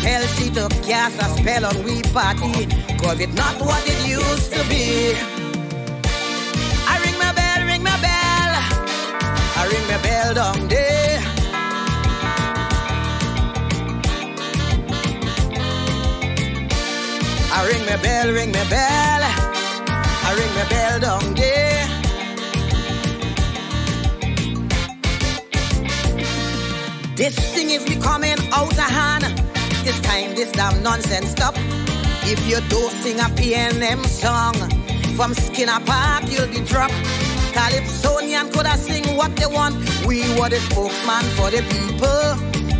Hell, she took cast a spell on we party, cause it's not what it used to be. I ring my bell, ring my bell. I ring my bell down there. I ring my bell, ring my bell. I ring my bell down there. This thing is becoming out of hand. It's time this damn nonsense stop. If you don't sing a PNM song, from Skinner Park you'll be dropped. Calypsonian could have sing what they want. We were the spokesman for the people.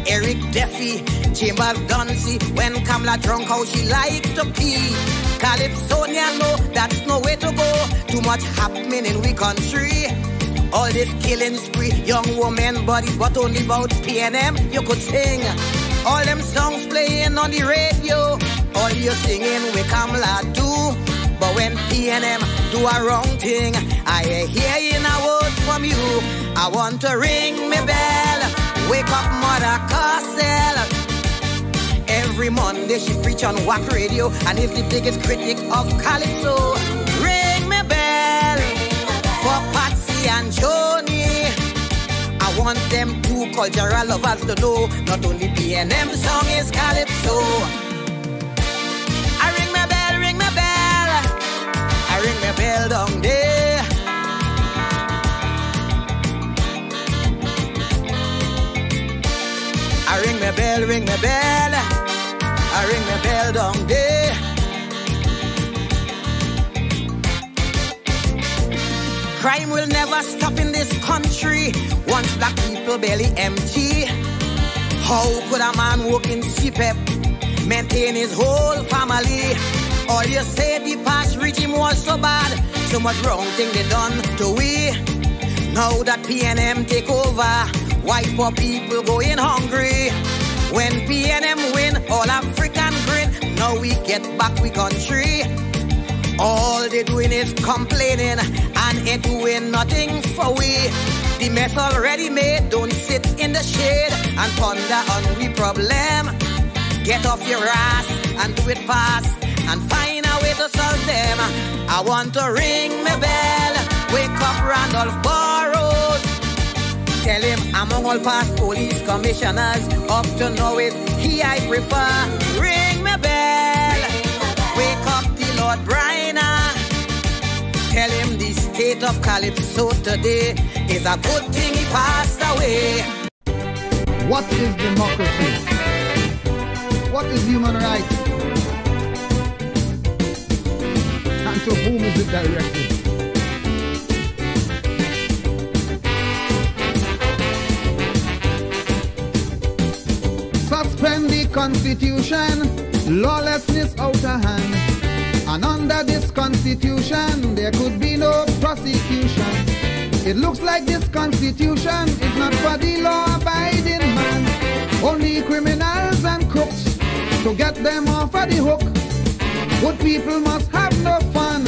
Eric Duffy, Chambers Duncy, when Kamala drunk how she liked to pee. Calypsonian know that's no way to go. Too much happening in we country. All this killing spree, young woman bodies, but only about PNM you could sing. All them songs playing on the radio, all you singing we Kamala do. But when PNM do a wrong thing, I hear in a word from you. I want to ring me bell, wake up Mother Castell. Every Monday she preach on WAC radio, and is the biggest critic of Calypso. Ring me bell for Patsy and Joni. I want them two cultural lovers to know, not only PNM song is Calypso. I ring my bell, ring my bell. I ring my bell down there. I ring my bell, ring my bell. I ring my bell down there. Crime will never stop in this country once black people belly empty. How could a man work in CPEP, maintain his whole family? All you say the past regime was so bad, so much wrong thing they done to we. Now that PNM take over, white poor people going hungry. When PNM win, all African grin. Now we get back we country. All they doing is complaining and ain't doing nothing for we. The mess already made, don't sit in the shade and ponder on we problem. Get off your ass and do it fast and find a way to solve them. I want to ring my bell, wake up Randolph Burrows. Tell him among all past police commissioners, up to now is he I prefer. Ring my bell, wake up the Lord Bryna. Tell him the state of Calypso today is a good thing he passed away. What is democracy? What is human rights? And to whom is it directed? Suspend the Constitution, lawlessness out of hand. And under this Constitution, there could be no prosecution. It looks like this Constitution is not for the law-abiding man. Only criminals and crooks to get them off of the hook. Good people must have no fun.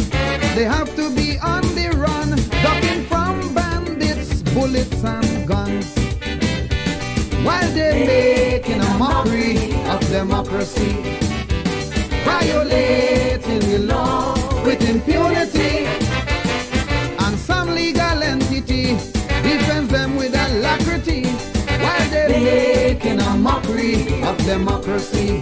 They have to be on the run, ducking from bandits, bullets and guns. While they're making a mockery of democracy, violating the law with impunity, and some legal entity defends them with alacrity, while they're making a mockery of democracy.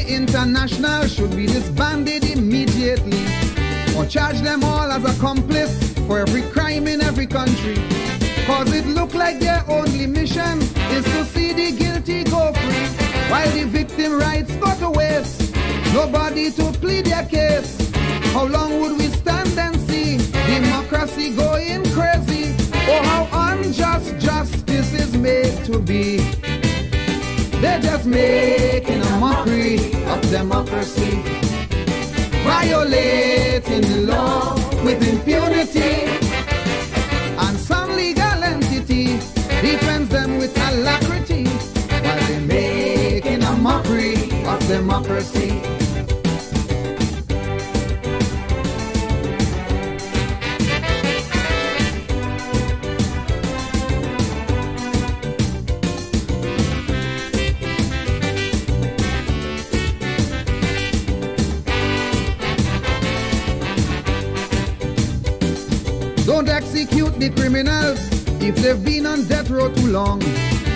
International should be disbanded immediately, or charge them all as accomplice for every crime in every country. Cause it look like their only mission is to see the guilty go free, while the victim rights go to waste. Nobody to plead their case. How long would we stand and see democracy going crazy? Oh, how unjust justice is made to be. They're just making a mockery of democracy, violating the law with impunity, and some legal integrity, defends them with alacrity, while they're making a mockery of democracy. Don't execute the criminals if they've been on death row too long.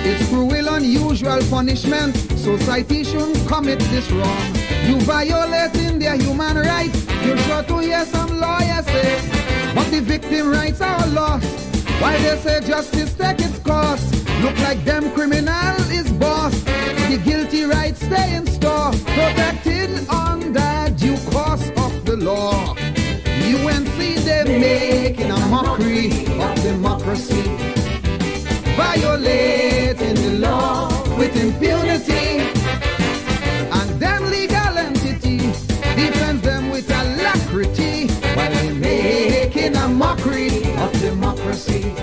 It's cruel, unusual punishment. Society shouldn't commit this wrong. You violating their human rights. You're sure to hear some lawyers say, but the victim rights are lost. Why they say justice take its course? Look like them criminal is boss. The guilty rights stay in store, protected under due course of the law. UNC, they're making a mockery of democracy, violating the law with impunity, and them legal entity defends them with alacrity, while they're making a mockery of democracy.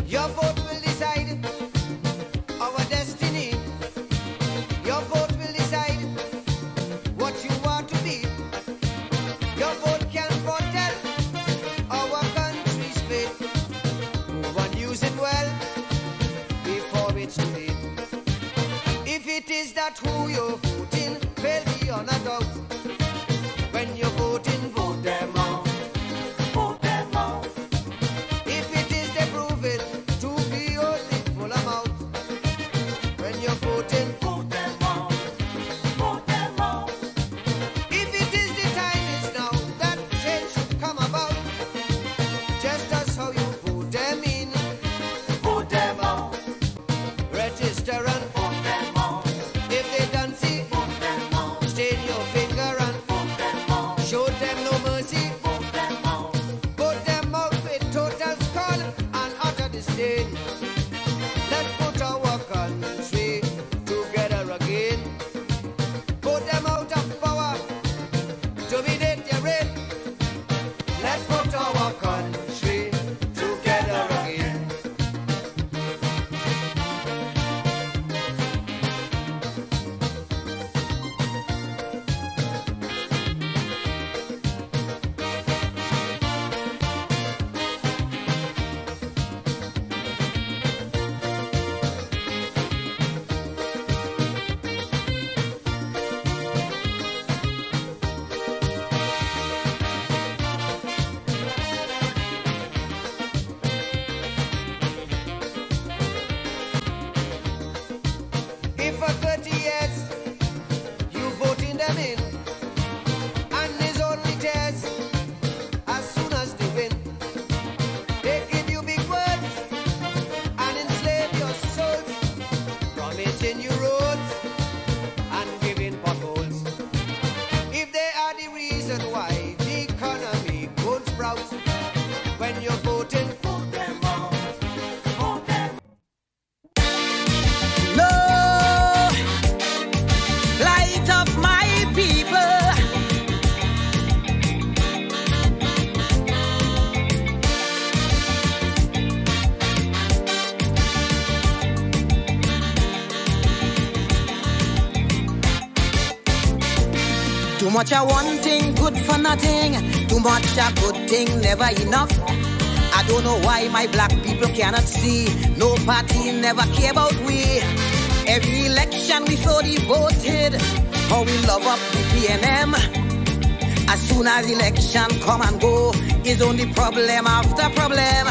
Your vote will decide our destiny. Your vote will decide what you want to be. Your vote can foretell our country's fate. Move and use it well before it's too late. If it is that who you're voting, fail beyond a doubt. When you're voting, vote them out. Vote them out. If it is they prove it to be only full amount. When you're voting, vote them out. Vote them out. If it is the time is now that change should come about, just as how you vote them in, vote them out. Register and vote them out. If they don't see, vote them out. Stain your finger and vote them out. Show them no mercy, vote them out. Vote them out with total scorn and utter disdain. Let's put our country together again. Put them out of power, dominate their reign. Let's put our country together again. If for 30 years you voting them in, and there's only tears as soon as they win, they give you big words and enslave your souls, promising you roads and giving potholes. If they are the reason why the economy won't sprout, when you're voting, vote them out. Vote them. No light of my people. Too much of one thing, good for nothing. Too much of good thing, never enough. I don't know why my black people cannot see. No party never care about we. Every election we so devoted. How we love up the PNM. As soon as election come and go, is only problem after problem.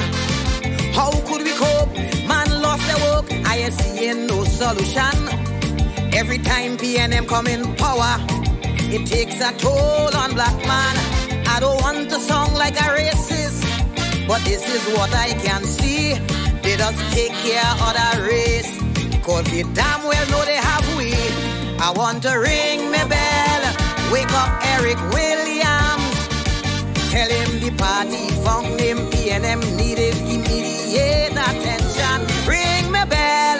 How could we cope? Man lost their work, I ain't seeing no solution. Every time PNM come in power, It takes a toll on black man. I don't want to sound like a racist, but this is what I can see. They just take care of the race, cause they damn well know they have we. I want to ring my bell, wake up Eric Williams, tell him the party found him PNM needed immediate attention. Ring my bell,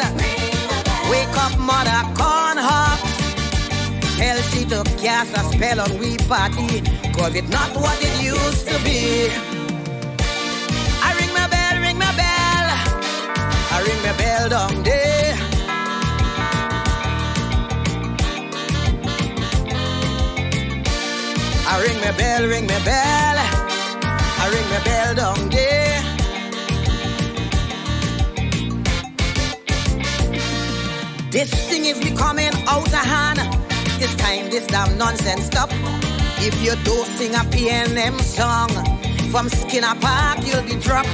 wake up Mother Cornhawk, tell she to cast a spell on we party, cause it's not what it used to be. I ring my bell, ring my bell, I ring my bell down there. I ring my bell, ring my bell, I ring my bell down there. This thing is becoming out of hand. It's time this damn nonsense stop. If you don't sing a PNM song, from Skinner Park you'll be dropped.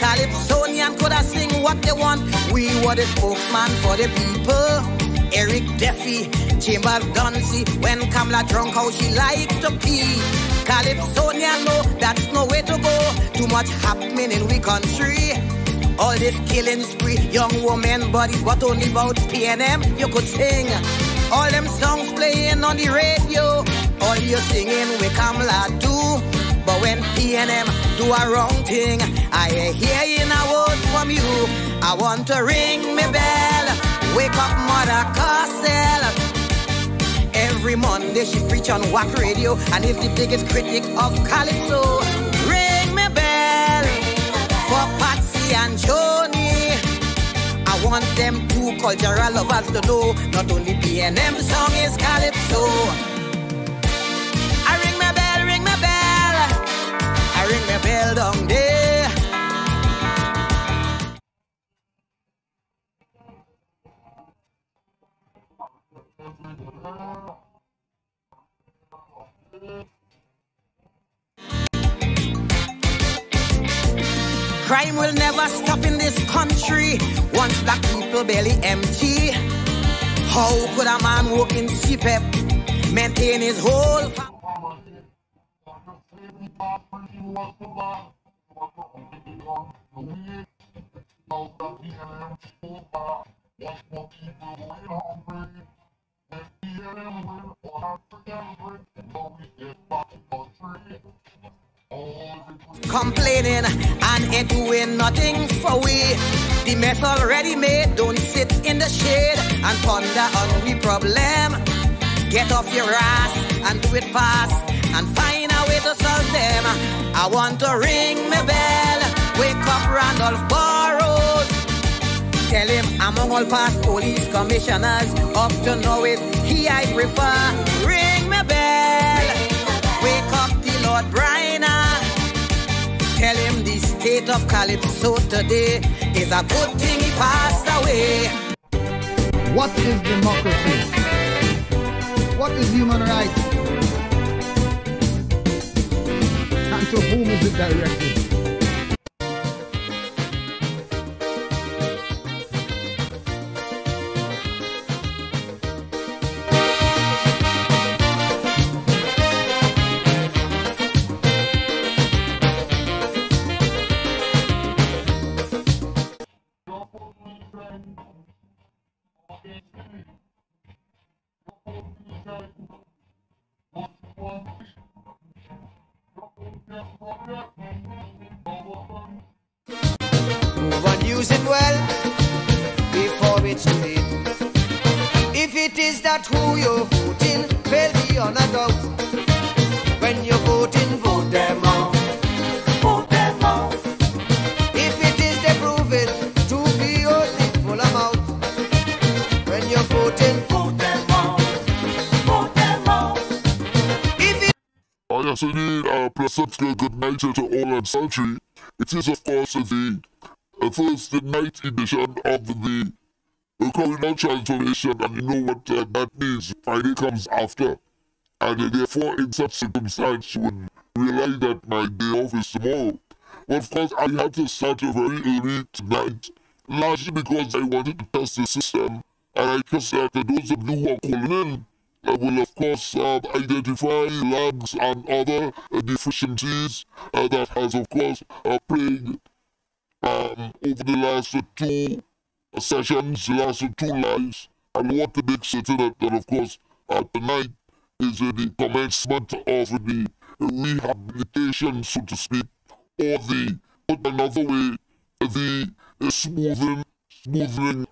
Calypsonian could have sing what they want. We were the spokesman for the people. Eric Duffy, Chamber Dunsey, when Kamala drunk how she like to pee. Calypsonian know that's no way to go. Too much happening in we country. All this killing spree, young woman bodies, but only about PNM you could sing. All them songs playing on the radio, all you singing we Kamala do. But when PNM do a wrong thing, I hear in a word from you. I want to ring me bell, wake up Mother Castell. Every Monday she preach on WAC radio, and is the biggest critic of Calypso. Ring me bell for Patsy and Joni. I want them two cultural lovers to know, not only PNM song is Calypso. I ring my bell, ring my bell, I ring my bell down there. Crime will never stop in this country once black people belly empty. How could a man walk in CPEP, maintain his whole complaining and ain't doing nothing for we. The mess already made, don't sit in the shade and ponder on we problem. Get off your ass and do it fast and find a way to solve them. I want to ring my bell, wake up Randolph Burrows, tell him among all past police commissioners, up to now is he I prefer. Ring my bell, wake up the Lord Bryna, tell him the state of Calypso today is a good thing he passed away. What is democracy? What is human rights? And to whom is it directed? Move on, use it well before it's too late. If it is that who you're voting, fail beyond a doubt. When you're voting, vote them out. Vote them out. If it is they prove it to be only full amount. When you're voting, vote them out. Vote them out. If it yes, indeed, a pleasant good night to all and sultry. It is, of course, the first night edition of the Corona transformation, and you know what that means. Friday comes after, and therefore, in such circumstance, you would realize that my day off is tomorrow. Well, of course, I had to start very early tonight, largely because I wanted to test the system, and I trust that those of you who are calling in will of course identify lags and other deficiencies that has of course plagued over the last two sessions, the last two lives, and want to make certain that of course tonight is the commencement of the rehabilitation, so to speak, or the, put another way, the smoothing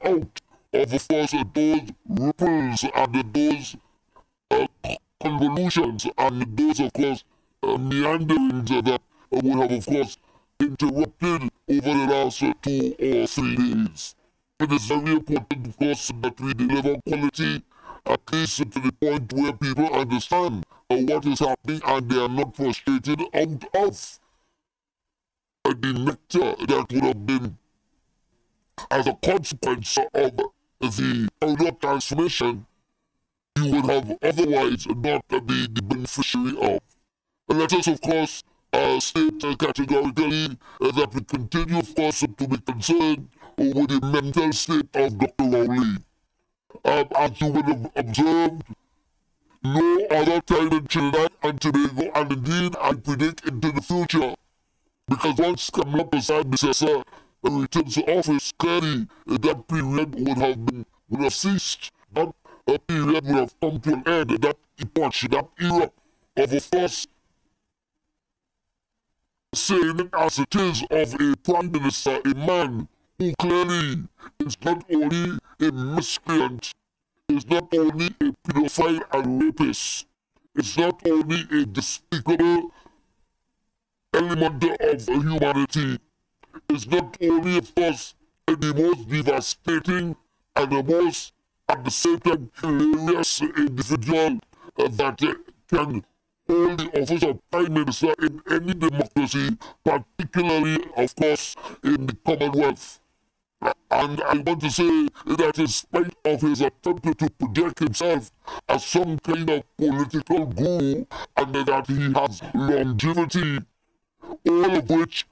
out of course those ripples and those convolutions and those of course meanderings that would have of course interrupted over the last 2 or 3 days. It is very important of course that we deliver quality, at least to the point where people understand what is happening and they are not frustrated out of the nectar that would have been as a consequence of the product transformation you would have otherwise not be the beneficiary of. And let us of course state categorically that we continue of course to be concerned with the mental state of Dr. Rowley. As you would have observed, no other time in Trinidad and Tobago, and indeed I predict into the future, because once Kamala predecessor returns to office, clearly that period would have ceased. That period would have come to an end. That epoch, that era of course, saying it as it is, of a prime minister, a man who clearly is not only a miscreant, is not only a pedophile and rapist, is not only a despicable element of humanity, is not only of course the most devastating and the most at the same time hilarious individual that can hold the office of Prime Minister in any democracy, particularly of course in the Commonwealth. And I want to say that in spite of his attempt to project himself as some kind of political guru and that he has longevity, all of which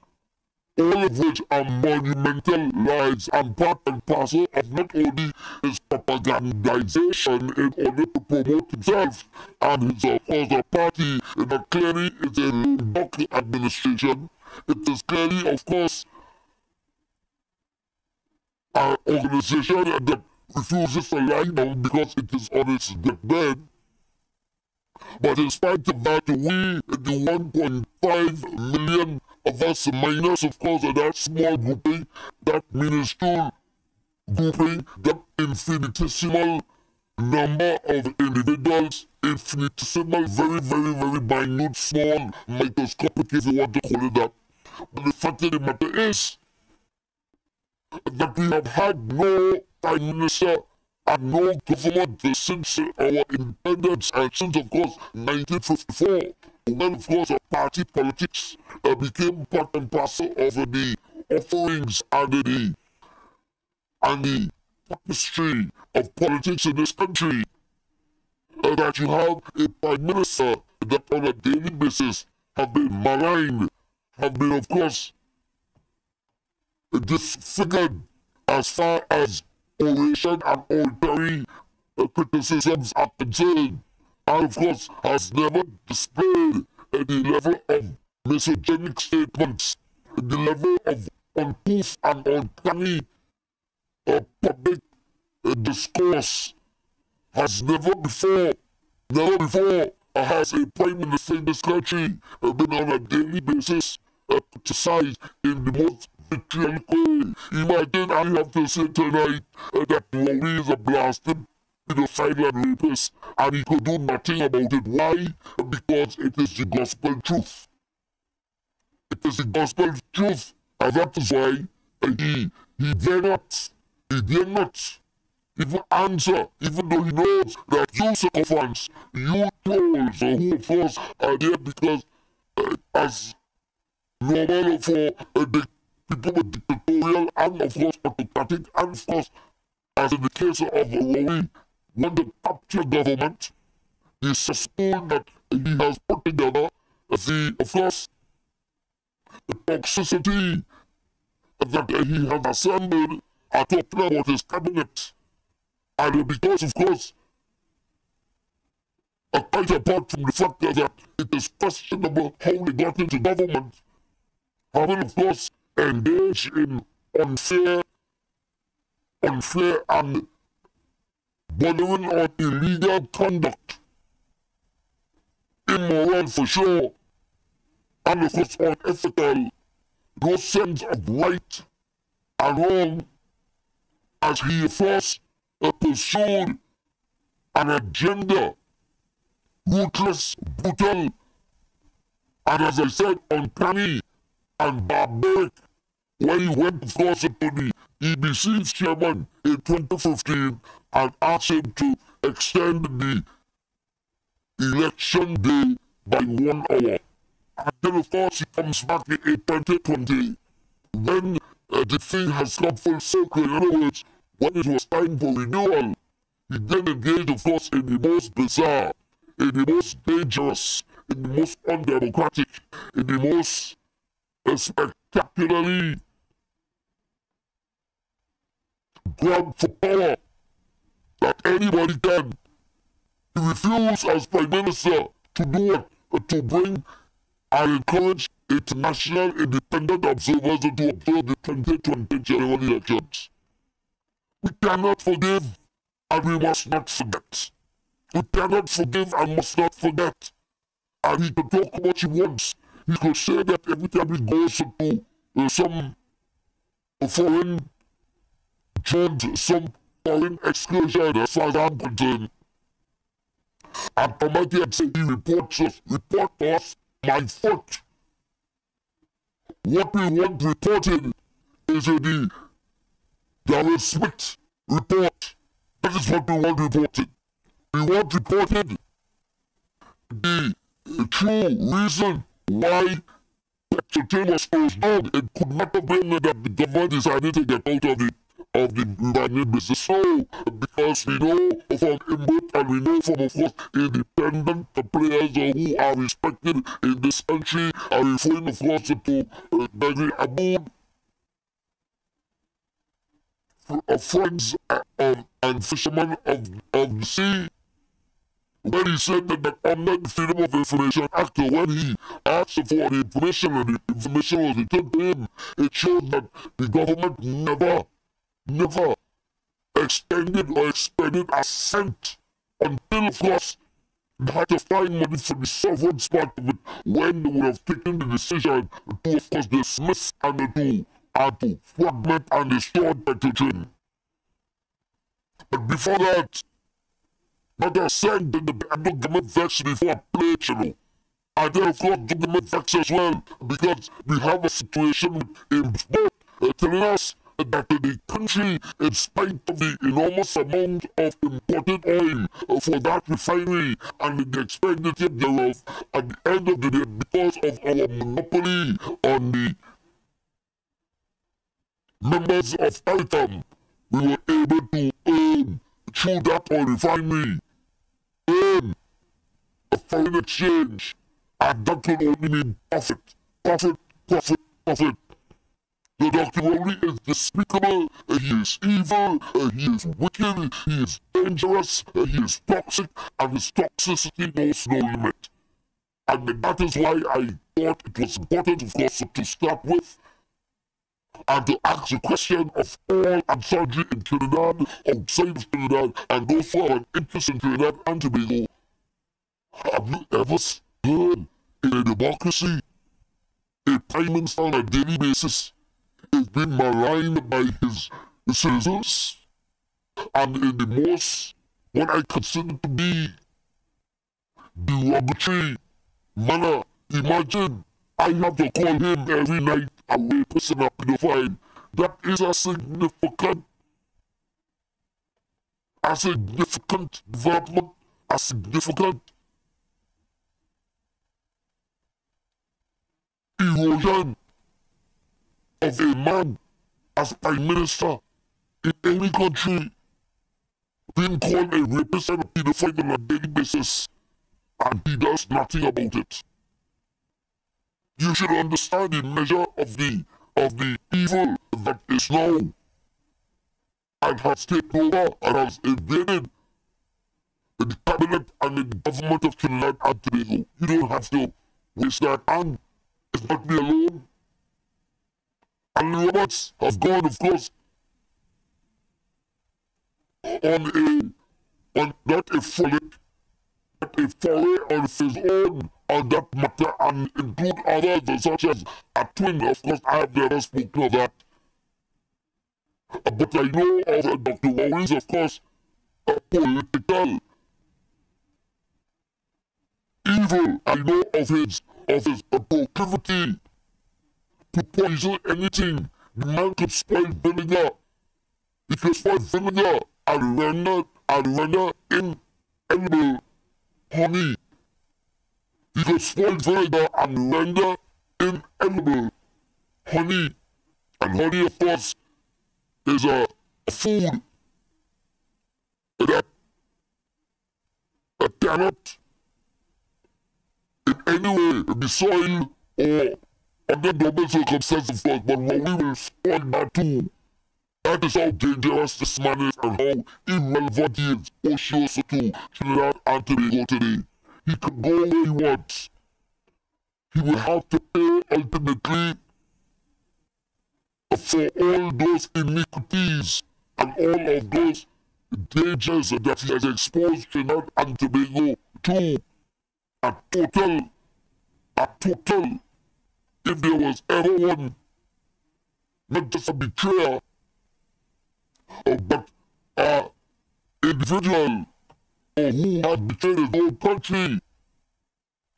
are monumental lies and part and parcel of not only his propagandization in order to promote himself and his of course party, that clearly is a Lennox administration. It is clearly of course an organization that refuses to lie down because it is on its deathbed. But in spite of that, we, the 1.5 million of us, minus of course that small grouping, that minuscule grouping, that infinitesimal number of individuals, infinitesimal, very, very, very minute, small, microscopic, if you want to call it that. But the fact of the matter is that we have had no prime minister and no government since our independence, and since of course 1954, when of course party politics became part and parcel of the offerings and the tapestry of politics in this country. That you have a prime minister that on a daily basis have been maligned, have been of course disfigured as far as oration and oratory criticisms are concerned, and of course has never displayed the level of misogynic statements, the level of uncouth and uncanny public discourse has never before has a prime minister in this country been on a daily basis criticized in the most vitriolical. Imagine I have to say tonight that Rowley is a blasted pedophile and rapist, and he could do nothing about it. Why? Because it is the gospel truth. It is the gospel truth, and that is why he dare not even answer, even though he knows that you sycophants, you trolls, who of course are there because as normal for the people with dictatorial and of course autocratic, and of course as in the case of Rowley, want to capture government, the cesspool that he has put together, of course the toxicity that he has assembled are talking about his cabinet. And because of course quite apart from the fact that it is questionable how they got into government, having of course engaged in unfair and bordering on illegal conduct, immoral for sure, and of course unethical, no sense of right and wrong, as he first pursued an agenda, ruthless, brutal, and as I said, uncanny and barbaric, when he went of course to the EBC's chairman in 2015 and asked him to extend the election day by 1 hour. And then of course he comes back in 2020 when the thing has come full circle. In other words, when it was time for renewal, he then engaged of course in the most bizarre, in the most dangerous, in the most undemocratic, in the most spectacularly grab for power that anybody can. He refused as Prime Minister to do it, to bring and encourage international independent observers to observe the 2020 general elections. We cannot forgive and we must not forget. We cannot forgive and must not forget. And he could talk what he wants. He could say that every time he goes to some foreign joint, some foreign excursion, as far as I'm concerned, and come out here and say he report to us, my foot. What we want reported is the Rowley Smith report. That is what we want reported. We want reported the true reason why the train was closed down. It could not have been that the government decided to get out of the Iranian business. So, because we know from input and we know from, of course, independent players who are respected in this country, are referring, of course, to Gregory Abood, friends and fishermen of the sea, when he said that under the Freedom of Information Act, when he asked for the information and the information was returned to him, it showed that the government never extended or expended a cent until, of course, they had to find money for the sovereign part of it when they would have taken the decision to, of course, dismiss and to fragment and destroy the train. But before that, but I said that the government vex before I played, you know. And then, of course, the government vex as well, because we have a situation in both telling us that the country, in spite of the enormous amount of imported oil for that refinery and the expenditure thereof, at the end of the day, because of our monopoly on the members of ITAM, we were able to earn through that oil refinery, earn a foreign exchange, and that will only mean profit. The Dr. Rowley is despicable, he is evil, he is wicked, he is dangerous, he is toxic, and his toxicity knows no limit. And that is why I thought it was important, of course, to start with, and to ask the question of all and sundry in Trinidad, outside of Trinidad, and those who have an interest in Trinidad and Tobago. Have you ever heard in a democracy a Prime Minister on a daily basis is being maligned by his citizens, and in the most, what I consider to be derogatory manner? Imagine I have to call him every night a rapist and a pedophile. That is a significant development, a significant erosion of a man as Prime Minister in any country being called a rapist and a pedophile on a daily basis, and he does nothing about it. You should understand the measure of the evil that is now and has taken over and has invaded the cabinet and the government of Trinidad and Tobago. You don't have to waste that time. It's not me alone. And the Roberts have gone, of course, on not a frolic, but a foray on his own on that matter, and include others such as a twin. Of course, I have never spoken of that. But I know of Dr. Rowley's, of course, political evil. I know of his proclivity to poison anything. The man could spoil vinegar. He could spoil vinegar and render inedible honey. He could spoil vinegar and render inedible honey. And honey, of course, is a food that cannot in any way be soiled or under normal circumstances, of course, but Rowley will spoil that too. That is how dangerous this man is and how irrelevant he is, also to Trinidad and Tobago today. He can go where he wants. He will have to pay ultimately for all those iniquities and all of those dangers that he has exposed Trinidad and Tobago to. A total, if there was ever one, not just a betrayer, but an individual who had betrayed his own country.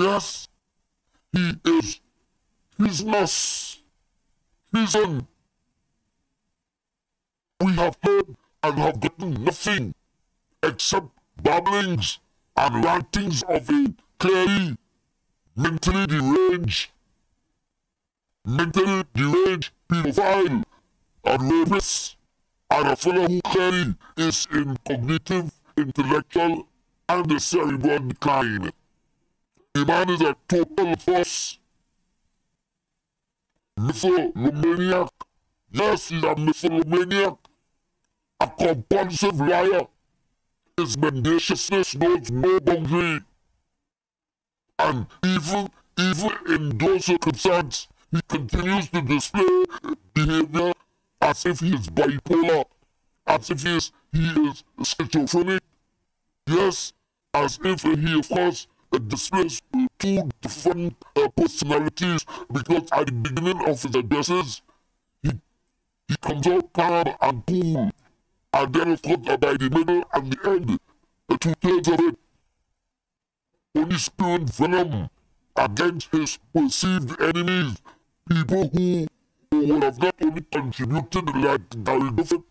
Yes, he is treason. We have heard and have gotten nothing except babblings and rantings of a clearly mentally deranged pedophile and rapist, and a fellow who clearly is in cognitive, intellectual, and cerebral decline. The man is a total force. Mytholomaniac. Yes, he's a mytholomaniac. A compulsive liar. His mendaciousness knows no boundary. And even in those circumstances, he continues to display behavior as if he is bipolar, as if he is schizophrenic. Yes, as if he, of course, displays two different personalities, because at the beginning of his addresses, he comes out calm and cool, and then, of course, by the middle and the end, the 2/3 of it, only spewing venom against his perceived enemies, people who would have not only contributed like Gary Buffett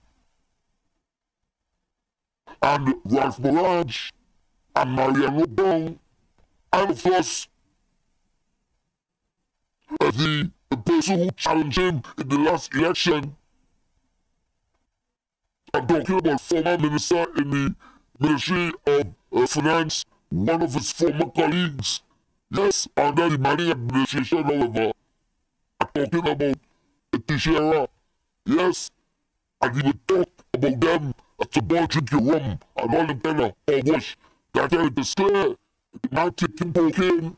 and Ralph Morage and Mariano Brown, and of course, the person who challenged him in the last election. I'm talking about former minister in the Ministry of Finance, one of his former colleagues. Yes, under the Manning Administration, however. I'm talking about Teixeira. Yes, and he would talk about them as a boy drinking rum and all the kind of hogwash. That it is clear, the man taking cocaine.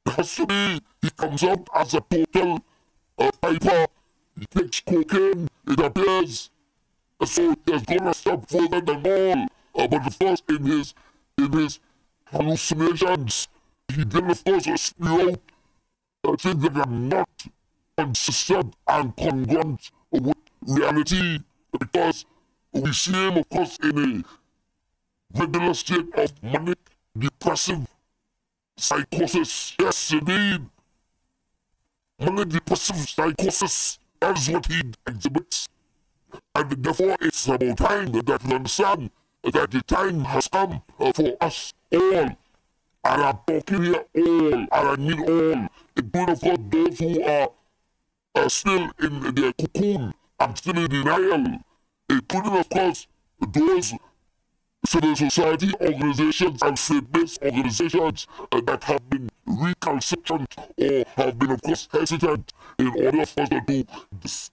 It has to be, he comes out as a total piper. He takes cocaine, it appears. So he has gone a step further than all. But of course, in his hallucinations, he did, of course, spew out things that are not consistent and congruent with reality, because we see him, of course, in a regular state of manic, depressive psychosis. Yes, indeed. Manic depressive psychosis, that is what he exhibits. And therefore, it's about time that we understand that the time has come for us all. And I'm talking here all, and I mean all, including, of course, those who are still in their cocoon and still in denial, including, of course, those civil society organizations and faith-based organizations that have been recalcitrant or have been, of course, hesitant in order for us to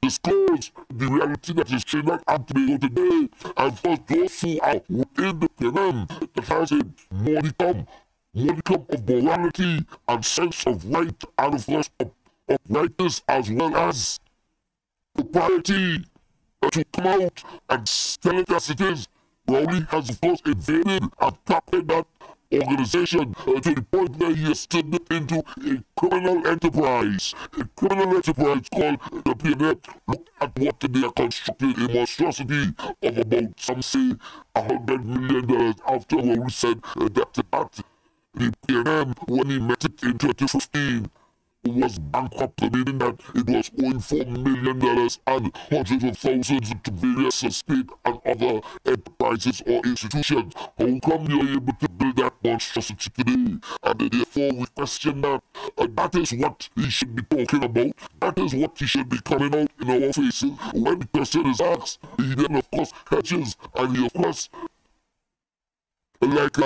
disclose the reality that is Trinidad and Tobago today. And for those who are within the PNM that has a modicum of morality and sense of right and, of course, of rightness as well as propriety to come out and tell it as it is. Rowley has, of course, invaded and captured that organization to the point where he has turned it into a criminal enterprise. A criminal enterprise called the PNM. Look at what they are constructing, a monstrosity of about, some say, $100 million after Rowley said that the PNM, when he met it in 2015, was bankrupt, meaning that it was owing $4 million and hundreds of thousands to various state and other enterprises or institutions. How come you're able to build that monstrosity today? And therefore we question that. That is what he should be talking about. That is what he should be coming out in our faces. When the question is asked, he then of course hedges and he of course like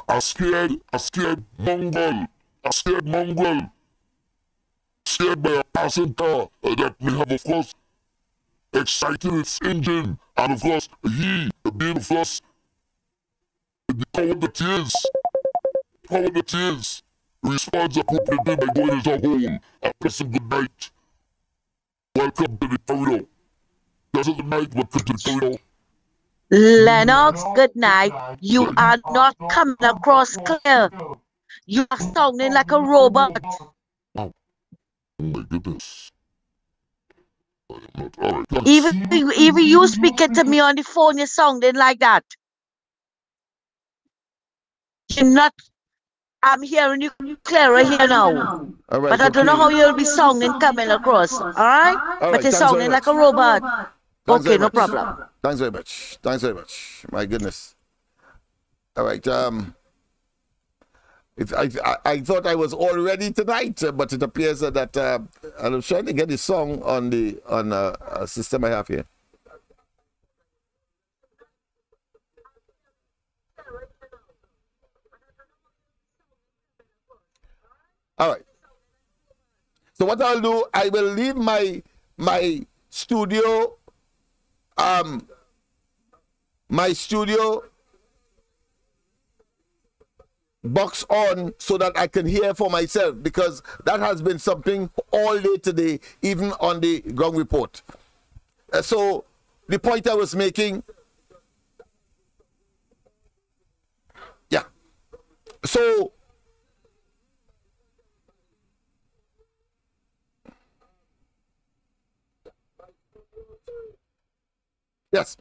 a scared mongrel, scared by a passing car that may have, of course, excited its engine, and of course, he, being of course, the coward that he is, responds appropriately by going into a hole and pressing good night. Welcome to the corridor. Doesn't the night welcome to the corridor? Lennox, good night. You are not coming across clear. You are sounding like a robot. Oh my goodness. All right, even you speaking to me on the phone, you're sounding like that. You're not. I'm hearing you clearer here now. All right, but I don't know how you'll be sounding coming across. All right? But you're sounding like a robot. Okay, no problem. Thanks very much. Thanks very much. My goodness. All right. I thought I was all ready tonight, but it appears that I was trying to get the song on the system I have here. All right. So what I'll do, I will leave my studio box on so that I can hear for myself, because that has been something all day today, even on the ground report. So the point I was making, yeah. So yes.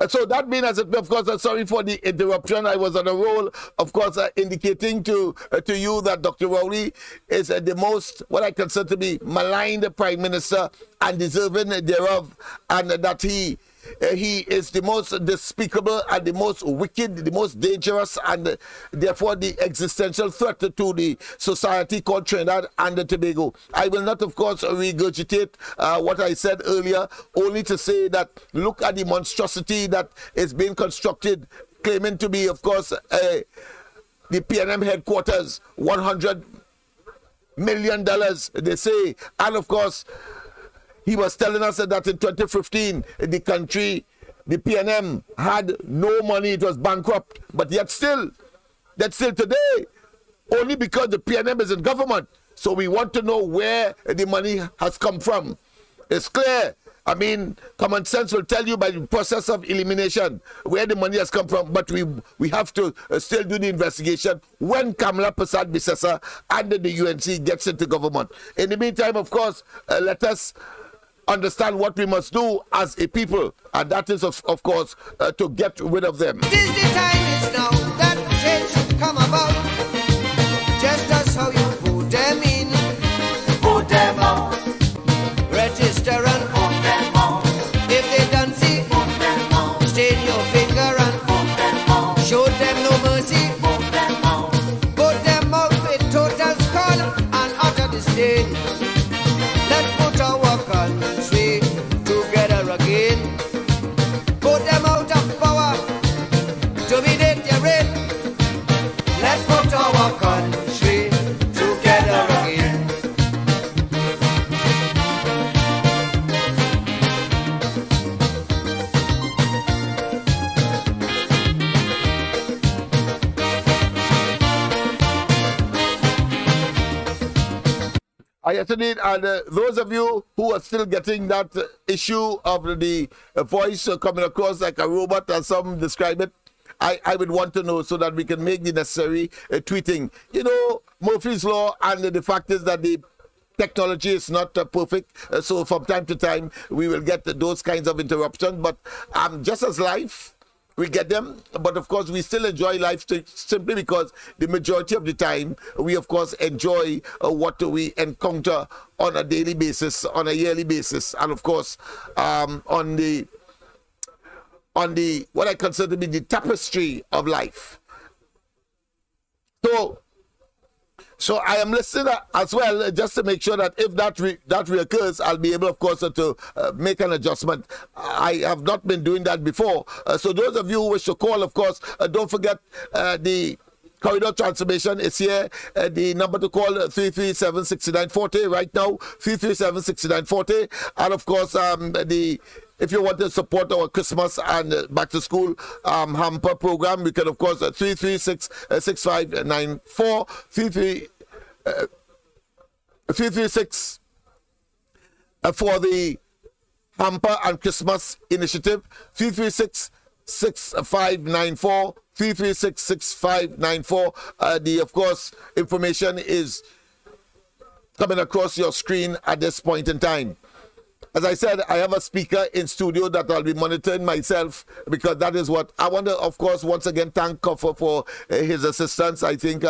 So that means, of course, sorry for the interruption. I was on a roll, of course, indicating to you that Dr. Rowley is the most, what I consider to be, maligned Prime Minister and deserving thereof, and that he is the most despicable and the most wicked, the most dangerous, and therefore the existential threat to the society called Trinidad and Tobago. I will not, of course, regurgitate what I said earlier, only to say that look at the monstrosity that is being constructed, claiming to be, of course, the PNM headquarters, $100 million, they say, and of course, he was telling us that in 2015, the country, the PNM, had no money. It was bankrupt. But yet still, that's still today, only because the PNM is in government. So we want to know where the money has come from. It's clear. I mean, common sense will tell you by the process of elimination where the money has come from. But we have to still do the investigation when Kamala Prasad Bisesa and the UNC gets into government. In the meantime, of course, let us understand what we must do as a people, and that is, of course, to get rid of them. This is the time is now that change should come about. Just as how you vote them in, vote them out. Register and vote them out. If they don't see, vote them out. Stain your finger and vote them out. Show them no mercy, vote them out. Vote them out with total scorn and utter disdain. Let's put our country together again. Put them out of Let's put our country together again. Yes, indeed. And those of you who are still getting that issue of the voice coming across like a robot, as some describe it, I would want to know so that we can make the necessary tweeting. You know, Murphy's Law, and the fact is that the technology is not perfect. So from time to time, we will get those kinds of interruptions. But just as life, we get them, but of course we still enjoy life simply because the majority of the time we of course enjoy what we encounter on a daily basis, on a yearly basis, and of course on the what I consider to be the tapestry of life. So I am listening as well, just to make sure that if that reoccurs, I'll be able, of course, to make an adjustment. I have not been doing that before. So those of you who wish to call, of course, don't forget the corridor transformation is here. The number to call, 337-6940 right now, 337-6940. And of course, if you want to support our Christmas and back to school hamper program, we can, of course, 336-6594, 336 for the hamper and Christmas initiative, 336-6594, 336-6594. The, of course, information is coming across your screen at this point in time. As I said, I have a speaker in studio that I'll be monitoring myself, because that is what I want to, of course, once again thank Koffer for his assistance. I think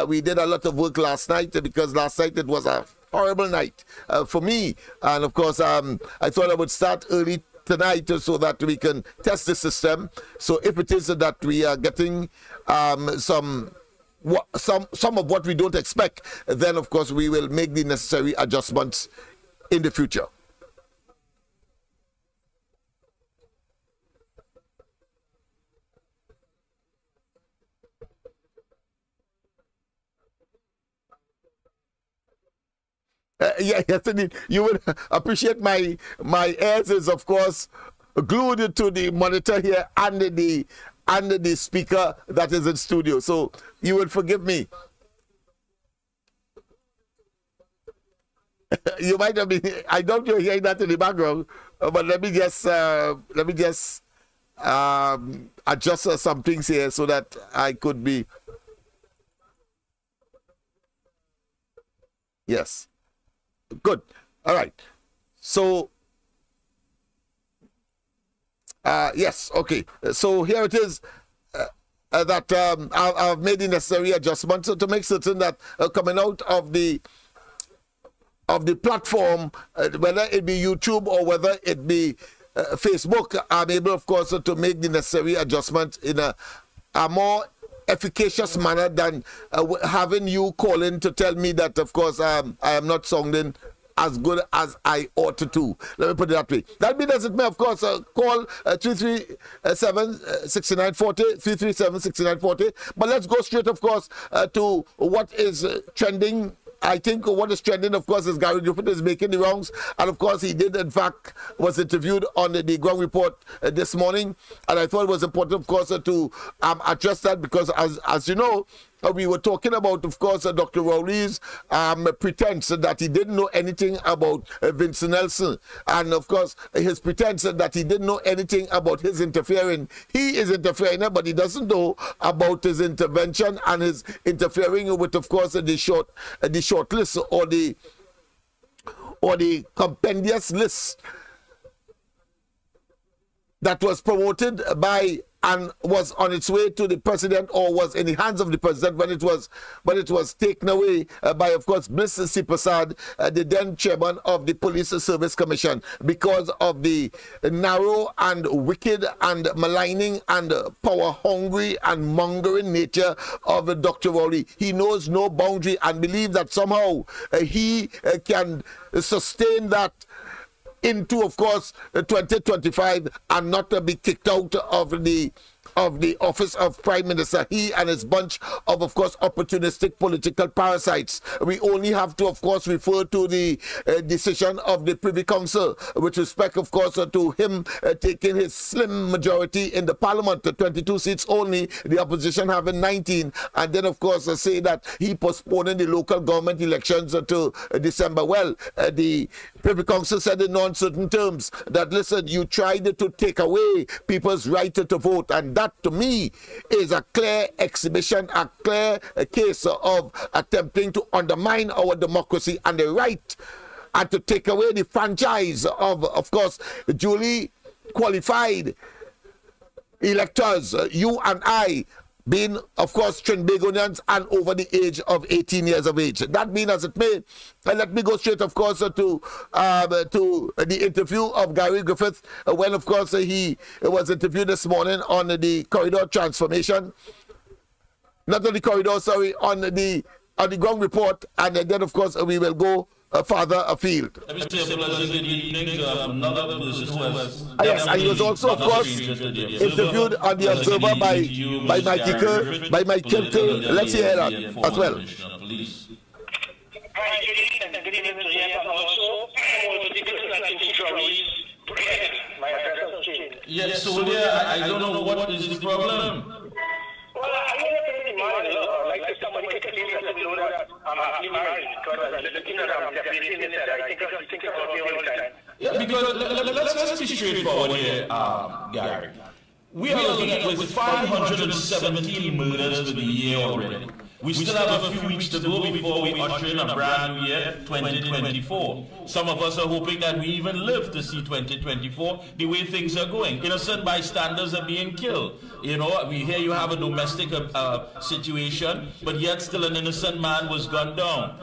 we did a lot of work last night, because last night it was a horrible night for me. And of course, I thought I would start early tonight so that we can test the system. So if it is that we are getting some of what we don't expect, then of course we will make the necessary adjustments in the future. Yes, indeed. You would appreciate my ears is, of course, glued to the monitor here and the speaker that is in studio. So you will forgive me. You might have been. I don't know, hearing that in the background, but let me just adjust some things here so that I could be. Yes. Good. All right. So, yes. Okay. So here it is. That I've made the necessary adjustments to make certain that coming out of the platform, whether it be YouTube or whether it be Facebook, I'm able, of course, to make the necessary adjustments in a more efficacious manner than having you call in to tell me that, of course, I am not sounding as good as I ought to. Let me put it that way. That means it may, of course, call 337-6940, 337-6940. But let's go straight, of course, to what is trending. I think what is trending, of course, is Gary Griffith is making the rounds. And, of course, he did, in fact, was interviewed on the ground report this morning. And I thought it was important, of course, to address that because, as you know, we were talking about, of course, Dr. Rowley's pretense that he didn't know anything about Vincent Nelson. And, of course, his pretense that he didn't know anything about his interfering. He is interfering, but he doesn't know about his intervention and his interfering with, of course, the short list or the compendious list that was promoted by and was on its way to the president, or was in the hands of the president when it was taken away by, of course, Mr. C. Prasad, the then chairman of the Police Service Commission, because of the narrow and wicked and maligning and power-hungry and mongering nature of Dr. Rowley. He knows no boundary and believes that somehow he can sustain that into, of course, 2025 and not be kicked out of the of the office of Prime Minister. He and his bunch of course, opportunistic political parasites. We only have to, of course, refer to the decision of the Privy Council with respect, of course, to him taking his slim majority in the Parliament, 22 seats only, the opposition having 19, and then, of course, say that he postponing the local government elections to December. Well, the Privy Council said in non-certain terms that, listen, you tried to take away people's right to vote, and that, to me, is a clear exhibition, a clear case of attempting to undermine our democracy and the right, and to take away the franchise of course, duly qualified electors, you and I, being, of course, Trinbagonians and over the age of 18 years of age. That being as it may, let me go straight, of course, to the interview of Gary Griffith, when, of course, he was interviewed this morning on the corridor transformation. Not on the corridor, sorry, on the ground report, and then, of course, we will go further afield. Yes, and he was also, of course, interviewed on the Observer by Michael Kerr. Let's hear that as well. Yes, so I don't know what is the problem. Well, I mean, like somebody can tell you that I'm happily married because the thing that I'm definitely inside, I think about me all the time. Yeah, because let's be straightforward here, Gary. We are looking at with 517 murders for the year already. We still have a few weeks to go before we usher in a brand new year, 2024. Some of us are hoping that we even live to see 2024 the way things are going. Innocent bystanders are being killed. You know, we hear you have a domestic situation, but yet still an innocent man was gunned down.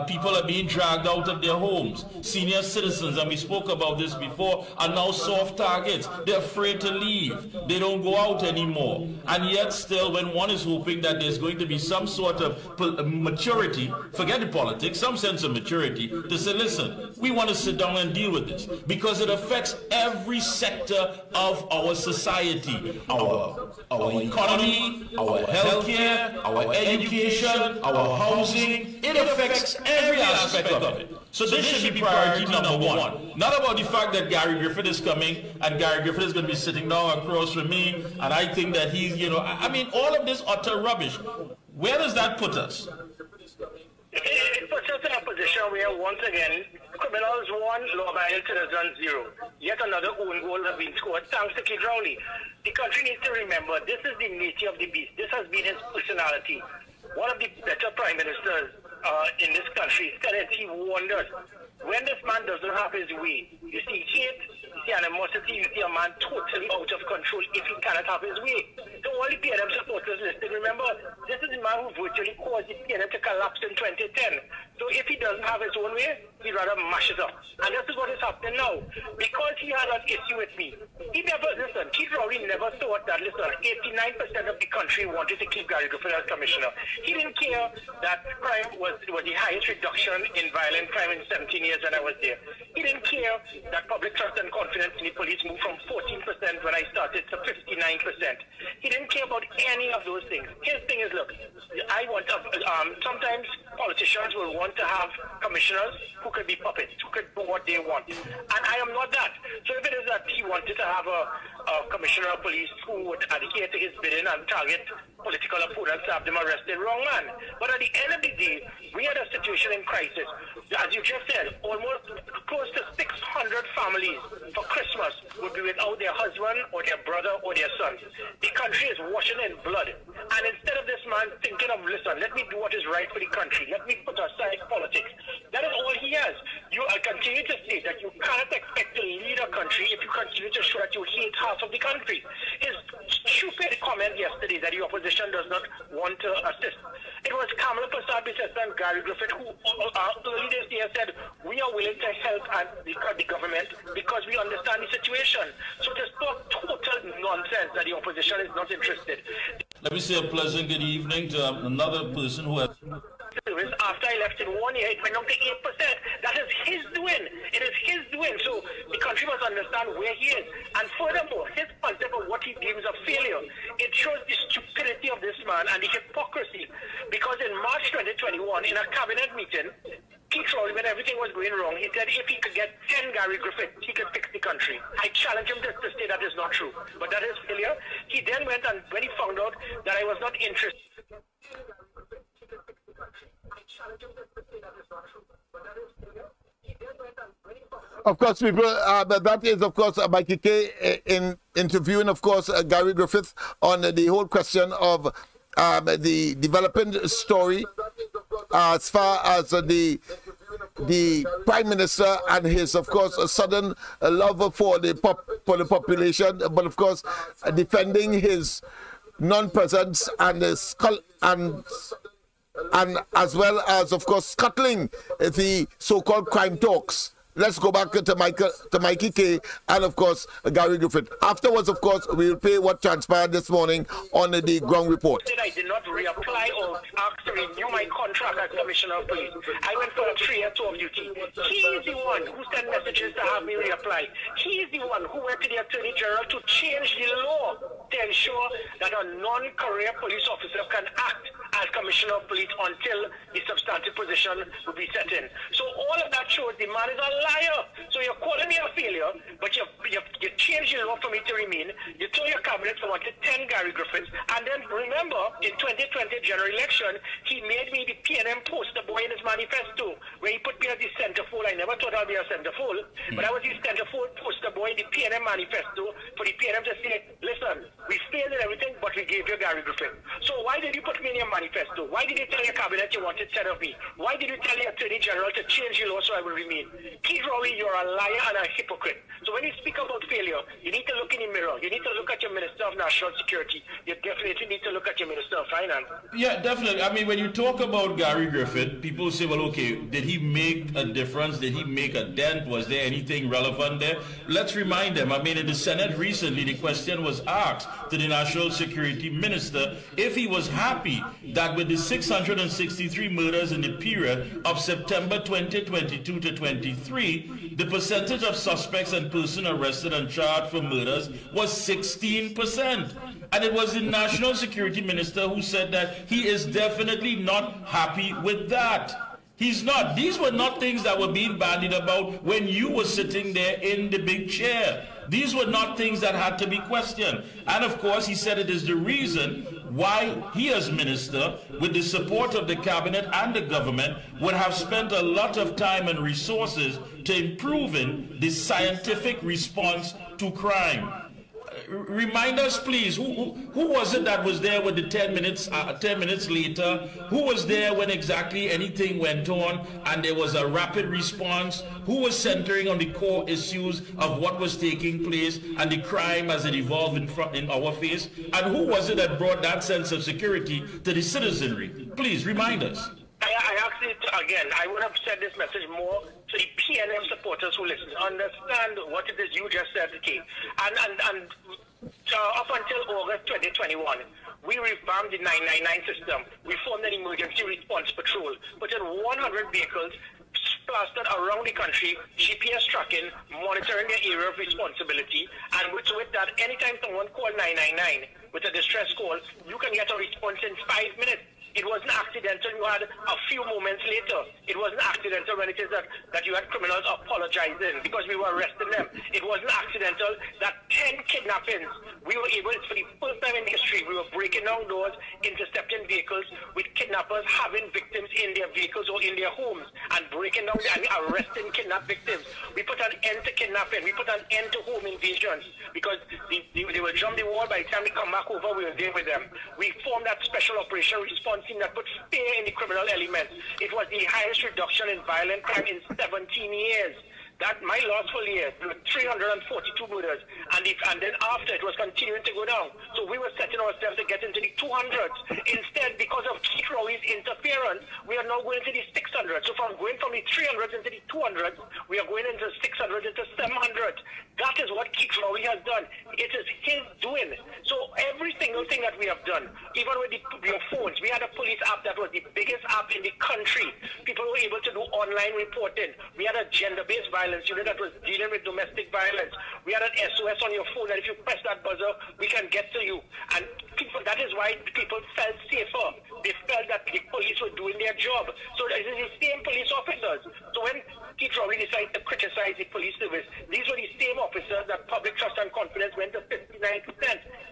People are being dragged out of their homes. Senior citizens, and we spoke about this before, are now soft targets. They're afraid to leave. They don't go out anymore. And yet still, when one is hoping that there's going to be some sort of maturity, forget the politics, some sense of maturity, to say, listen, we want to sit down and deal with this because it affects every sector of our society, our economy, our healthcare, our education, our housing. It affects every aspect of it. So this should be priority number one. Not about the fact that Gary Griffith is coming and Gary Griffith is going to be sitting down across from me and I think that he's, you know, I mean, all of this utter rubbish. Where does that put us? It puts us in a position where, once again, criminals 1, law-abiding citizens 0. Yet another own goal has been scored thanks to Kid Rowley. The country needs to remember, this is the nature of the beast. This has been his personality. One of the better prime ministers in this country said it. He warned us. When this man doesn't have his way, you see hate, you see animosity, you see a man totally out of control if he cannot have his way. So all the PNM supporters listening, remember, this is the man who virtually caused the PNM to collapse in 2010. So if he doesn't have his own way, he'd rather mash it up. And this is what is happening now. Because he had an issue with me, he never, listen, Keith Rowley never thought that, listen, 89% of the country wanted to keep Gary Griffith as commissioner. He didn't care that crime was the highest reduction in violent crime in 17 years when I was there. He didn't care that public trust and confidence in the police moved from 14% when I started to 59%. He didn't care about any of those things. His thing is, look, I want to, sometimes politicians will want to have commissioners who could be puppets, who could do what they want. And I am not that. So if it is that he wanted to have a commissioner of police who would adhere to his bidding and target political opponents, have them arrested, wrong man. But at the end of the day, we had a situation in crisis. As you just said, almost close to 600 families for Christmas would be without their husband or their brother or their son. The country is washing in blood. And instead of this man thinking of, listen, let me do what is right for the country, let me put aside politics, that is all he has. You continue to say that you cannot expect to lead a country if you continue to show that you hate half of the country. His stupid comment yesterday that the opposition does not want to assist. It was Kamala Prasad and Gary Griffith who early this year said, we are willing to help the government because we understand the situation. So just talk total nonsense that the opposition is not interested. Let me say a pleasant good evening to another person who has... service after I left in 1 year, it went down to 8%. That is his doing. It is his doing. So the country must understand where he is. And furthermore, his concept of what he deems a failure, it shows the stupidity of this man and the hypocrisy. Because in March 2021, in a cabinet meeting, Keith Rowley, when everything was going wrong, he said if he could get 10 Gary Griffiths, he could fix the country. I challenge him to say that is not true. But that is failure. He then went and when he found out that I was not interested. Of course, people, that is, of course, Mikey K in interviewing, of course, Gary Griffith on the whole question of the developing story as far as the Prime Minister and his, of course, sudden love for the population, but, of course, defending his non-presence and his and as well as, of course, scuttling the so-called crime talks. Let's go back to Mikey K and, of course, Gary Griffith. Afterwards, of course, we'll play what transpired this morning on the ground report. I did not reapply or ask to renew my contract as Commissioner of Police. I went for a 3-year tour of duty. He is the one who sent messages to have me reapply. He is the one who went to the Attorney General to change the law to ensure that a non-career police officer can act as Commissioner of Police until the substantive position will be set in. So all of that shows the man is a liar. So you're calling me a failure, but you changed the law for me to remain. You told your cabinet to want 10 Gary Griffiths. And then remember, in 2020 general election, he made me the PNM poster boy in his manifesto, where he put me as the centerfold. I never thought I'd be a centerfold, but I was the centerfold poster boy in the PNM manifesto for the PNM to say, listen, we failed in everything, but we gave you Gary Griffith. So why did you put me in your manifesto? Why did you tell your cabinet you wanted 10 of me? Why did you tell the Attorney General to change the law so I will remain? Keith Rowley, you're a liar and a hypocrite. So when you speak about failure, you need to look in the mirror. You need to look at your Minister of National Security. You definitely need to look at your Minister of Finance. Yeah, definitely. I mean, when you talk about Gary Griffith, people say, well, okay, did he make a difference? Did he make a dent? Was there anything relevant there? Let's remind them. I mean, in the Senate recently, the question was asked to the National Security Minister if he was happy that with the 663 murders in the period of September 2022 to 23, the percentage of suspects and persons arrested and charged for murders was 16%. And it was the National Security Minister who said that he is definitely not happy with that. He's not. These were not things that were being bandied about when you were sitting there in the big chair. These were not things that had to be questioned. And of course, he said it is the reason why he as minister, with the support of the cabinet and the government, would have spent a lot of time and resources to improving the scientific response to crime. Remind us, please, who was it that was there with the 10 minutes later? Who was there when exactly anything went on and there was a rapid response? Who was centering on the core issues of what was taking place and the crime as it evolved in our face? And who was it that brought that sense of security to the citizenry? Please remind us. I actually, again, I would have said this message more to the PNM supporters who listen. Understand what it is you just said, Kate. And up until August 2021, we revamped the 999 system. We formed an emergency response patrol, put in 100 vehicles plastered around the country, GPS tracking, monitoring their area of responsibility, and with that, anytime someone called 999 with a distress call, you can get a response in 5 minutes. It wasn't accidental you had a few moments later. It wasn't accidental when it is that you had criminals apologizing because we were arresting them. It wasn't accidental that 10 kidnappings, we were able, for the first time in history, we were breaking down doors, intercepting vehicles with kidnappers having victims in their vehicles or in their homes and breaking down and arresting kidnapped victims. We put an end to kidnapping. We put an end to home invasions because they will jump the wall. By the time they come back over, we will deal with them. We formed that special operation response team that put fear in the criminal element. It was the highest reduction in violent crime in 17 years. That my last full year, 342 murders, and then after it was continuing to go down. So we were setting ourselves to get into the 200s. Instead, because of Keith Rowley's interference, we are now going into the 600s. So from going from the 300s into the 200s, we are going into 600s into 700s. That is what Keith Rowley has done. It is his doing. So every single thing that we have done, even with your phones, we had a police app that was the biggest app in the country. People were able to do online reporting. We had a gender-based violence unit that was dealing with domestic violence. We had an SOS on your phone, and if you press that buzzer, we can get to you. And people, that is why people felt safer. They felt that the police were doing their job. So it is the same police officers. So when Keith Rowley decided to criticize the police service, these were the same officers that public trust and confidence went to 59%.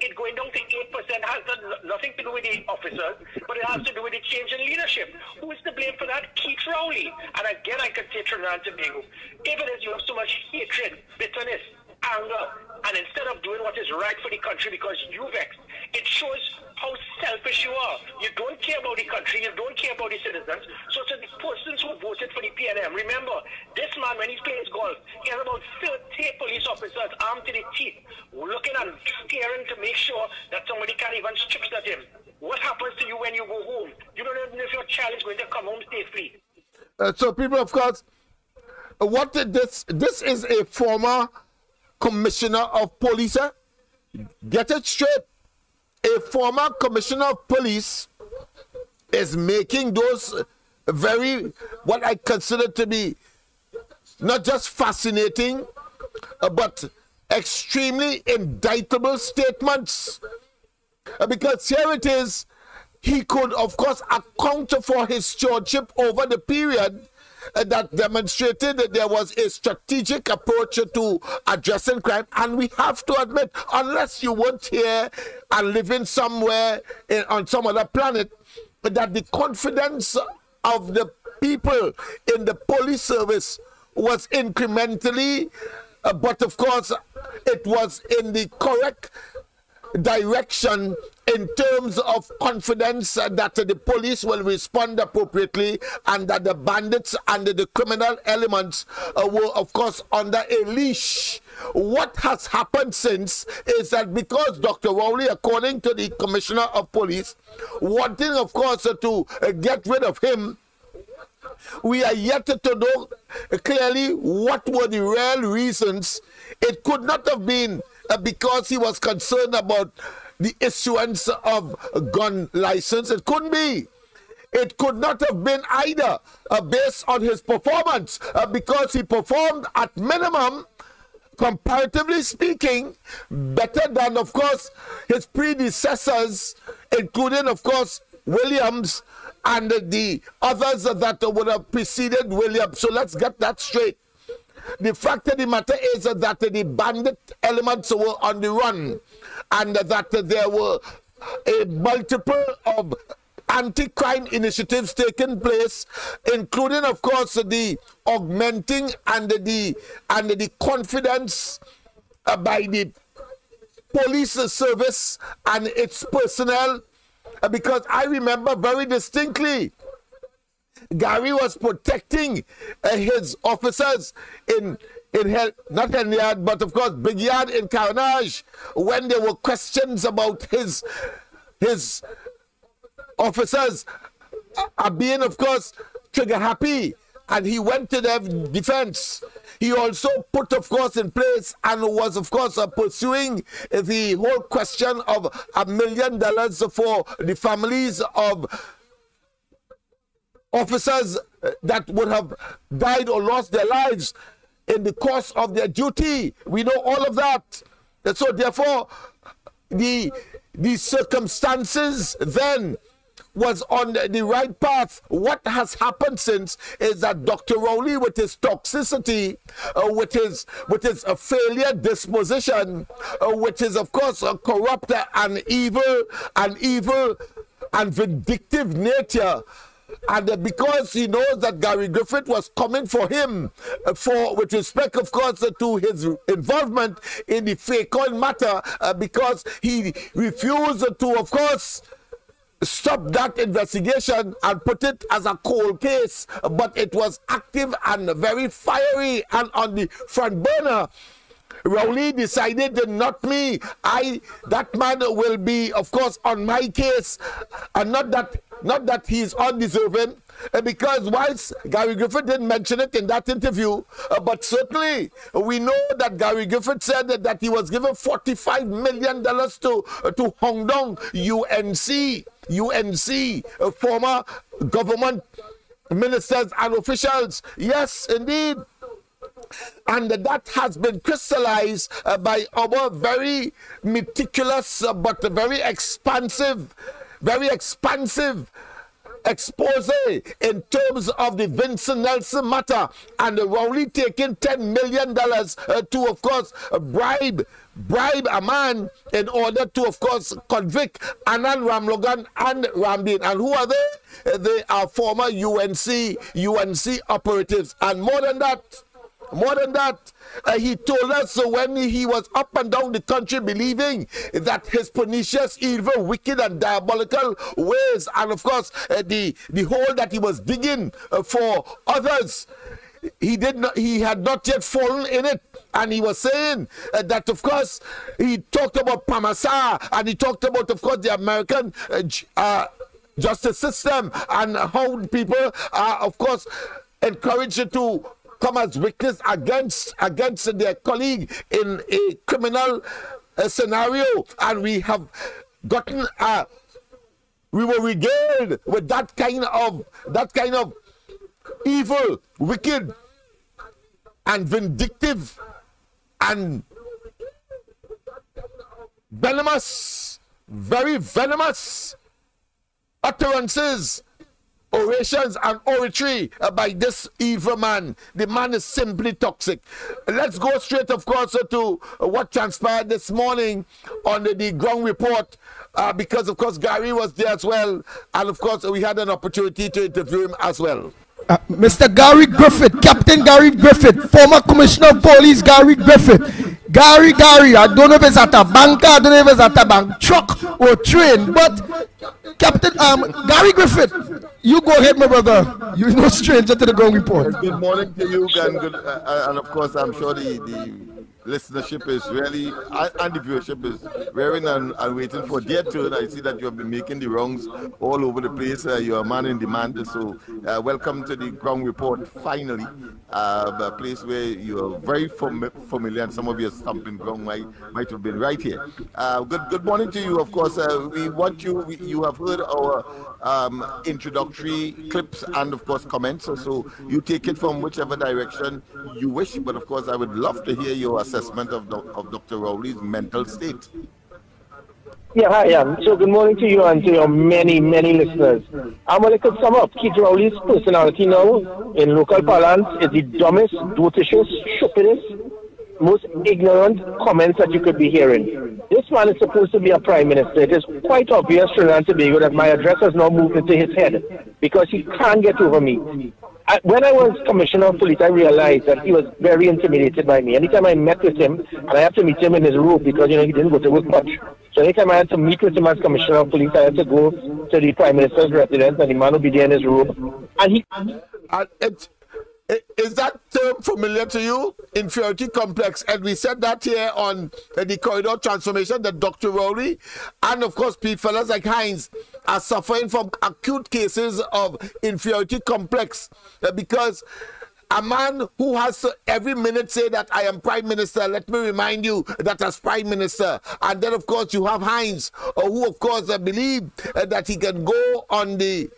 It going down to 8% has nothing to do with the officers, but it has to do with the change in leadership. Who is to blame for that? Keith Rowley. And again, I could say Trinidad and Tobago. If it is you have so much hatred, bitterness, anger, and instead of doing what is right for the country because you vexed, it shows how selfish you are. You don't care about the country, you don't care about the citizens. So to the persons who voted for the PNM, remember, this man, when he plays golf, he has about 30 police officers armed to the teeth, looking and staring to make sure that somebody can't even strip at him. What happens to you when you go home? You don't even know if your child is going to come home safely. So people, of course, what this is a former commissioner of police. Get it straight. A former commissioner of police is making those very, what I consider to be not just fascinating, but extremely indictable statements. Because here it is, he could, of course, account for his stewardship over the period that demonstrated that there was a strategic approach to addressing crime. And we have to admit, unless you weren't here and living somewhere on some other planet, that the confidence of the people in the police service was incrementally, but of course, it was in the correct direction in terms of confidence that the police will respond appropriately and that the bandits and the criminal elements were, of course, under a leash. What has happened since is that because Dr. Rowley, according to the Commissioner of Police, wanting, of course, to get rid of him, we are yet to know clearly what were the real reasons. It could not have been because he was concerned about the issuance of a gun license. It couldn't be. It could not have been either based on his performance because he performed at minimum, comparatively speaking, better than, of course, his predecessors, including, of course, Williams and the others that would have preceded Williams. So let's get that straight. The fact of the matter is that the bandit elements were on the run and that there were a multiple of anti-crime initiatives taking place, including, of course, the augmenting and the confidence by the police service and its personnel. Because I remember very distinctly, Gary was protecting his officers in not Hen Yard, but of course Big Yard in Carnage, when there were questions about his officers being, of course, trigger happy, and he went to their defense. He also put, of course, in place and was, of course, pursuing the whole question of $1 million for the families of officers that would have died or lost their lives in the course of their duty. We know all of that. And so therefore, the circumstances then was on the right path. What has happened since is that Dr. Rowley, with his toxicity, with his failure disposition, which is, of course, a corrupt and evil and vindictive nature, and because he knows that Gary Griffith was coming for him with respect, of course, to his involvement in the fake coin matter, because he refused to, of course, stop that investigation and put it as a cold case, but it was active and very fiery and on the front burner. Rowley decided, not me, that man will be, of course, on my case, and not that not that he's undeserving, because whilst Gary Griffith didn't mention it in that interview, but certainly we know that Gary Griffith said that he was given $45 million to Hong Dong UNC, former government ministers and officials. Yes, indeed. And that has been crystallized by our very meticulous but very expansive expose in terms of the Vincent Nelson matter, and the Rowley taking $10 million to, of course, bribe a man in order to, of course, convict Anand Ramlogan and Ramdeen. And who are they? They are former UNC operatives. And more than that, he told us when he was up and down the country believing that his pernicious, evil, wicked and diabolical ways, and of course the hole that he was digging for others, he had not yet fallen in it. And he was saying that, of course, he talked about Pamasa, and he talked about, of course, the American justice system, and how people are, of course, encouraged to come as witness against their colleague in a criminal scenario. And we have gotten we were regaled with that kind of evil, wicked and vindictive and venomous, very venomous utterances, orations and oratory by this evil man. The man is simply toxic. Let's go straight, of course, to what transpired this morning on the ground report, because, of course, Gary was there as well, and, of course, we had an opportunity to interview him as well. Mr. Gary Griffith, Captain Gary Griffith, former Commissioner of Police Gary Griffith. Gary, I don't know if it's at a banker, I don't know if it's at a bank truck or train, but Captain Gary Griffith, you go ahead, my brother. You're no stranger to the ground report. Good morning to you, and of course, I'm sure the listenership is really, and the viewership is raring and waiting for their turn. I see that you have been making the rounds all over the place. You're a man in demand, so welcome to the ground report, finally. A place where you are very familiar, and some of your stomping ground might have been right here. Good morning to you. Of course, we want you have heard our introductory clips and, of course, comments, so you take it from whichever direction you wish, but of course I would love to hear your assessment of Dr. Rowley's mental state. Yeah, hi, so good morning to you and to your many listeners. Well, I could sum up Keith Rowley's personality now in local parlance is the dumbest, brutishest, stupidest, most ignorant comments that you could be hearing. This man is supposed to be a prime minister. It is quite obvious, Trinidad and Tobago, that my address has now moved into his head because he can't get over me. When I was Commissioner of Police, I realized that he was very intimidated by me. Anytime I met with him, and I had to meet him in his room because, he didn't go to work much. So anytime I had to meet with him as Commissioner of Police, I had to go to the Prime Minister's residence, and the man would be there in his room. And is that term familiar to you? Inferiority complex. And we said that here on the corridor transformation, that Dr. Rowley and, of course, fellas like Hines are suffering from acute cases of inferiority complex, because a man who has to every minute say that I am Prime Minister, let me remind you that as Prime Minister. And then, of course, you have Hines, who, of course, believe that he can go on the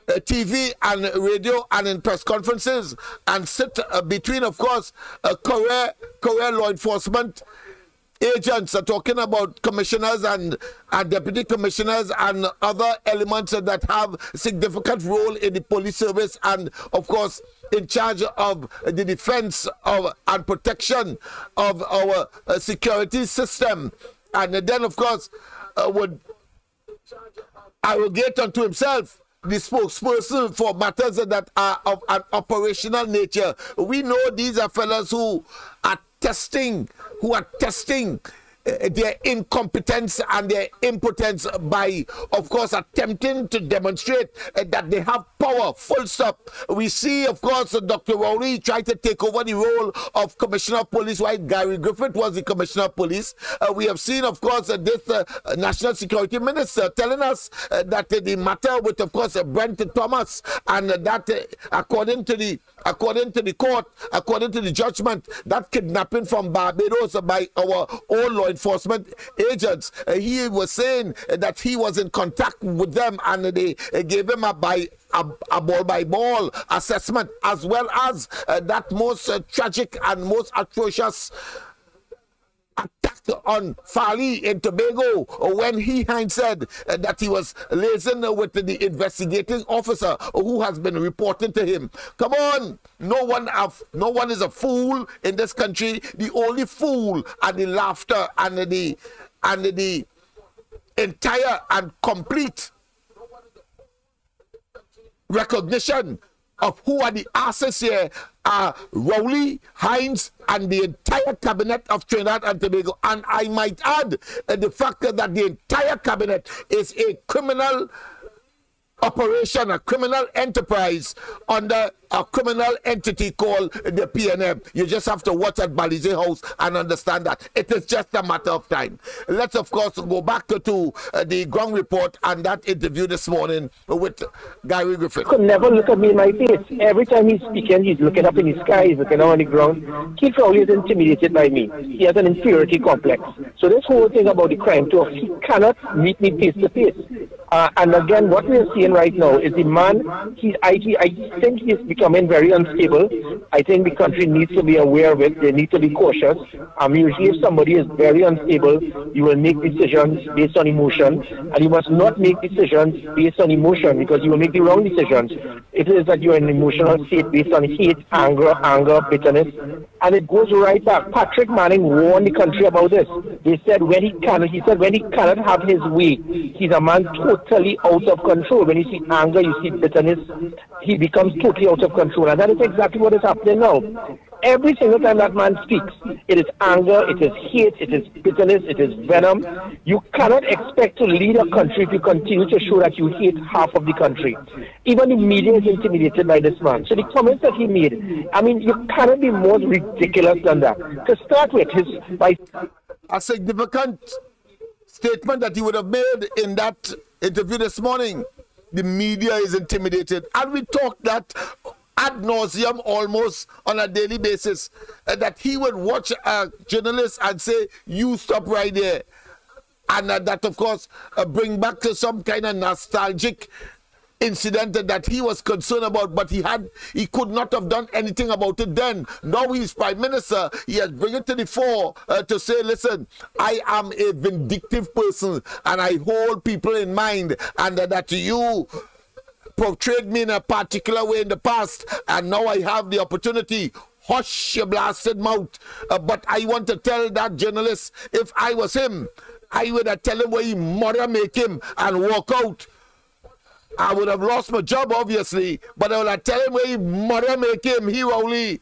TV and radio and in press conferences and sit between, of course, career law enforcement agents, talking about commissioners and deputy commissioners and other elements that have significant role in the police service and, of course, in charge of the defense of and protection of our security system. And then, of course, would arrogate unto himself the spokesperson for matters that are of an operational nature. We know these are fellas who are testing their incompetence and their impotence by, of course, attempting to demonstrate that they have power, full stop. We see, of course, Dr. Rowley tried to take over the role of Commissioner of Police while Gary Griffith was the Commissioner of Police. We have seen, of course, this National Security Minister telling us that the matter with, of course, Brent Thomas, and that according to the court, according to the judgment, that kidnapping from Barbados by our own law enforcement agents, he was saying that he was in contact with them and they gave him a ball-by-ball assessment, as well as that most tragic and most atrocious attack on Farley in Tobago, when he said that he was liaising with the investigating officer who has been reporting to him. Come on, no one is a fool in this country. The only fool are the laughter and the entire and complete recognition of who are the asses here are Rowley, Hines, and the entire cabinet of Trinidad and Tobago. And I might add the fact that the entire cabinet is a criminal operation, a criminal enterprise under a criminal entity called the PNM. You just have to watch at Balize House and understand that. It is just a matter of time. Let's, of course, go back to the ground report and that interview this morning with Gary Griffith. Could never look at me in my face. Every time he's speaking, he's looking up in the sky, he's looking down on the ground. Keith Rowley is intimidated by me. He has an inferiority complex. So this whole thing about the crime talk, he cannot meet me face to face. And again, what we are seeing right now is the man, I think he's becoming very unstable. I think the country needs to be aware of it. They need to be cautious. Usually if somebody is very unstable, you will make decisions based on emotion, and you must not make decisions based on emotion, because you will make the wrong decisions. It is that you're in an emotional state based on hate, anger, bitterness, and it goes right back. Patrick Manning warned the country about this. They said when he cannot have his way, he's a man totally out of control. When you see anger, you see bitterness, he becomes totally out of control. And that is exactly what is happening now. Every single time that man speaks, it is anger, it is hate, it is bitterness, it is venom. You cannot expect to lead a country if you continue to show that you hate half of the country. Even the media is intimidated by this man. So the comments that he made, you cannot be more ridiculous than that. To start with, a significant statement that he would have made in that interview this morning. The media is intimidated, and we talk that ad nauseum almost on a daily basis, that he would watch a journalist and say, you stop right there, and that of course bring back to some kind of nostalgic incident that he was concerned about, but he could not have done anything about it then. Now he's Prime Minister. He has bring it to the fore to say, listen, I am a vindictive person and I hold people in mind, and that you portrayed me in a particular way in the past, and now I have the opportunity. Hush your blasted mouth. But I want to tell that journalist, if I was him, I would have tell him where he mother make him and walk out. I would have lost my job, obviously, but I would have tell him where he mother make him, he Rowley.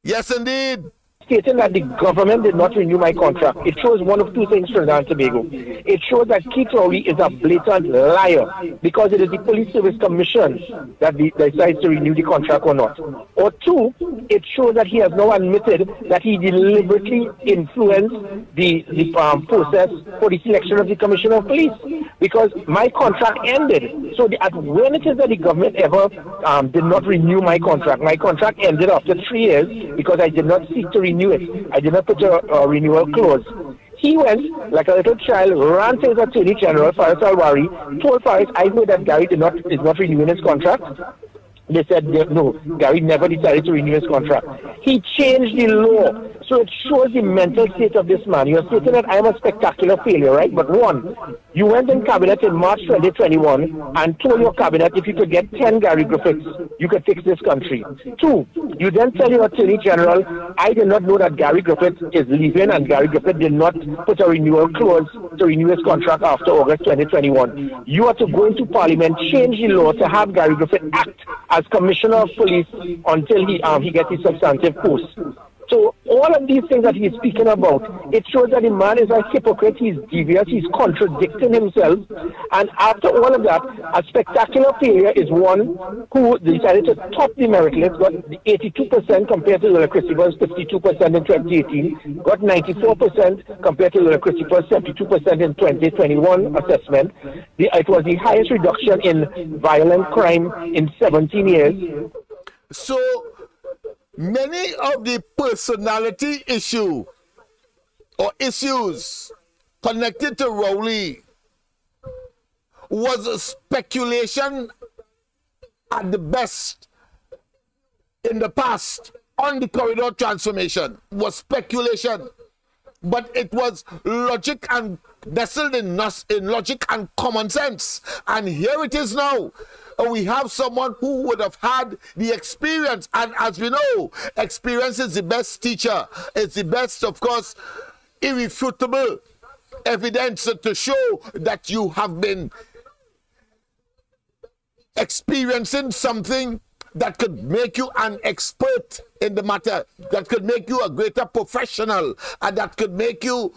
Yes, indeed. Stating that the government did not renew my contract, it shows one of two things, Trinidad and Tobago. It shows that Keith Rowley is a blatant liar, because it is the Police Service Commission that decides to renew the contract or not. Or two, it shows that he has now admitted that he deliberately influenced the process for the selection of the Commissioner of Police, because my contract ended. So when it is that the government ever did not renew my contract ended after 3 years because I did not seek to renew it. I did not put a renewal clause. He went like a little child, ran to his Attorney General, Faris Alwari, told Faris, I know that Gary is not renewing his contract. They said, no, Gary never decided to renew his contract. He changed the law. So it shows the mental state of this man. You're stating that I am a spectacular failure, right? But one, you went in cabinet in March 2021 and told your cabinet if you could get 10 Gary Griffiths, you could fix this country. Two, you then tell your Attorney General, I did not know that Gary Griffith is leaving, and Gary Griffith did not put a renewal clause to renew his contract after August 2021. You are to go into Parliament, change the law to have Gary Griffith act as Commissioner of Police until he gets his substantive post. So all of these things that he's speaking about, it shows that the man is a hypocrite, he's devious, he's contradicting himself. And after all of that, a spectacular failure is one who decided to top the merit list, got 82% compared to the Christopher's 52% in 2018, got 94% compared to the Christopher's 72% in 2021 assessment. It was the highest reduction in violent crime in 17 years. So many of the personality issues connected to Rowley was a speculation at the best in the past on the corridor transformation, was speculation, but it was logic and nestled in logic and common sense. And here it is now. We have someone who would have had the experience, and as we know, experience is the best teacher. It's the best, of course, irrefutable evidence to show that you have been experiencing something that could make you an expert in the matter, that could make you a greater professional, and that could make you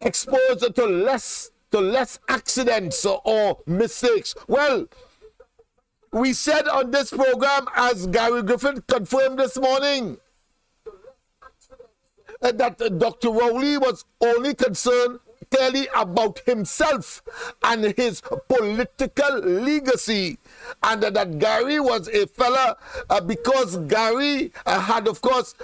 exposed to less accidents or mistakes. Well, we said on this program, as Gary Griffith confirmed this morning, that Dr. Rowley was only concerned clearly about himself and his political legacy, and that Gary was a fella because Gary had, of course,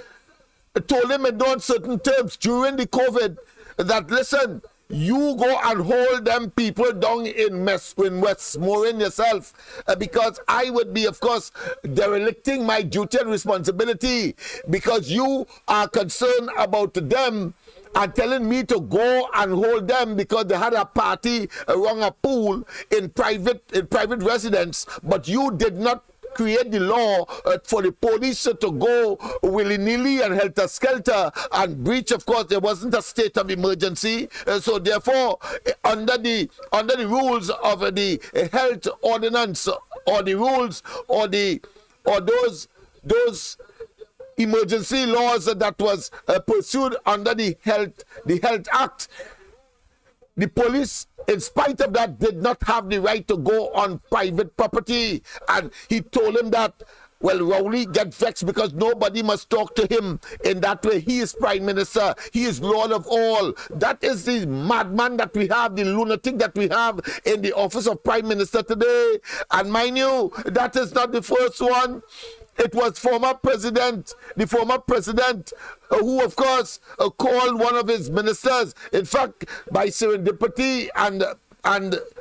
told him in no uncertain terms during the COVID that, listen, you go and hold them people down in Westmoreland yourself, because I would be, of course, derelicting my duty and responsibility, because you are concerned about them and telling me to go and hold them because they had a party around a pool in private residence, but you did not create the law for the police to go willy-nilly and helter-skelter and breach. Of course, there wasn't a state of emergency, so therefore, under the rules of the health ordinance, or the rules, or those emergency laws that was pursued under the Health Act, the police, in spite of that, did not have the right to go on private property. And he told him that, well, Rowley get vexed because nobody must talk to him in that way. He is Prime Minister. He is Lord of all. That is the madman that we have, the lunatic that we have in the office of Prime Minister today. And mind you, that is not the first one. It was the former president, who, of course, called one of his ministers, in fact, by serendipity, and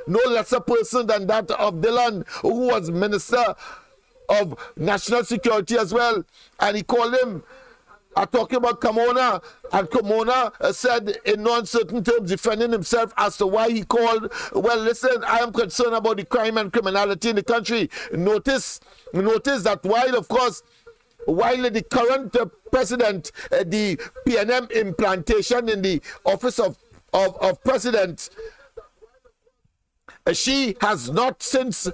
no lesser person than that of Dillon, who was Minister of National Security as well. And he called him, talking about Kamona, and Kamona said in no uncertain terms, defending himself as to why he called, well, listen, I am concerned about the crime and criminality in the country. Notice that while, of course, while the current president, the PNM implantation in the office of president, she has not since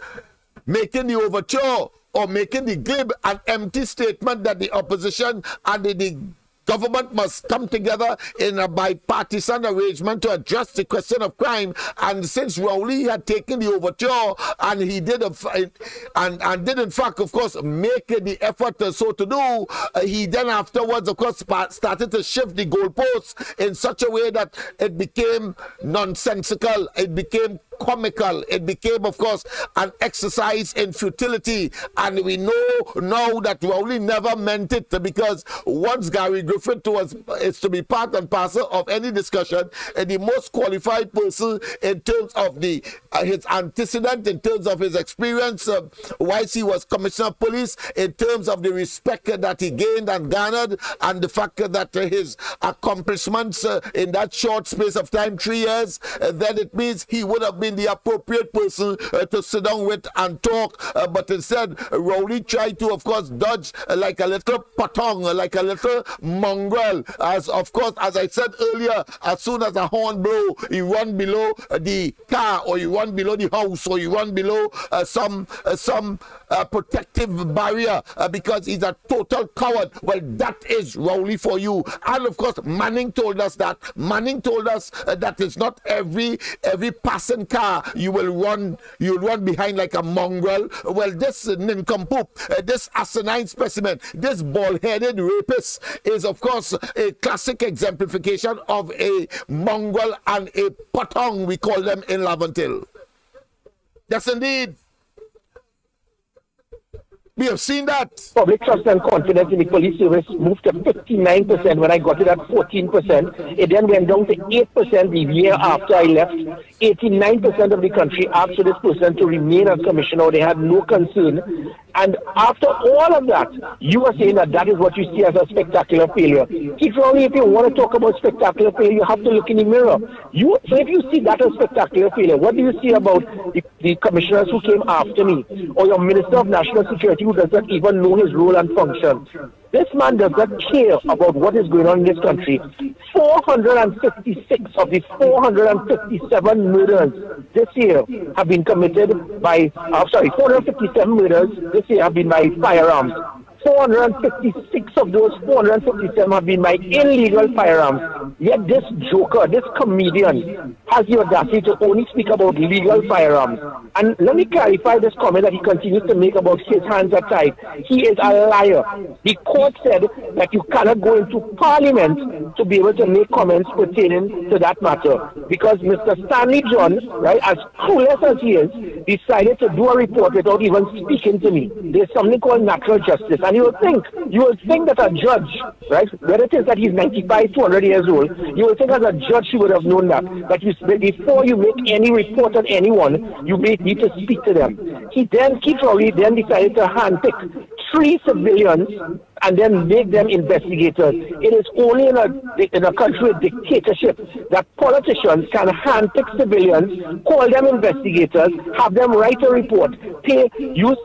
making the overture or making the glib and empty statement that the opposition and the government must come together in a bipartisan arrangement to address the question of crime. And since Rowley had taken the overture, and he did, and did in fact, of course, make the effort so to do, he then afterwards, of course, started to shift the goalposts in such a way that it became nonsensical, it became comical, it became, of course, an exercise in futility. And we know now that Rowley never meant it, because once Gary Griffith is to be part and parcel of any discussion, and the most qualified person in terms of his antecedent, in terms of his experience whilst he was Commissioner of Police, in terms of the respect that he gained and garnered, and the fact that his accomplishments in that short space of time, 3 years, then it means he would have been the appropriate person to sit down with and talk, but instead Rowley tried to, of course, dodge like a little patong, like a little mongrel, as, of course, as I said earlier, as soon as a horn blow, he run below the car, or he run run below the house, or you run below some protective barrier because he's a total coward. Well, that is Rowley for you. And of course, Manning told us that. Manning told us that it's not every passing car you'll run behind like a mongrel. Well, this nincompoop, this asinine specimen, this bald-headed rapist is of course a classic exemplification of a mongrel and a potong, we call them in Laventille. Yes, indeed. We have seen that. Public trust and confidence in the police service moved to 59% when I got it at 14%. It then went down to 8% the year after I left. 89% of the country asked for this person to remain as commissioner. They had no concern. And after all of that, you are saying that that is what you see as a spectacular failure. If you want to talk about spectacular failure, you have to look in the mirror. So if you see that as spectacular failure, what do you see about the commissioners who came after me? Or your Minister of National Security who does not even know his role and function? This man does not care about what is going on in this country. 456 of the 457 murders this year have been committed by, 457 murders this year have been by firearms. 456 of those 457 have been by illegal firearms. Yet this joker, this comedian, has the audacity to only speak about legal firearms. And let me clarify this comment that he continues to make about his hands are tied. He is a liar. The court said that you cannot go into parliament to be able to make comments pertaining to that matter. Because Mr. Stanley John, right, as clueless as he is, decided to do a report without even speaking to me. There's something called natural justice. And you will think that a judge, right, whether it is that he's 95, 200 years old, you will think as a judge he would have known that before you make any report on anyone, you may need to speak to them. Keith Rowley then decided to handpick 3 civilians and then make them investigators. It is only in a country with dictatorship that politicians can handpick civilians, call them investigators, have them write a report, use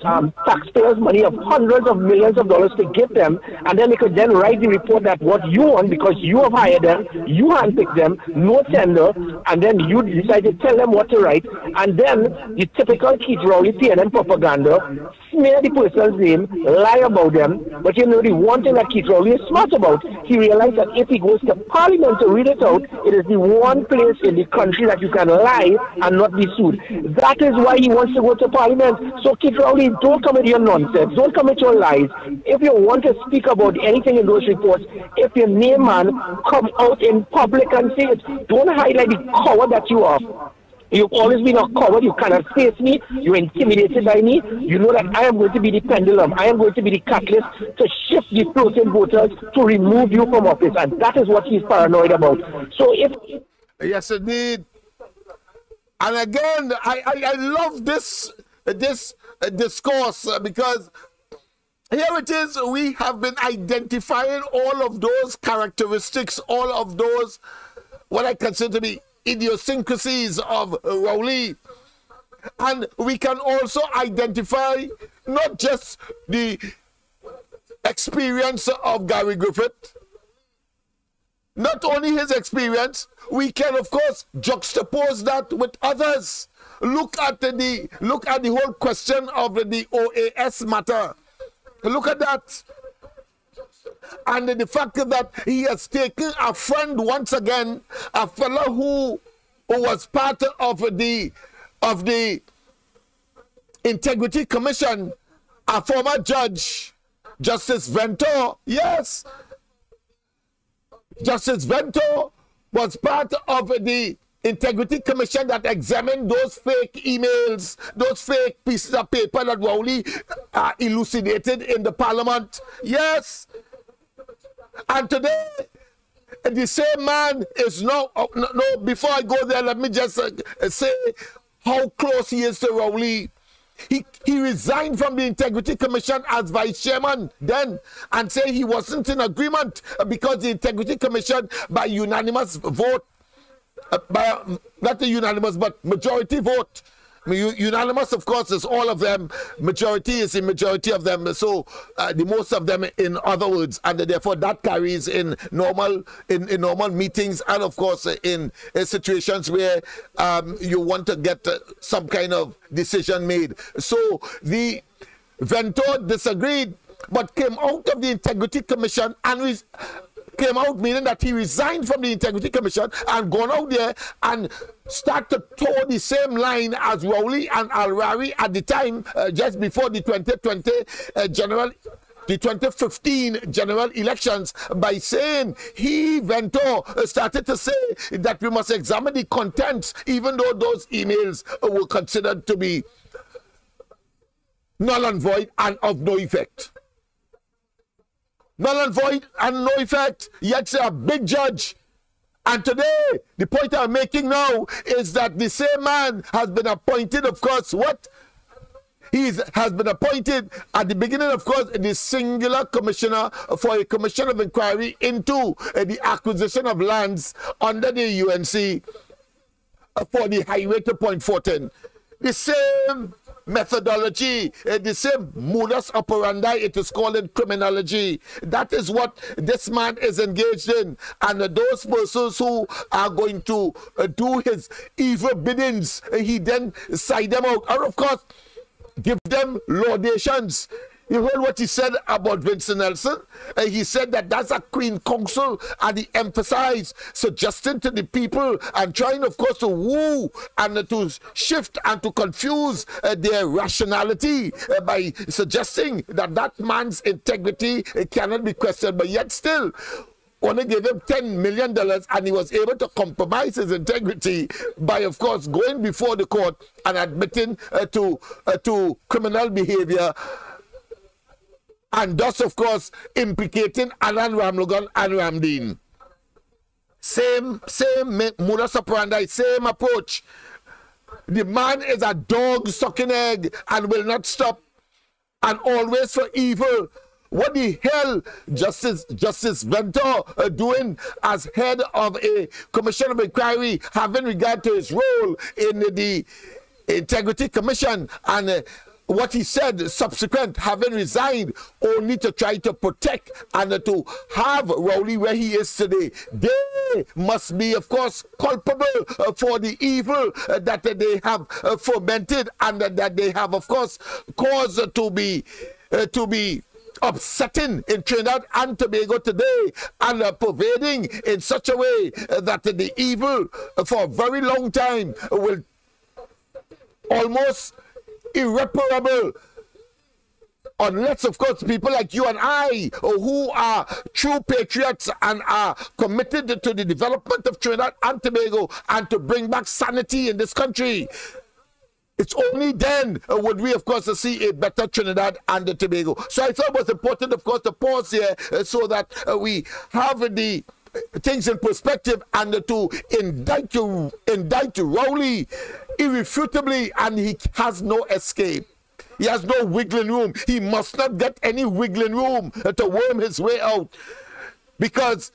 taxpayers' money of hundreds of millions of dollars to give them, and then they could then write the report that what you want because you have hired them, you handpicked them, no tender, and then you decide to tell them what to write, and then the typical Keith Rowley PNM propaganda, smear the person's name, lie about them. But you know, the one thing that Keith Rowley is smart about, he realized that if he goes to Parliament to read it out, it is the one place in the country that you can lie and not be sued. That is why he wants to go to Parliament. So Keith Rowley, don't come with your nonsense, don't come with your lies. If you want to speak about anything in those reports, if your name man, come out in public and say it. Don't hide like the coward that you are. You've always been a coward. You cannot face me. You're intimidated by me. You know that I am going to be the pendulum. I am going to be the catalyst to shift the floating voters to remove you from office. And that is what he's paranoid about. So if... Yes, indeed. And again, I love this discourse because here it is. We have been identifying all of those characteristics, all of those, what I consider to be idiosyncrasies of Rowley, and we can also identify not just the experience of Gary Griffith, not only his experience, we can of course juxtapose that with others. Look at the whole question of the OAS matter. Look at that. And the fact that he has taken a friend once again, a fellow who was part of the Integrity Commission, a former judge, Justice Vento. Yes, Justice Vento was part of the Integrity Commission that examined those fake emails, those fake pieces of paper that Rowley elucidated in the Parliament. Yes. And today, the same man is now, no, before I go there, let me just say how close he is to Rowley. He resigned from the Integrity Commission as vice chairman then and say he wasn't in agreement because the Integrity Commission, by unanimous vote, by not a unanimous but majority vote, unanimous, of course, is all of them. Majority is the majority of them. So the most of them, in other words, and therefore that carries in normal meetings, and of course in situations where you want to get some kind of decision made. So the Vento disagreed, but came out of the Integrity Commission and came out, meaning that he resigned from the Integrity Commission and gone out there and start to toe the same line as Rowley and Al-Rari at the time, just before the 2020 the 2015 general elections, by saying Vento started to say that we must examine the contents, even though those emails were considered to be null and void and of no effect. Null and void and no effect, yet a big judge. And today, the point I'm making now is that the same man has been appointed, of course, has been appointed at the beginning, of course, the singular commissioner for a commission of inquiry into the acquisition of lands under the UNC for the highway to Point Fortin. The same methodology, the same modus operandi, it is called in criminology. That is what this man is engaged in. And those persons who are going to do his evil biddings, he then side them out. And of course, give them laudations. You heard what he said about Vincent Nelson? He said that that's a Queen Council, and he emphasized suggesting to the people and trying, of course, to woo and to shift and to confuse their rationality by suggesting that that man's integrity cannot be questioned, but yet still only gave him $10 million, and he was able to compromise his integrity by, of course, going before the court and admitting to criminal behavior, and thus, of course, implicating Alan Ramlogan and Ramdeen. Same modus operandi, same approach. The man is a dog sucking egg and will not stop, and always for evil. What the hell Justice Vento doing as head of a commission of inquiry, having regard to his role in the Integrity Commission, and what he said subsequent, having resigned only to try to protect and to have Rowley where he is today. They must be, of course, culpable for the evil that they have fomented, and that they have, of course, caused to be upsetting in Trinidad and Tobago today, and pervading in such a way that the evil for a very long time will almost irreparable, unless, of course, people like you and I, who are true patriots and are committed to the development of Trinidad and Tobago and to bring back sanity in this country. It's only then would we, of course, see a better Trinidad and Tobago. So I thought it was important, of course, to pause here so that we have the things in perspective, and to indict Rowley irrefutably, and he has no escape. He has no wiggling room. He must not get any wiggling room to worm his way out, because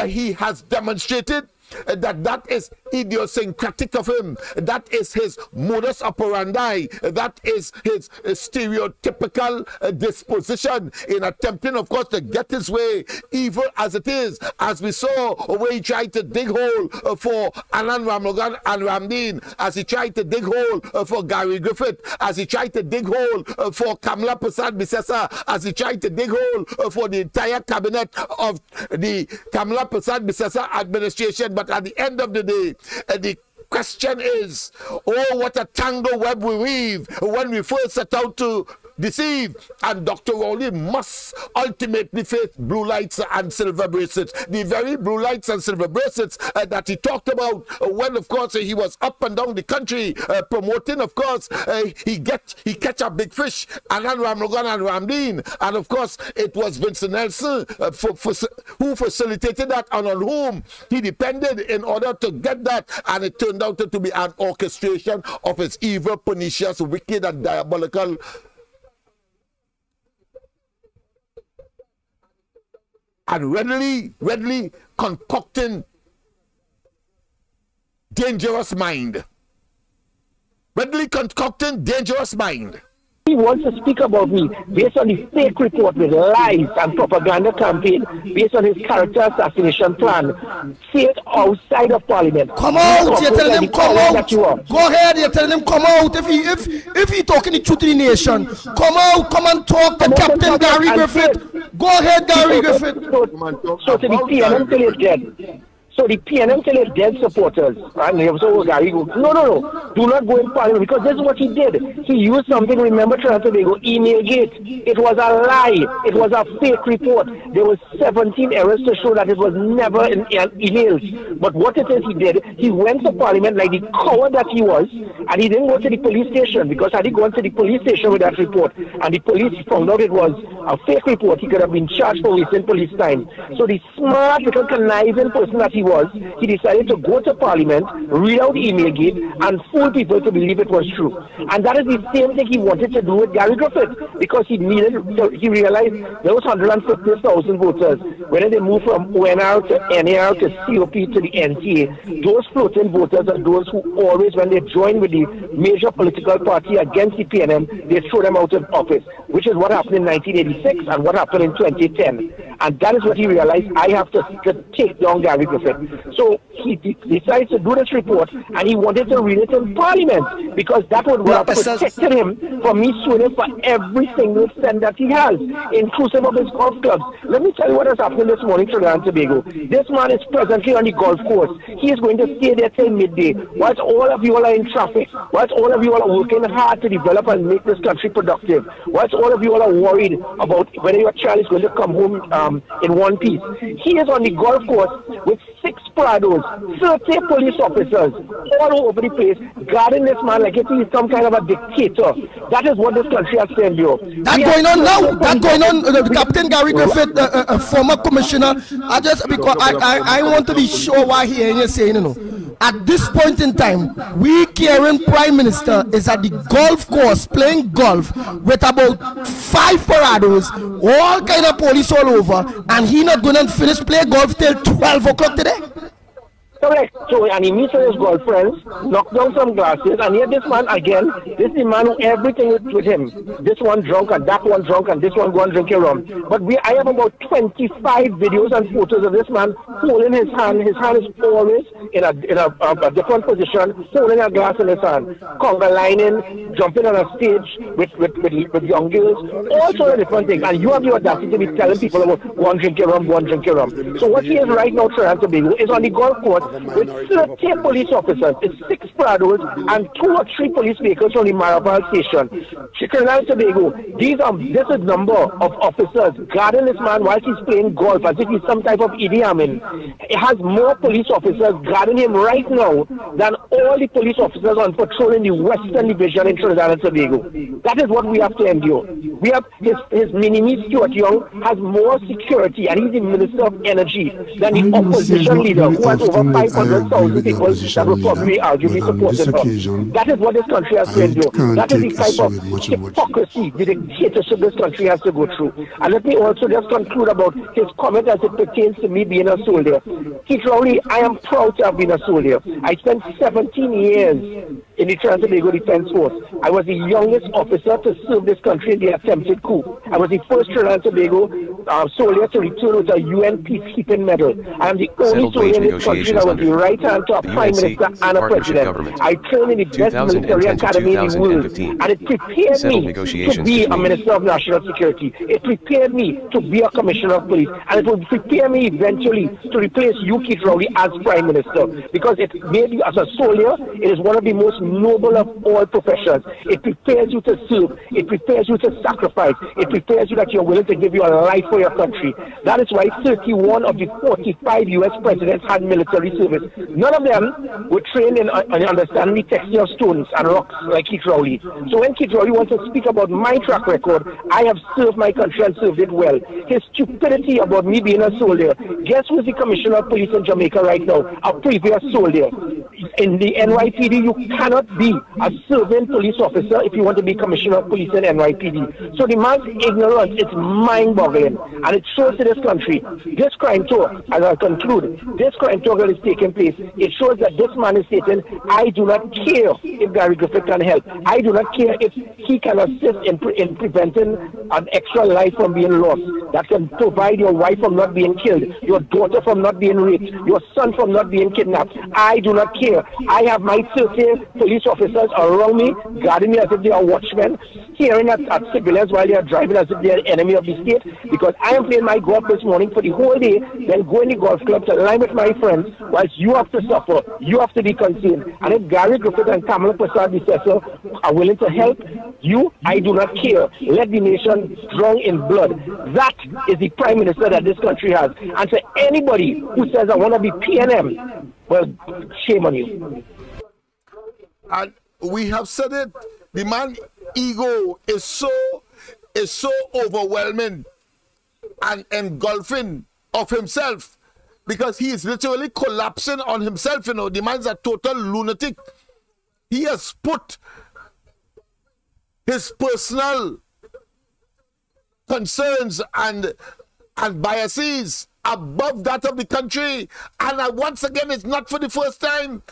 he has demonstrated that is idiosyncratic of him. That is his modus operandi. That is his stereotypical disposition in attempting, of course, to get his way, evil as it is, as we saw where he tried to dig hole for Alan Ramlogan and Ramdeen, as he tried to dig hole for Gary Griffith, as he tried to dig hole for Kamala Prasad Bisesa, as he tried to dig hole for the entire cabinet of the Kamala Prasad Bisesa administration. But at the end of the day, the question is, oh, what a tangled web we weave when we first set out to deceive. And Dr. Rowley must ultimately face blue lights and silver bracelets. The very blue lights and silver bracelets that he talked about when, of course, he was up and down the country promoting, of course, he catch a big fish, Alan Ramlogan and Ramdeen. And, of course, it was Vincent Nelson who facilitated that, and on whom he depended in order to get that. And it turned out to be an orchestration of his evil, pernicious, wicked, and diabolical and readily concocting dangerous mind. readily concocting dangerous mind. He wants to speak about me based on the fake report with lies and propaganda campaign based on his character assassination plan. Say it outside of Parliament. Come out! You're telling him come out. Go ahead. You're telling him come out. If he talking the truth to the nation, come out. Come and talk to Captain Gary Griffith. Go ahead, Gary Griffith. So to the PNM till it's dead. So the PNM tell his dead supporters, right? And so Gary goes, no, do not go in Parliament, because this is what he did. He used something, remember Trinidad and Tobago, email gate. It was a lie. It was a fake report. There was 17 errors to show that it was never in emails. But what it is he did, he went to Parliament like the coward that he was, and he didn't go to the police station, because had he gone to the police station with that report, and the police found out it was a fake report, he could have been charged for wasting police time. So the smart little conniving person that he was, he decided to go to Parliament, read out Emailgate, and fool people to believe it was true. And that is the same thing he wanted to do with Gary Griffith, because he realized there was 150,000 voters. Whether they moved from ONR to NAR to COP to the NTA, those floating voters are those who always, when they join with the major political party against the PNM, they throw them out of office, which is what happened in 1986 and what happened in 2010. And that is what he realized, I have to take down Gary Griffith. So he decides to do this report, and he wanted to read it in Parliament, because that would have protected him from me suing for every single cent that he has, inclusive of his golf clubs. Let me tell you what has happened this morning to Trinidad and Tobago. This man is presently on the golf course. He is going to stay there till midday, whilst all of you all are in traffic, whilst all of you all are working hard to develop and make this country productive, whilst all of you all are worried about whether your child is going to come home in one piece. He is on the golf course with 6 Prados, 30 police officers all over the place, guarding this man like if he is some kind of a dictator. That is what this country has to endure. That's going on now. That's going on. Captain Gary Griffith, a former commissioner. I want to be sure why he ain't saying, you know. At this point in time, we Karen Prime Minister is at the golf course playing golf with about 5 Parados, all kind of police all over, and he not going to finish play golf till 12 o'clock today. Correct. So, and he meets with his girlfriends, knock down some glasses, and here this man again, this is the man who everything is with him. This one drunk and that one drunk and this one go and drink a rum. But I have about 25 videos and photos of this man holding his hand. His hand is always in a different position, holding a glass in his hand, conga lining, jumping on a stage with young girls, all sorts of different things. And you have the audacity to be telling people about go and drink a rum, go and drink a rum. So what he is right now, Trinidad and Tobago, is on the golf course with 30 police officers, it's 6 Prados and 2 or 3 police vehicles from the Marabal station. Trinidad and Tobago, this is number of officers guarding this man while he's playing golf as if he's some type of Idi Amin. It has more police officers guarding him right now than all the police officers on patrol in the Western Division in Trinidad and Tobago. That is what we have to endure. We have his mini-me Stuart Young has more security, and he's the Minister of Energy, than the opposition leader who has over 500,000 people that will probably arguably support him. That is what this country has to endure. That is the type of hypocrisy, the dictatorship this country has to go through. And let me also just conclude about his comment as it pertains to me being a soldier. Keith Rowley, I am proud to have been a soldier. I spent 17 years in the Trinidad and Tobago Defense Force. I was the youngest officer to serve this country in the attempted coup. I was the first Trinidad and Tobago soldier to return with a UN peacekeeping medal. I am the only soldier in this country that was the right hand to a prime minister and a president. I trained in the best military academy in the world, and it prepared me to be a minister of national security. It prepared me to be a commissioner of police, and it will prepare me eventually to replace you, Keith Rowley, as prime minister, because it made you as a soldier. It is one of the most noble of all professions. It prepares you to serve. It prepares you to sacrifice. It prepares you that you're willing to give your life for your country. That is why 31 of the 45 U.S. presidents had military service. None of them were trained in understanding the texture of stones and rocks like Keith Rowley. So when Keith Rowley wants to speak about my track record, I have served my country and served it well. His stupidity about me being a soldier. Guess who's the commissioner of police in Jamaica right now? A previous soldier. In the NYPD, you cannot cannot be a serving police officer if you want to be commissioner of police in NYPD. So the man's ignorance, it's mind-boggling. And it shows to this country, this crime talk, as I conclude, this crime talk that is taking place, it shows that this man is stating, I do not care if Gary Griffith can help. I do not care if he can assist in preventing an extra life from being lost, that can provide your wife from not being killed, your daughter from not being raped, your son from not being kidnapped. I do not care. I have my 30 police officers around me, guarding me as if they are watchmen, staring at civilians while they are driving as if they are enemy of the state, because I am playing my golf this morning for the whole day, then go in the golf club to line with my friends, whilst you have to suffer, you have to be concerned. And if Gary Griffith and Kamala Prasad, the successor, are willing to help you, I do not care. Let the nation drown in blood. That is the Prime Minister that this country has. And to anybody who says, I want to be PNM, well, shame on you. And we have said it, the man's ego is so overwhelming and engulfing of himself, because he is literally collapsing on himself. You know, the man's a total lunatic. He has put his personal concerns and biases above that of the country. And once again, it's not for the first time.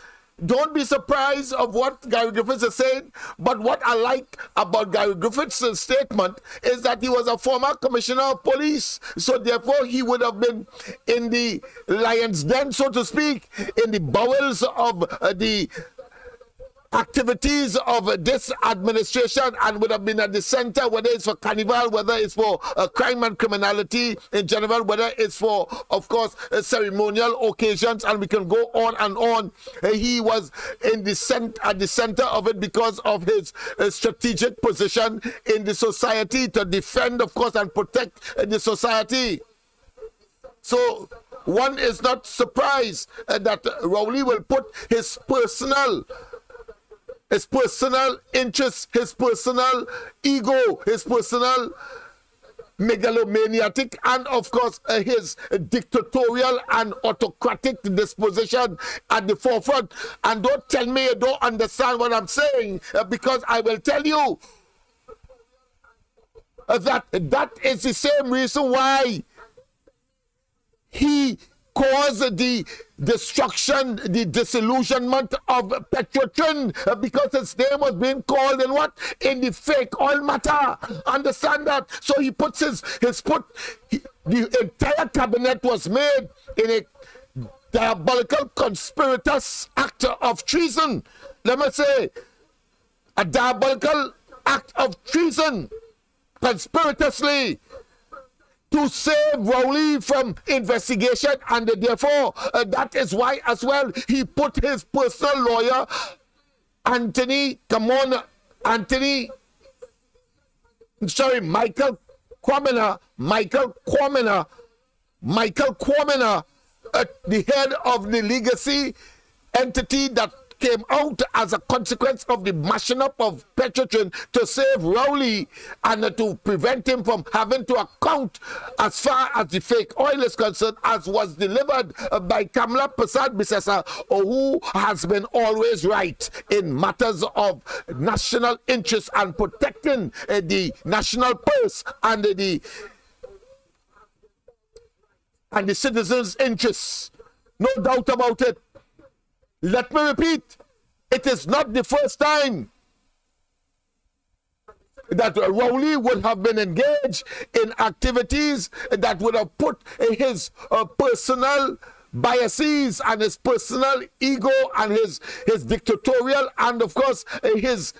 Don't be surprised of what Gary Griffiths is saying, but what I like about Gary Griffiths' statement is that he was a former commissioner of police, so therefore he would have been in the lion's den, so to speak, in the bowels of the activities of this administration, and would have been at the center, whether it's for carnival, whether it's for crime and criminality in general, whether it's for, of course, ceremonial occasions, and we can go on and on. He was in the at the center of it because of his strategic position in the society to defend, of course, and protect the society. So one is not surprised that Rowley will put his personal interest, his personal ego, his personal megalomaniac, and of course his dictatorial and autocratic disposition at the forefront. And don't tell me you don't understand what I'm saying, because I will tell you that is the same reason why he caused the destruction, the disillusionment of Petrotrin, because his name was being called in what? In the fake oil matter. Understand that? So he puts the entire cabinet was made in a diabolical conspirators act of treason. Let me say, a diabolical act of treason, conspiratorially, to save Rowley from investigation, and therefore that is why as well he put his personal lawyer Michael Quamina at the head of the legacy entity that came out as a consequence of the mashing up of Petrotrin to save Rowley and to prevent him from having to account as far as the fake oil is concerned, as was delivered by Kamala Prasad Bisesa, who has been always right in matters of national interest and protecting the national purse and the citizens' interests. No doubt about it. Let me repeat, it is not the first time that Rowley would have been engaged in activities that would have put his personal biases and his personal ego and his dictatorial and, of course, his,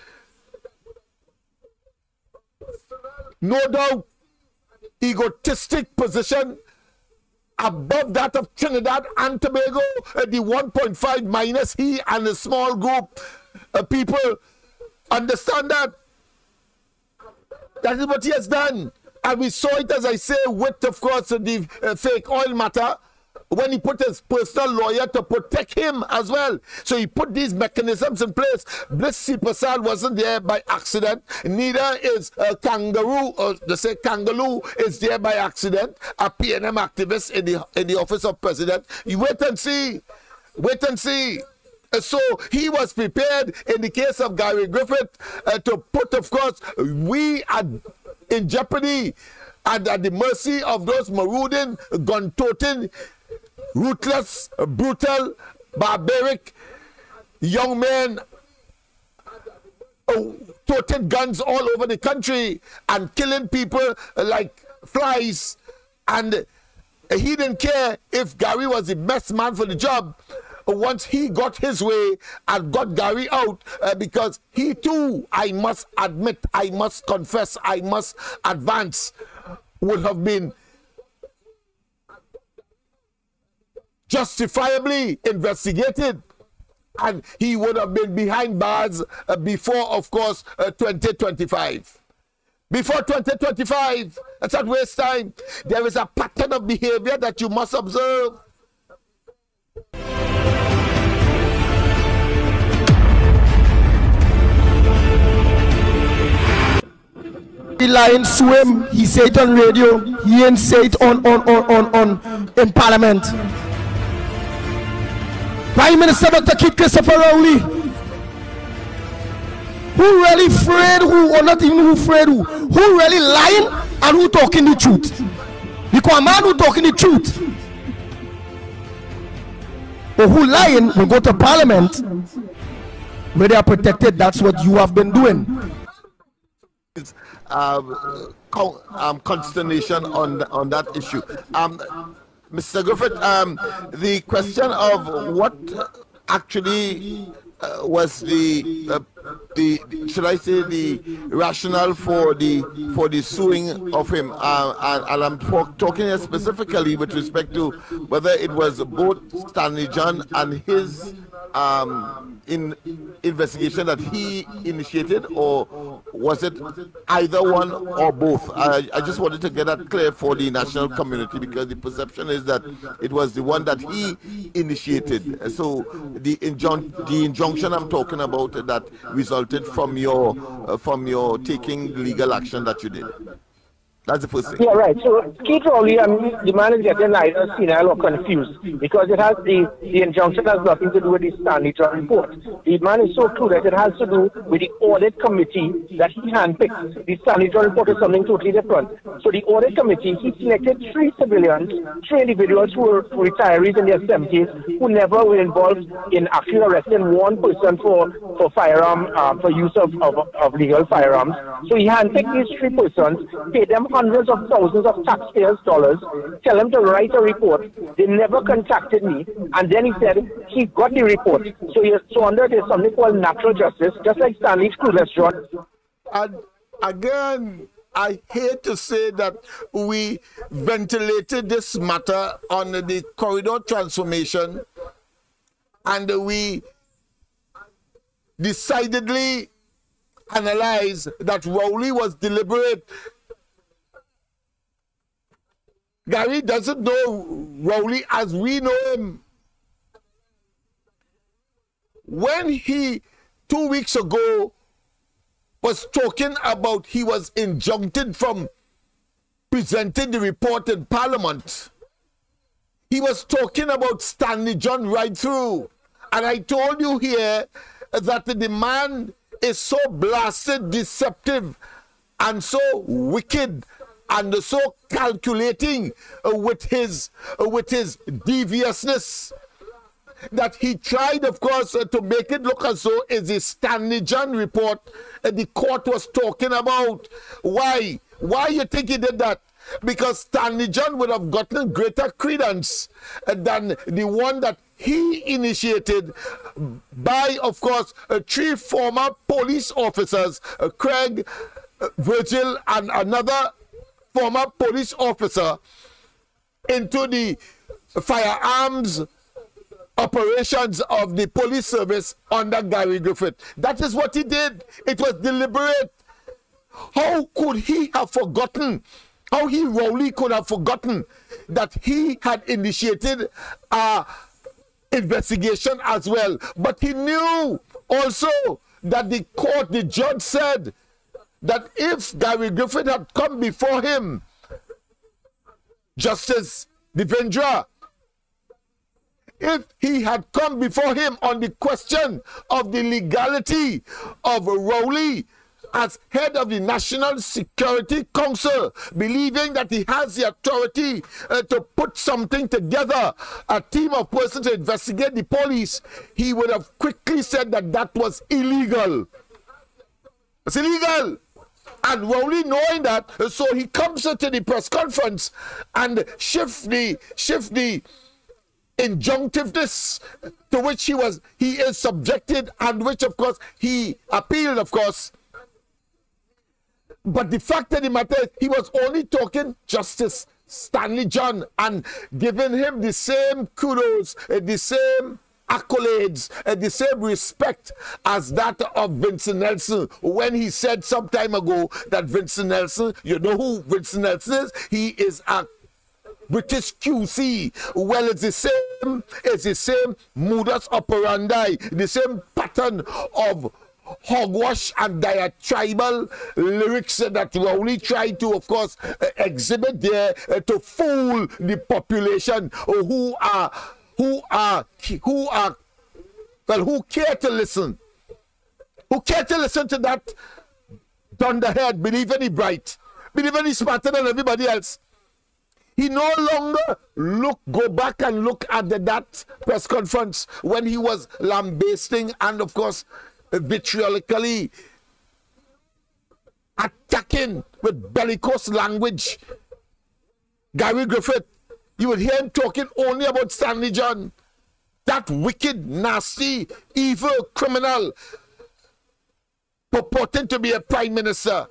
no doubt, egotistic position above that of Trinidad and Tobago, the 1.5 minus he and a small group of people. Understand that? That is what he has done. And we saw it, as I say, with, of course, the fake oil matter, when he put his personal lawyer to protect him as well. So he put these mechanisms in place. Bliss Prasad wasn't there by accident. Neither is Kangaroo, or they say Kangaroo is there by accident. A PNM activist in the office of president. You wait and see. Wait and see. So he was prepared in the case of Gary Griffith to put, of course, we in jeopardy and at the mercy of those marauding, gun-toting, ruthless, brutal, barbaric young men toting guns all over the country and killing people like flies. And he didn't care if Gary was the best man for the job once he got his way and got Gary out, because he too, I must admit, I must confess, I must advance, would have been justifiably investigated, and he would have been behind bars before, of course, 2025. Before 2025, that's not waste time. There is a pattern of behavior that you must observe. The lion swim, he say it on radio, he ain't say it on in parliament. Prime Minister Dr. Keith Christopher Rowley, who really afraid who, or not even who afraid who really lying and who talking the truth? Because a man who talking the truth or who lying will go to parliament where they are protected. That's what you have been doing. Consternation on that issue. Mr. Griffith, the question of what actually was the should I say the rationale for the suing of him, and I'm talking here specifically with respect to whether it was both Stanley John and his investigation that he initiated, or was it either one or both? I just wanted to get that clear for the national community, because the perception is that it was the one that he initiated. So the injunction I'm talking about that resulted from your taking legal action that you did. That's the first thing. Yeah, right. So, Keith Rowley, the man is getting either senile or confused, because it has the injunction has nothing to do with the Stanley John report. The man is so true that it has to do with the audit committee that he handpicked. The Stanley John report is something totally different. So the audit committee, he selected 3 civilians, 3 individuals who were retirees in their 70s, who never were involved in actually arresting one person for firearm, for use of legal firearms. So he handpicked these 3 persons, paid them hundreds of thousands of taxpayers' dollars, tell him to write a report. They never contacted me, and then he said he got the report. So under there's something called natural justice, just like Stanley's clueless John. And again, I hate to say that we ventilated this matter on the corridor transformation, and we decidedly analyzed that Rowley was deliberate. Gary doesn't know Rowley as we know him. When he 2 weeks ago was talking about he was injuncted from presenting the report in Parliament, he was talking about Stanley John right through. And I told you here that the man is so blasted, deceptive, and so wicked, and so calculating with his deviousness, that he tried, of course, to make it look as though it's the Stanley John report the court was talking about. Why? Why you think he did that? Because Stanley John would have gotten greater credence than the one that he initiated by, of course, 3 former police officers, Craig, Virgil, and another former police officer, into the firearms operations of the police service under Gary Griffith. That is what he did. It was deliberate. How could he have forgotten? How Rowley could have forgotten that he had initiated a investigation as well? But he knew also that the judge said that if Gary Griffith had come before him, Justice Devendra, if he had come before him on the question of the legality of Rowley as head of the National Security Council, believing that he has the authority to put something together, a team of persons to investigate the police, he would have quickly said that that was illegal. It's illegal. And Rowley, knowing that, so he comes to the press conference and shift the injunctiveness to which he is subjected, and which of course he appealed, of course. But the fact of the matter is, he was only talking Justice Stanley John and giving him the same kudos, the same accolades, the same respect as that of Vincent Nelson, when he said some time ago that Vincent Nelson, you know who Vincent Nelson is? He is a British QC. Well, it's the same modus operandi, the same pattern of hogwash and diatribal lyrics that Rowley tried to, of course, exhibit there to fool the population who care to listen. Who care to listen to that dunderhead, believing he bright, believing he's smarter than everybody else. He no longer go back and look at that press conference when he was lambasting and, of course, vitriolically attacking with bellicose language Gary Griffith. You would hear him talking only about Stanley John, that wicked, nasty, evil criminal purporting to be a prime minister.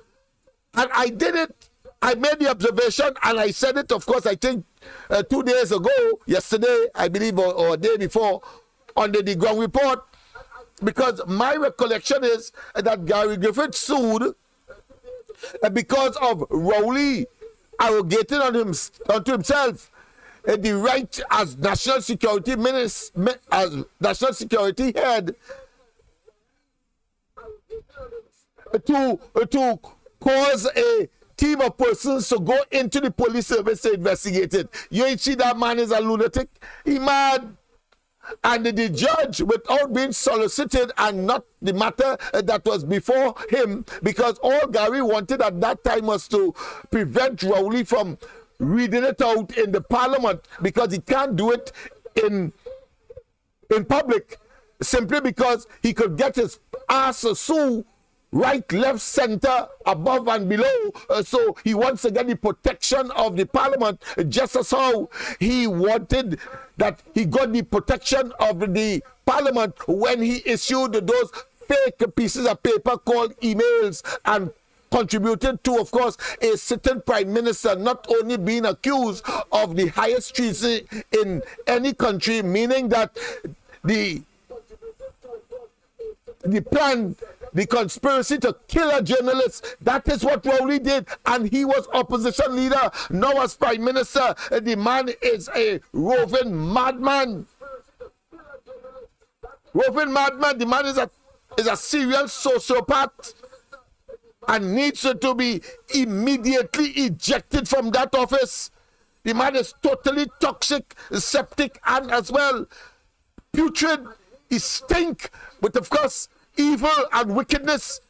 And I did it. I made the observation, and I said it, of course, I think 2 days ago, yesterday, I believe, or a day before, on the ground report, because my recollection is that Gary Griffith sued because of Rowley arrogating onto himself the right as national security minister, as national security head, to cause a team of persons to go into the police service to investigate it. You ain't see that man is a lunatic? He mad. And the judge, without being solicited, and not the matter that was before him, because all Gary wanted at that time was to prevent Rowley from reading it out in the parliament, because he can't do it in public, simply because he could get his ass a sue right, left, center, above and below. So he wants to get the protection of the parliament, just as how he wanted that he got the protection of the parliament when he issued those fake pieces of paper called emails and contributed to, of course, a sitting prime minister not only being accused of the highest treason in any country, meaning that the plan, the conspiracy to kill a journalist, that is what Rowley did, and he was opposition leader. Now as prime minister, the man is a roving madman. Roving madman. The man is a serial sociopath and needs to be immediately ejected from that office. The man is totally toxic, septic, and as well putrid. He stink with, of course, evil and wickedness,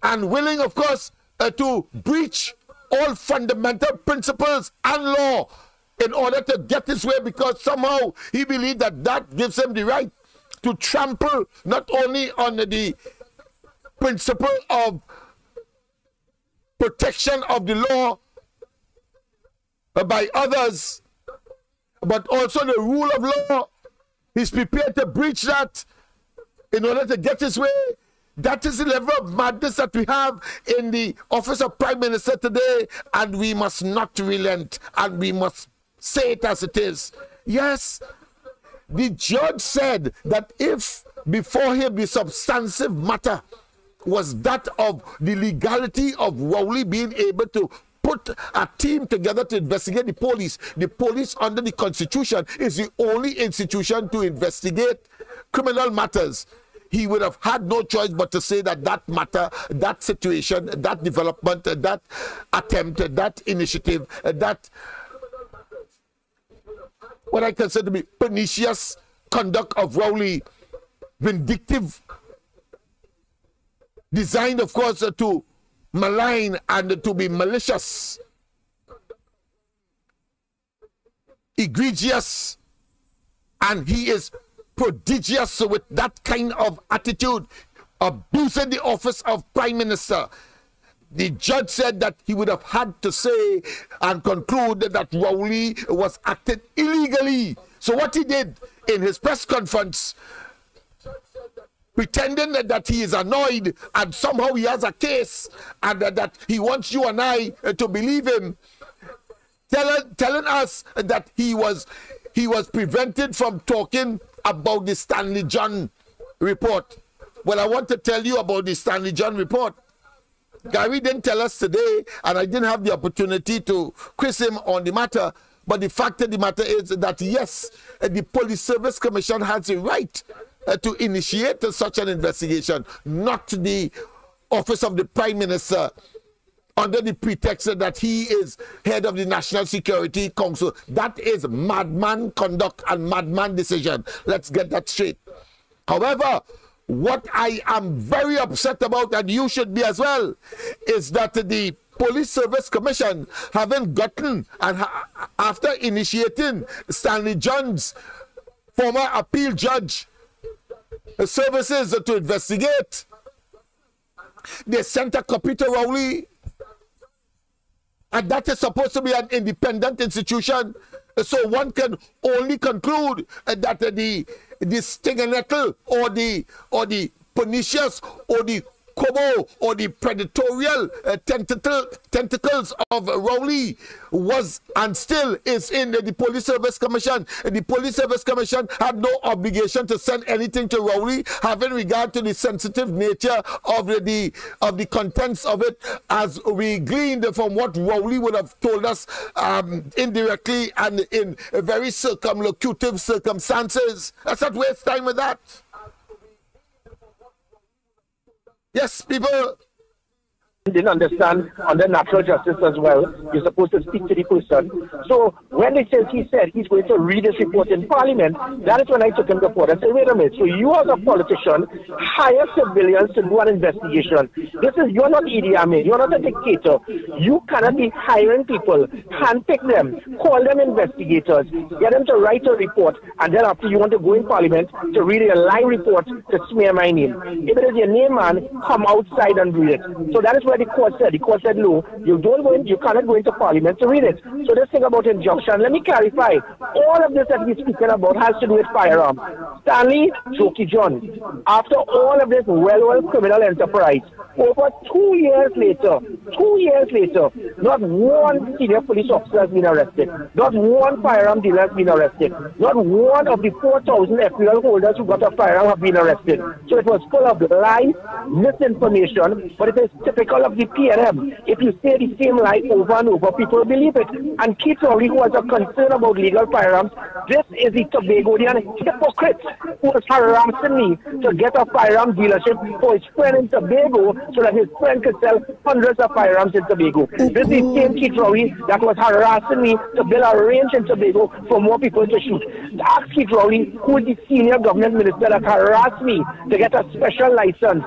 and willing, of course, to breach all fundamental principles and law in order to get his way, because somehow he believed that that gives him the right to trample not only on the principle of protection of the law by others, but also the rule of law. He's prepared to breach that in order to get his way. That is the level of madness that we have in the office of Prime Minister today, and we must not relent, and we must say it as it is. Yes, the judge said that if before him the substantive matter was that of the legality of Rowley being able to put a team together to investigate the police under the Constitution is the only institution to investigate criminal matters, he would have had no choice but to say that that matter, that situation, that development, that attempt, that initiative, that what I consider to be pernicious conduct of Rowley, vindictive, designed, of course, to malign and to be malicious, egregious, and he is prodigious with that kind of attitude, abusing the office of Prime Minister. The judge said that he would have had to say and conclude that Rowley was acting illegally. So what he did in his press conference, pretending that he is annoyed and somehow he has a case and that he wants you and I to believe him, telling us that he was prevented from talking about the Stanley John report. Well, I want to tell you about the Stanley John report. Gary didn't tell us today, and I didn't have the opportunity to quiz him on the matter, but the fact of the matter is that, yes, the Police Service Commission has a right to initiate such an investigation, not the office of the Prime Minister, under the pretext that he is head of the National Security Council. That is madman conduct and madman decision. Let's get that straight. However, what I am very upset about, and you should be as well, is that the Police Service Commission haven't gotten, and after initiating Stanley John's former appeal judge services to investigate, they sent a copy to Rowley, and that is supposed to be an independent institution, so one can only conclude that the stinginettle or the pernicious or the cabal or the predatorial tentacles of Rowley was and still is in the Police Service Commission. The Police Service Commission had no obligation to send anything to Rowley, having regard to the sensitive nature of the contents of it, as we gleaned from what Rowley would have told us indirectly and in very circumlocutive circumstances. Let's not waste time with that. Yes, people didn't understand under natural justice as well. You're supposed to speak to the person. So when he said he's going to read this report in Parliament, that is when I took him to court and said, wait a minute, so you as a politician hire civilians to do an investigation. You're not Idi Amin, you're not a dictator. You cannot be hiring people, handpick them, call them investigators, get them to write a report, and then after you want to go in Parliament to read a lie report to smear my name. If it is your name, man, come outside and read it. So that is what the court said. The court said, no, you cannot go into Parliament to read it. So this thing about injunction, let me clarify. All of this that we're speaking about has to do with firearm. Stanley Jokey John, after all of this well-oiled criminal enterprise, over 2 years later, not one senior police officer has been arrested. Not one firearm dealer has been arrested. Not one of the 4,000 FPL holders who got a firearm have been arrested. So it was full of lies, misinformation, but it is typical of the PNM. If you say the same lie over and over, people believe it. And Keith Rowley, who has a concern about legal firearms, this is the Tobagonian hypocrite who was harassing me to get a firearm dealership for his friend in Tobago so that his friend could sell hundreds of firearms in Tobago. This is the same Keith Rowley that was harassing me to build a range in Tobago for more people to shoot. Ask Keith Rowley, who is the senior government minister that harassed me to get a special license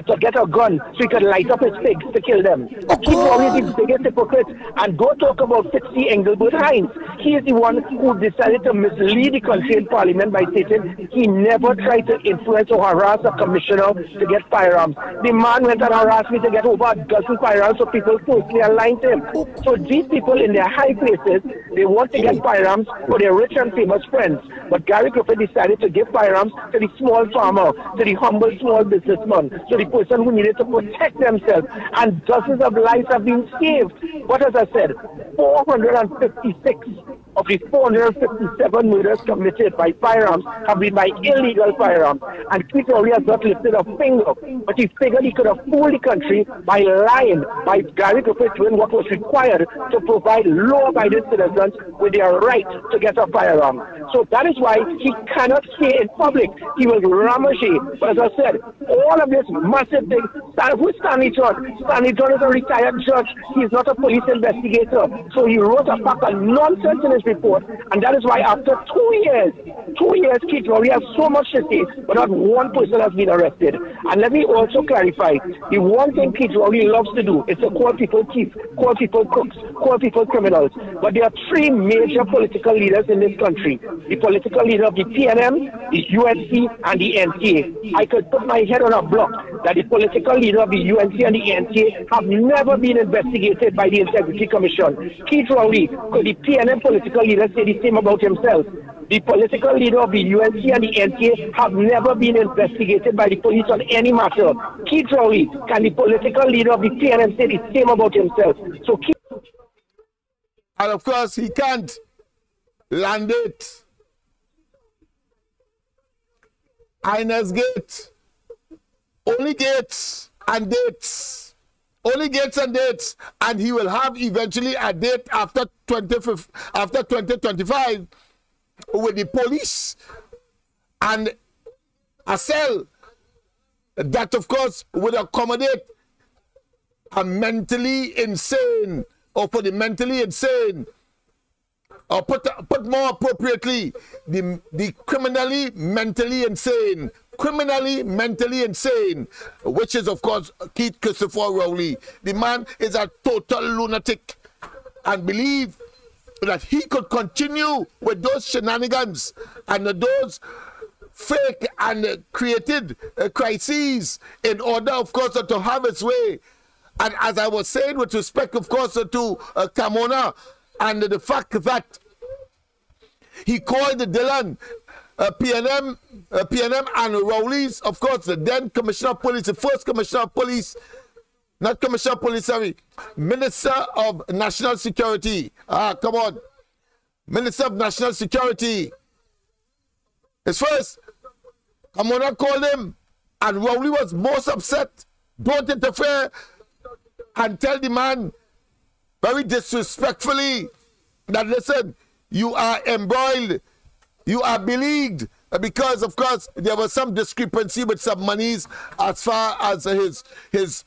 to get a gun so he could light up his pigs to kill them. Keith Rowley is the biggest hypocrite. And go talk about Fitzy Engelbert Hines. He is the one who decided to mislead the country in Parliament by stating he never tried to influence or harass a commissioner to get firearms. The man went and harassed me to get over a dozen firearms, so people closely aligned to him. So these people in their high places, they want to get firearms for their rich and famous friends. But Gary Griffith decided to give firearms to the small farmer, to the humble small businessman, to the person who needed to protect themselves. And dozens of lives have been saved. What as I said, 456 of the 457 murders committed by firearms have been by illegal firearms. And Keith Rowley has not lifted a finger, but he figured he could have fooled the country by lying, by Gary Griffith doing what was required to provide law-abiding citizens with their right to get a firearm. So that is why he cannot say in public he will ramage. But as I said, all of this massive thing, who's Stanley John? Stanley John is a retired judge. He's not a police investigator. So he wrote a pack of nonsense in his report, and that is why after 2 years, Keith Rowley has so much to say, but not one person has been arrested. And let me also clarify, the one thing Keith Rowley loves to do is to call people thieves, call people crooks, call people criminals. But there are three major political leaders in this country: the political leader of the PNM, the UNC, and the NTA. I could put my head on a block that the political leader of the UNC and the NTA have never been investigated by the Integrity Commission. Keith Rowley, could the PNM political leader say the same about himself? The political leader of the UNC and the NTA have never been investigated by the police on any matter. Keith Rowley, can the political leader of the PNM say the same about himself? So Keith... And of course, he can't land it. Ines Gate. Only gates and dates. Only gates and dates. And he will have eventually a date after 2025 with the police and a cell that, of course, would accommodate a mentally insane, or for the mentally insane, or put more appropriately, the criminally mentally insane, which is, of course, Keith Christopher Rowley. The man is a total lunatic and believe that he could continue with those shenanigans and those fake and created crises in order, of course, to have its way. And as I was saying, with respect, of course, to Camona, and the fact that he called the Dillon PNM and Rowley's, of course, the then Commissioner of Police, the first Commissioner of Police, not Commissioner of Police, sorry, Minister of National Security. Come on. Minister of National Security. His first, Camona called him, and Rowley was most upset. Don't interfere, and tell the man very disrespectfully that, listen, you are embroiled, you are beleaguered, because, of course, there was some discrepancy with some monies as far as his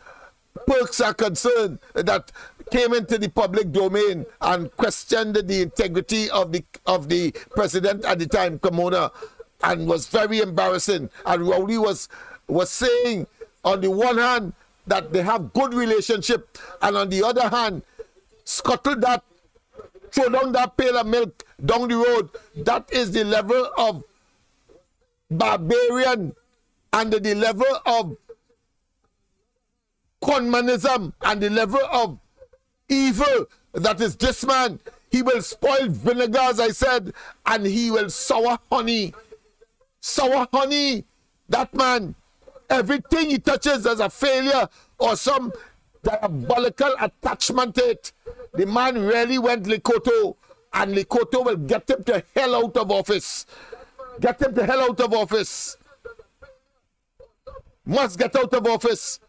perks are concerned that came into the public domain and questioned the integrity of the president at the time, Camona, and was very embarrassing. And Rowley was saying, on the one hand, that they have good relationship, and on the other hand, scuttle that, throw down that pail of milk down the road. That is the level of barbarian and the level of conmanism and the level of evil that is this man. He will spoil vinegar, as I said, and he will sour honey. Sour honey. That man, everything he touches is a failure or some diabolical attachment to it. The man really went Likoto, and Likoto will get him the hell out of office. Get him the hell out of office. Must get out of office.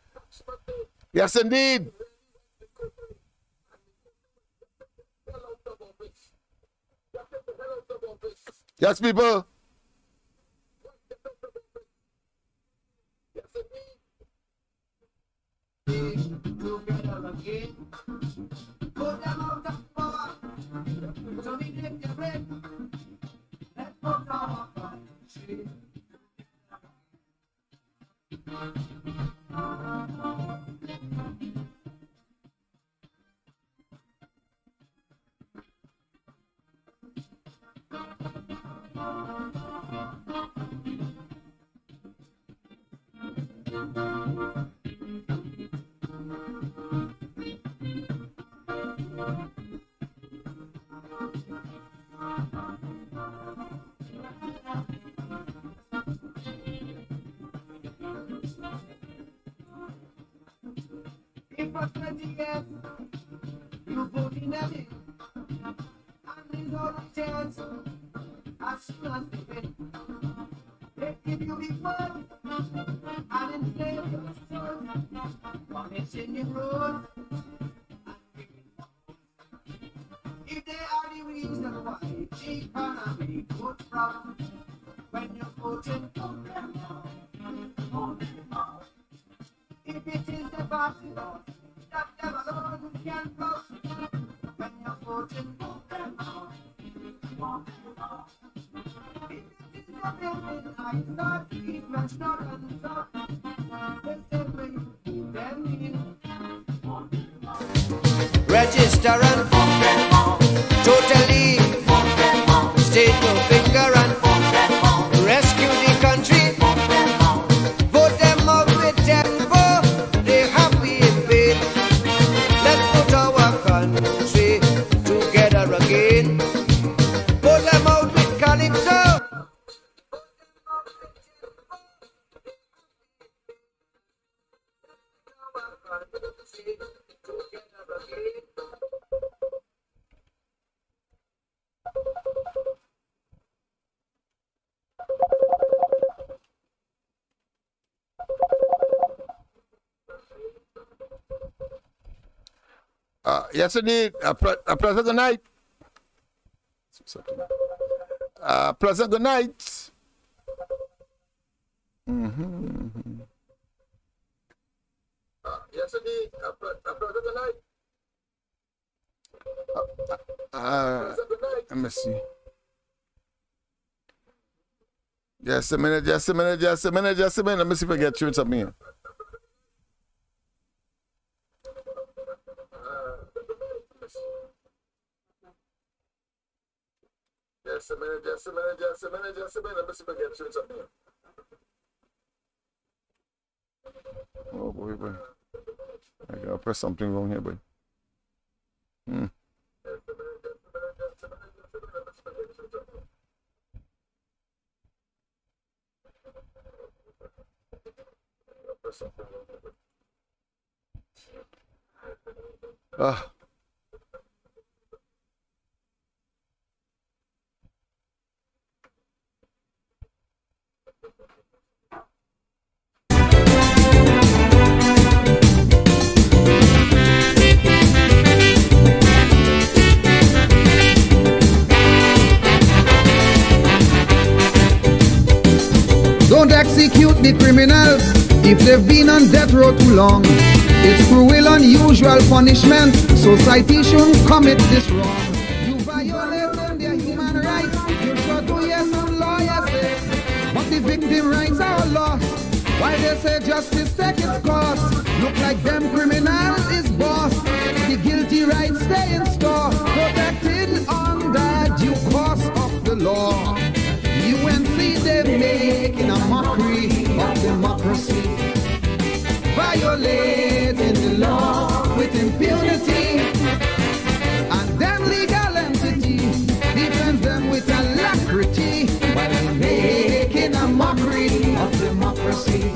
Yes, indeed. Yes, people. Put them out of power. So we take the bread. Let's put our country. It was 20 years, you vote in them, and there's all the chance, as soon as they win, they give you the fun, and enslave your soul, punish in the road, and if they are the reason why the economy goes wrong, when you're voting for them, if it is the bastard that them alone can vote, when you're voting for them, Register and totally state your finger and rescue the country. Vote them out with tempo, they happy in pain. Let's put our country together again. Vote them out with calypso. Yesterday, a pleasant good night. Pleasant good night. Yesterday, a pleasant good night. Let me see. Just a minute. Let me see if I get through something here. Just a minute. Let me see if I get through something here. Oh boy. I gotta press something wrong here, boy. Don't execute the criminals if they've been on death row too long. It's cruel, unusual punishment. Society shouldn't commit this wrong. You violate their human rights. You sure do, yes, some lawyers say. But the victim rights are lost. Why they say justice take its course? Look like them criminal is boss. The guilty rights stay in store, protected under due course of the law. UNC they making a mockery of democracy, violating the law with impunity, and them legal entity defends them with alacrity while they making a mockery of democracy.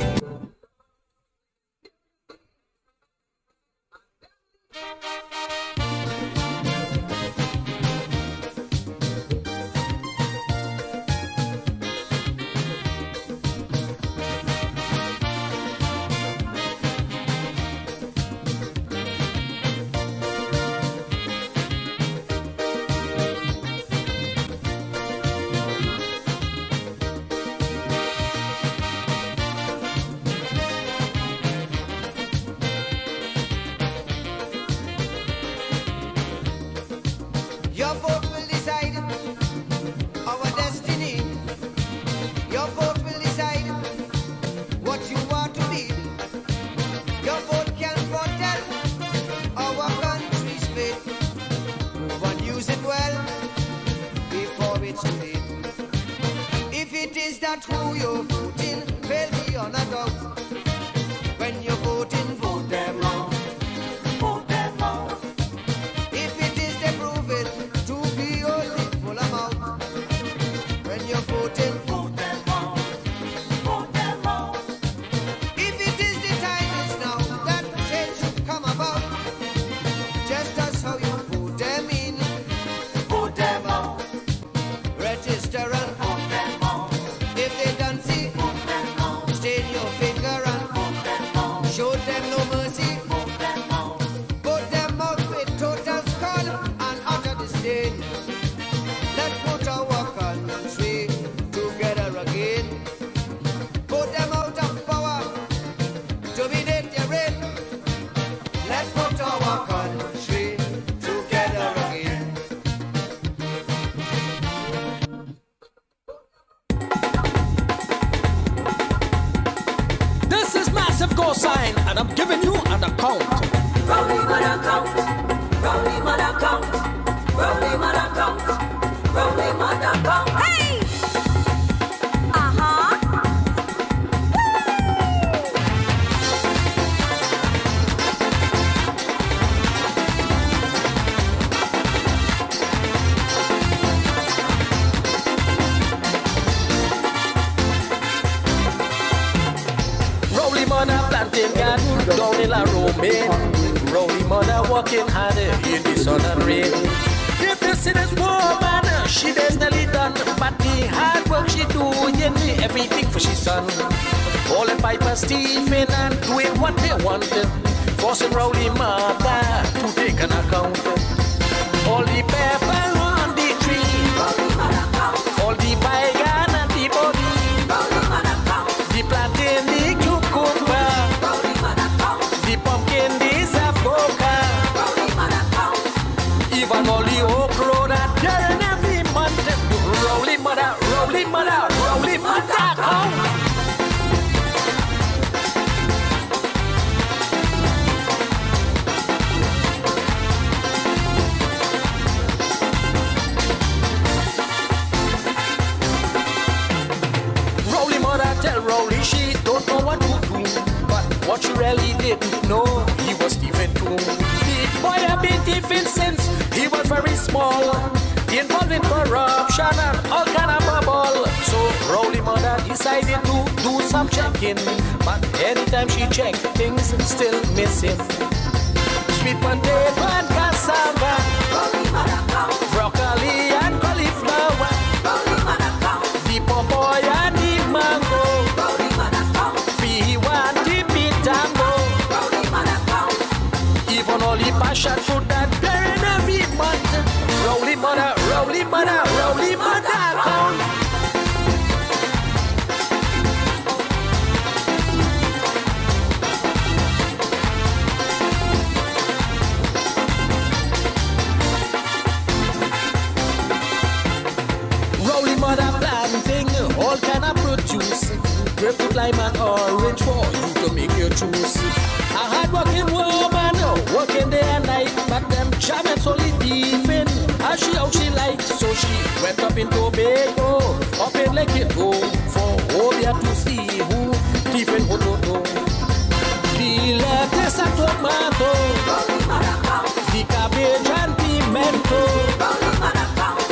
maid. Rowley mother working hard in the sun and rain. If you see this woman, she definitely done, but the hard work she doing, everything for she son. All the pipers thieving and doing what they wanted, forcing Rowley mother to take an account. All the pepper on the tree, all the bygone and the body, the plantain, the cucumber, the pumpkin, the zapoka, even all the okra that there in every month. Rowley mother, Rowley mother, Rowley mother, come. Tell Rowley she don't know what to do, but what she really didn't know, he was thieving too. The boy had been thieving since he was very small, involved in corruption and all kind of bubble. So Rowley mother decided to do some checking, but anytime she checked, things still missing. Sweet potato and cassava, broccoli and cauliflower, the pawpaw and the mango, even all the passion fruit that there in every month. Rowley mother, Rowley mother, Rowley mother, come. Rowley mother planting all kind of produce, grapefruit, lime and orange for you to make your juice. A hard-working woman, working day and night, but them jamming solid thieving, as she how she liked. So she went up in Tobago, up in Electoral, for Obia to see who thieving potato. The lettuce and tomato, the cabbage and pimento,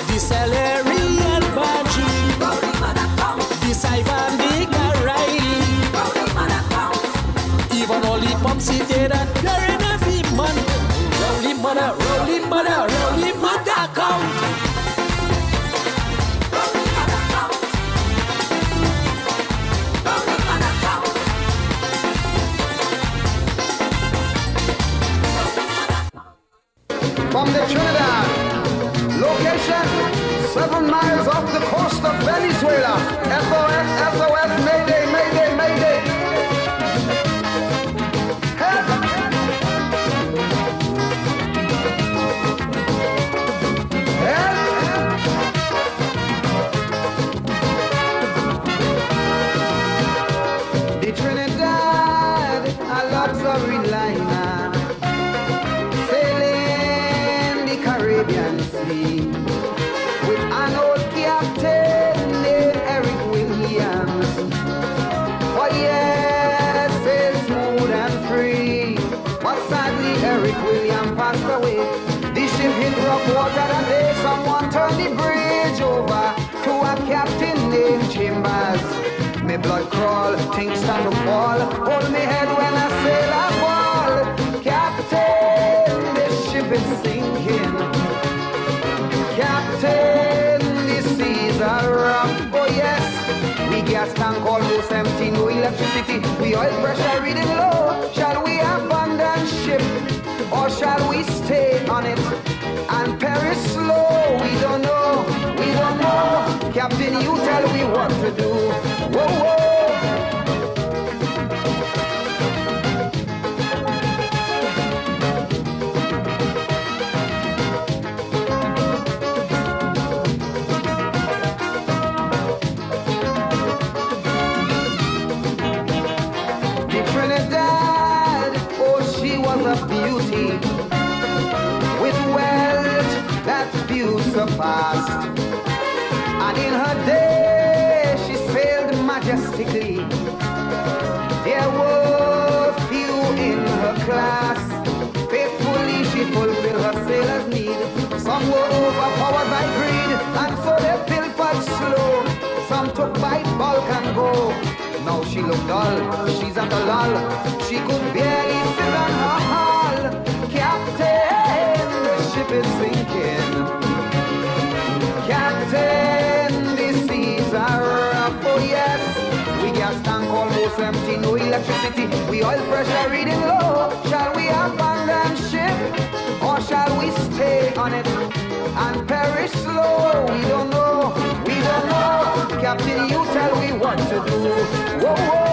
the celery and bhaji, the saiva and the carai, even all the pumpsy that there in every month. Rowley mother, Rowley mother, Rowley mother, come. From the Trinidad, location 7 miles off the coast of Venezuela. SOS, SOS, Mayday, Mayday, Mayday. The Trinidad, a luxury liner, sailing the Caribbean Sea, with an old captain named Eric Williams. Oh yes, sail smooth and free, but sadly Eric Williams passed away. The ship hit rough water that day, someone turned the bridge over to a captain named Chambers. Me blood crawl, things start to fall, hold me head when I sail a ball. Captain, this ship is sinking. Captain, the seas are rough. Oh yes, we gas tank almost empty, no electricity, we oil pressure reading low. Shall we abandon ship, or shall we stay on it and perish slow? We don't know, we don't know. Captain, you tell me what to do. Whoa, whoa. The Trinidad, oh, she was a beauty, with wealth that few surpassed. And in her day, she sailed majestically. There were few in her class. Faithfully, she fulfilled her sailor's need. Some were overpowered by greed, and so they pilfered slow. Some took by bulk and go. Now she looked dull, she's at a lull. She could barely sit on her electricity, we oil pressure reading low. Shall we abandon ship, or shall we stay on it and perish slow? We don't know, we don't know. Captain, you tell me what to do. Whoa, whoa.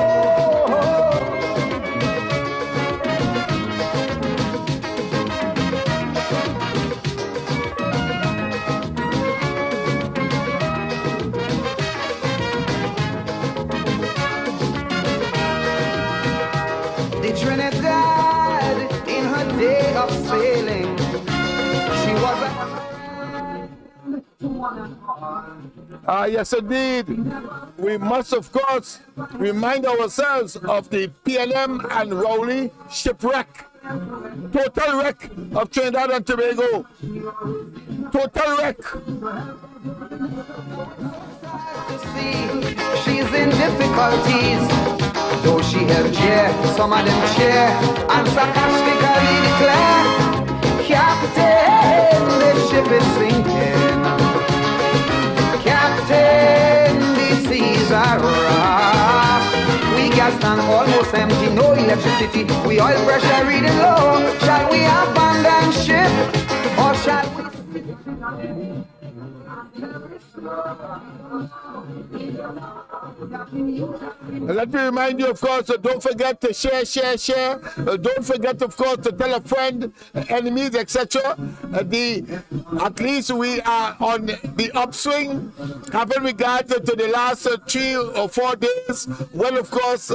Trinidad, in her day of sailing, she was yes, indeed. We must, of course, remind ourselves of the PNM and Rowley shipwreck. Total wreck of Trinidad and Tobago. Total wreck. She's in difficulties. Though she helped cheer, some of them cheer and sarcastically declare, Captain, the ship is sinking. Captain, the seas are rough. We gas stand almost empty, no electricity. We oil pressure reading low. Shall we abandon ship, or shall we? Let me remind you, of course, don't forget to share. Don't forget, of course, to tell a friend, enemies, etc. At least we are on the upswing, having regard to the last 3 or 4 days, when, of course,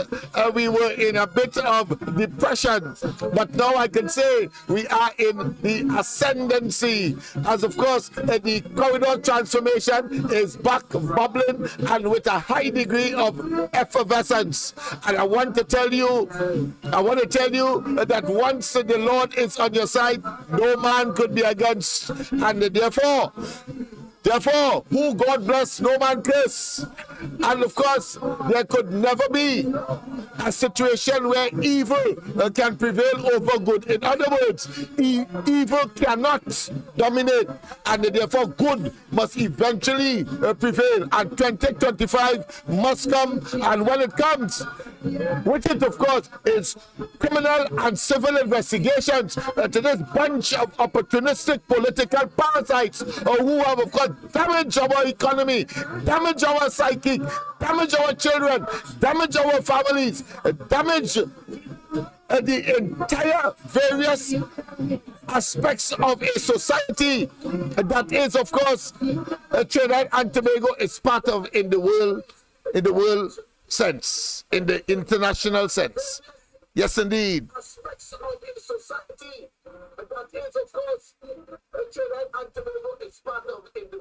we were in a bit of depression. But now I can say we are in the ascendancy, as, of course, the corridor transformation is back bubbling and with a high degree of effervescence. And I want to tell you that once the Lord is on your side, no man could be against. And therefore, who God bless, no man curse. And of course, there could never be a situation where evil can prevail over good. In other words, evil cannot dominate, and therefore good must eventually prevail. And 2025 must come, and when it comes, which it of course is criminal and civil investigations to this bunch of opportunistic political parasites who have, of course, damaged our economy, damaged our psyche, damage our children, damage our families, damage the entire various aspects of a society that is, of course, Trinidad and Tobago is part of in the world sense, in the international sense. Yes, indeed. Aspects of a society that is, of course, Trinidad and Tobago is part of in the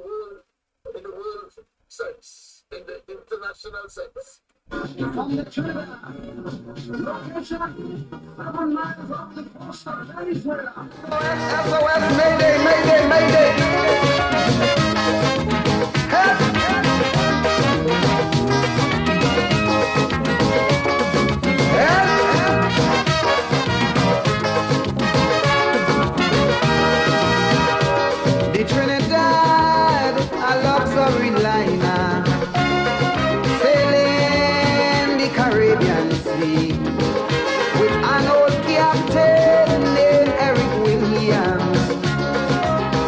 world sense, in the international sense. From the Trinidad, location 7 miles off the coast of Venezuela. SOS, Mayday, Mayday, Mayday. The Trinidad, a luxury liner, sailing the Caribbean Sea, with an old captain named Eric Williams.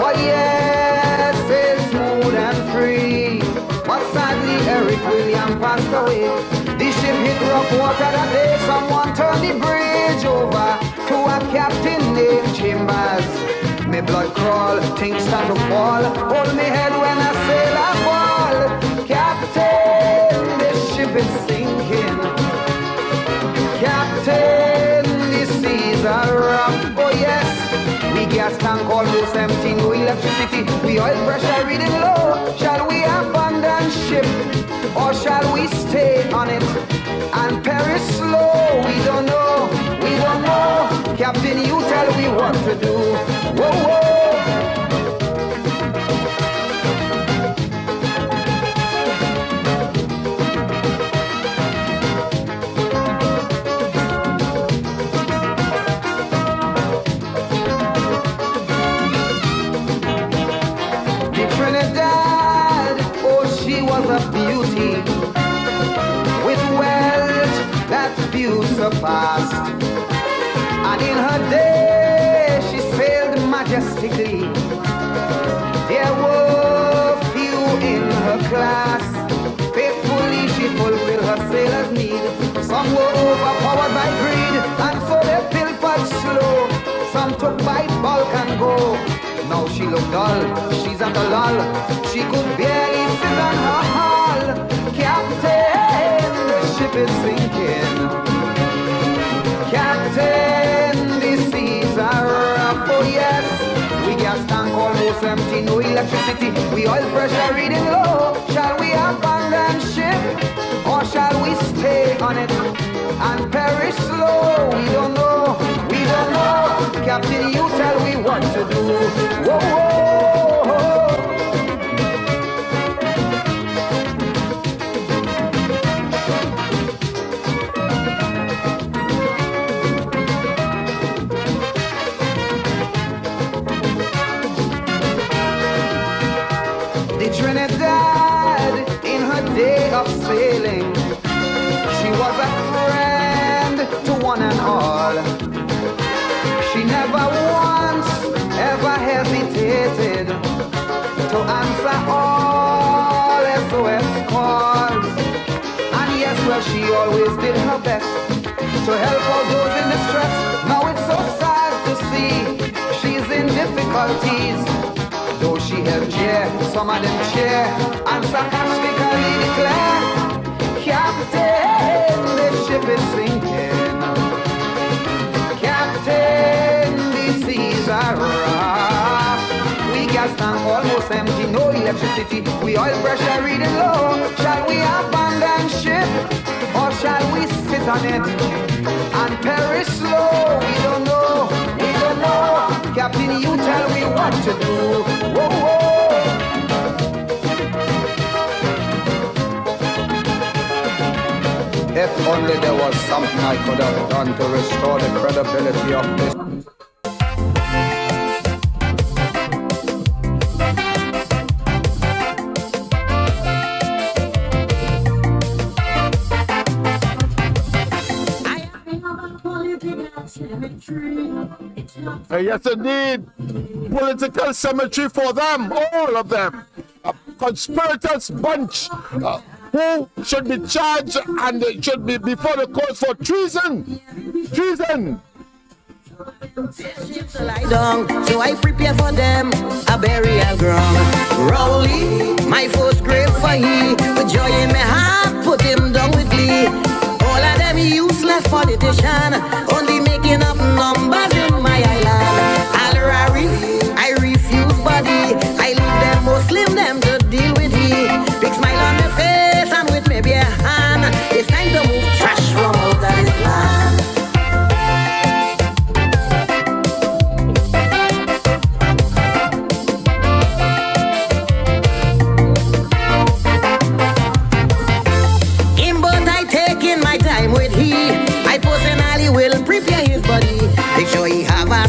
Oh yes, sail smooth and free, but sadly Eric Williams passed away. The ship hit rough water that day. Someone turned the bridge over to a captain named Chambers. Me blood crawl, things start to fall. Hold me head when I sail a ball. Captain, this ship is sinking. Captain, the seas are rough. Oh yes, we gas tank almost empty, no electricity. We oil pressure reading low. Shall we abandon ship, or shall we stay on it and perish slow? We don't know, we don't know. Captain, you tell me what to do. Whoa, whoa. The Trinidad, oh, she was a beauty, with wealth that few fast. And in her day, she sailed majestically. There were few in her class. Faithfully she fulfilled her sailor's need. Some were overpowered by greed, and so they pilfered slow. Some took by bulk and go. Now she looked dull, she's at a lull. She could barely sit on her hull. Captain, the ship is sinking. Captain, the seas are rough. Oh yes, we gas tank almost empty, no electricity. We oil pressure reading low. Shall we abandon ship, or shall we stay on it and perish slow? We don't know, we don't know. Captain, you tell me what to do. Whoa, whoa. The Trinidad, in her day of sailing, she was a friend to one and all. She never once ever hesitated to answer all SOS calls. And yes, well, she always did her best to help all those in distress. Now it's so sad to see she's in difficulties. Though she helped cheer, some of them cheer and sarcastically declare, Captain, the ship is sinking. Captain, the seas are rough. We gas tank almost empty, no electricity. We oil pressure reading low. Shall we abandon ship, or shall we sit on it and perish slow? We don't know, we don't know. Captain, you tell me what to do. Whoa, whoa. If only there was something I could have done to restore the credibility of this. Yes, indeed. Political cemetery for them, all of them. A conspirators bunch who should be charged and they should be before the court for treason. Treason. Lie down, so I prepare for them a burial ground. Rowley, my first grave for he, with joy in my heart, put him down with glee. All of them useless politician, only making up numbers in my island. Alrari, I refuse body, I leave them Muslim, them to deal with he. Big smile on my face and with maybe a hand, it's time to move trash from out of this land.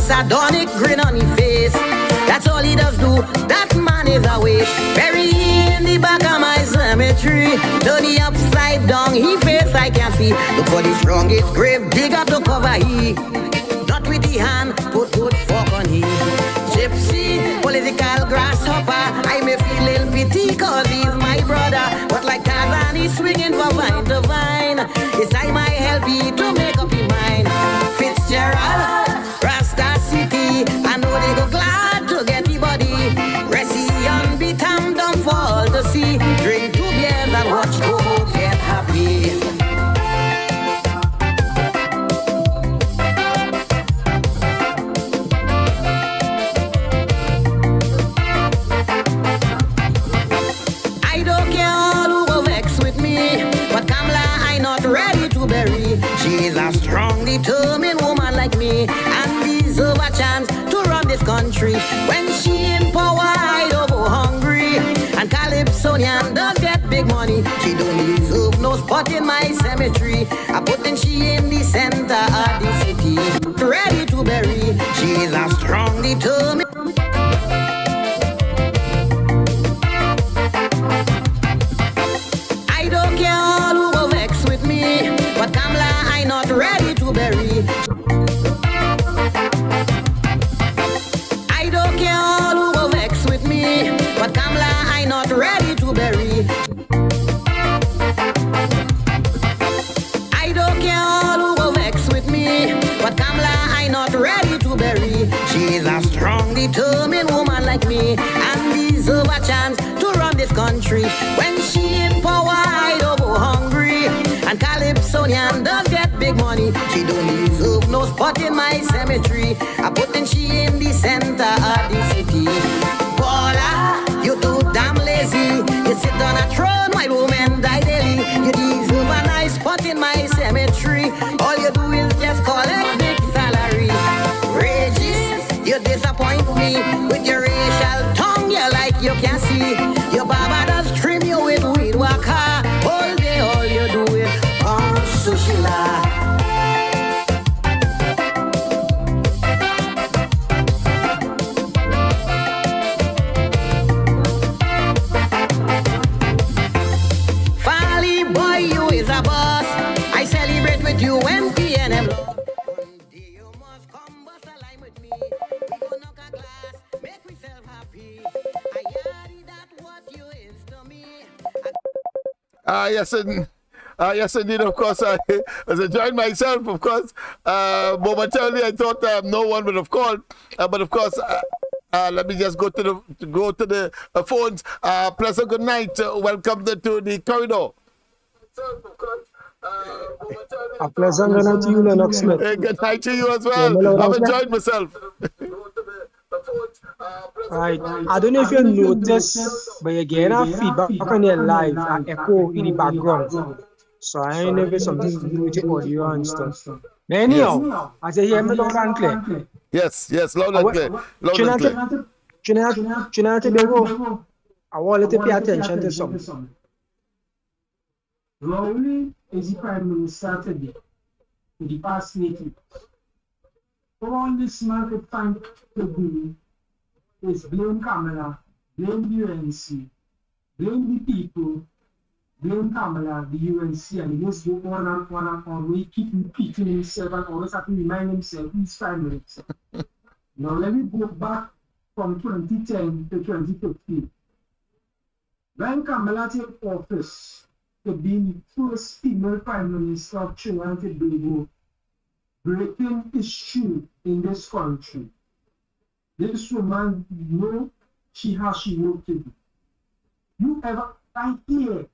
Sardonic grin on his face. That's all he does do. That man is a waste. Bury in the back of my cemetery. Turn he upside down. He face I can see. Look for the strongest grave. Dig up to cover he. Not with the hand. Put good fork on he. Gypsy, political grasshopper. I may feel a little pity cause he's my brother. But like Tarzan, he's swinging from vine to vine. It's time I help you to make up your mind. Fitzgerald, Rasta City, I know they go glad to get the body. Resi beat and down fall to see. Drink 2 beers and watch Tobago get happy. I don't care all who go vex with me, but Kamala I not ready to bury. She is a strong, determined woman like me, and deserve a chance to run this country. When she in power, I don't go hungry. And Calypsonian does get big money. She don't deserve no spot in my cemetery. I put in she in the center of the city, ready to bury. She is a strong, determined. I don't care all who go vex with me, but Kamala I not ready to bury. not ready to bury. I don't care all who go vex with me, but Kamala I not ready to bury. She is a strong, determined woman like me, and deserve a chance to run this country. When she in power, I don't go hungry, and Calypsonian does get big money. She don't deserve no spot in my cemetery. I putting she in the center of the city. Paula, you too damn lazy. You sit on a throne while women die daily. You deserve a nice spot in my cemetery. All you do is just collect big salary. Regis, you disappoint me with your racial tongue. You like you can see. Your baba does trim you with weed waka. All day all you do is Sushila. You and PNM. One day you must come bust a line with me. We go knock a glass, make myself happy. I hear that what you is to me. Yes, indeed, of course. As I joined myself, of course, momentarily I thought no one would have called, but of course, let me just go to the phones. Pleasant good night. Welcome to the corridor. A pleasant good night to you, Lennox Smith. Hey, good night to you as well. I've enjoyed myself. Right. I don't know if you noticed, but you're getting a feedback on your live, an echo in the background. So I know if it's something to do with the audio and stuff. Anyhow, I say hear me loud and clear. Yes, loud and clear. Trinidad, Tobago, I want you to pay attention to something. Rowley is the Prime Minister today, in the past 8 years. All this man could find to do is blame Kamala, blame the UNC, blame the people, blame Kamala, the UNC, and he just go on and on and on. We keep repeating himself and always have to remind himself he's Prime Minister. Now let me go back from 2010 to 2015. When Kamala took office, to be the first female Prime Minister of Trinidad and Tobago, breaking history in this country. This woman, you know, she has she work to do. You ever hear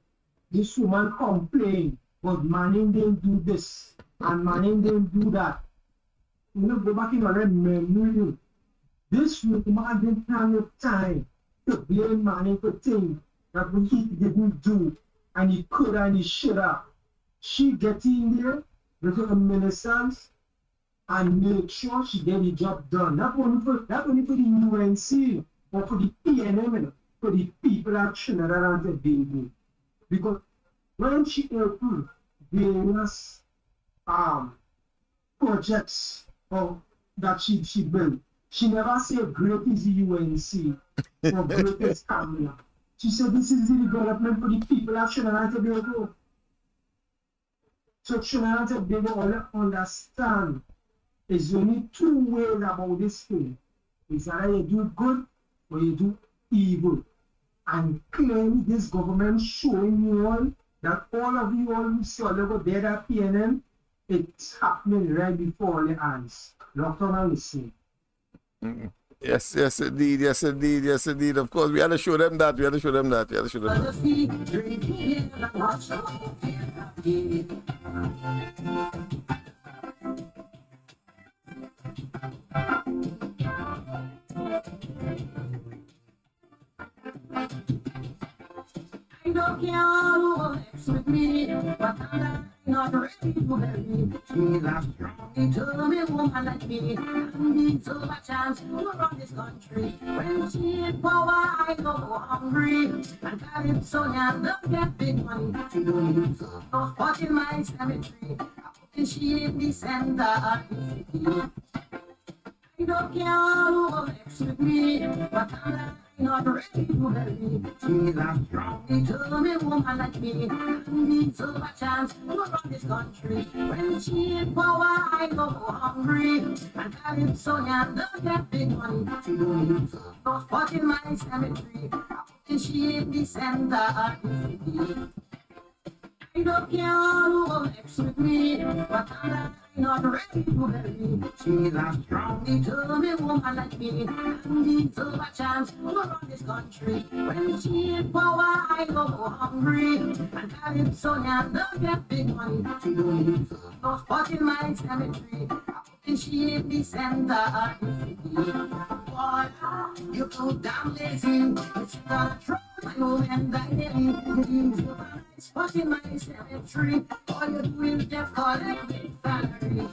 this woman complain, but Manning didn't do this and Manning didn't do that? You know, go back in our memory. This woman didn't have no time to blame Manning for things that he didn't do. And he could and he should have. She get in there with her ministers and make sure she get the job done. Not only for the UNC, but for the PNM, for the people at Trinidad and Tobago. Because when she opened various projects that she built, she never said great is the UNC or great is Kamala. She said this is the development for the people of Trinidad and Tobago. So Trinidad and Tobago all understand there's only two ways about this thing. It's either you do good or you do evil. And clearly this government showing you all that all of you all who saw over there at PNM, it's happening right before all your eyes. Look on and listen. Yes, indeed. Of course, we had to show them that. I don't care who works with me, but I'm not ready to bury. She's a strong, determined woman like me, and needs a chance to run this country. When she in power, I go hungry, and Calypsonian don't get big money. She don't need no spot in my cemetery. And she in the center of the city. I don't care who works with me, but I'm not ready to bury. She's a strong, determined woman like me, and needs a chance to run this country. When she in power, I go hungry, and Calypsonian don't get big money. She don't need no spot in my cemetery. appreciate the center of the city. I don't care who next with me, but I'm not ready to believe. She's a strong, determined woman like me, and deserves a chance to run this country. When she in power, I go hungry, and Calypso and don't get big money. She don't need no spot in my cemetery. She in the center of the city. Boy, you're too damn lazy. It's not a trouble, I know, and I didn't. You need to find a spot in my cemetery. All you do is just collect big salary.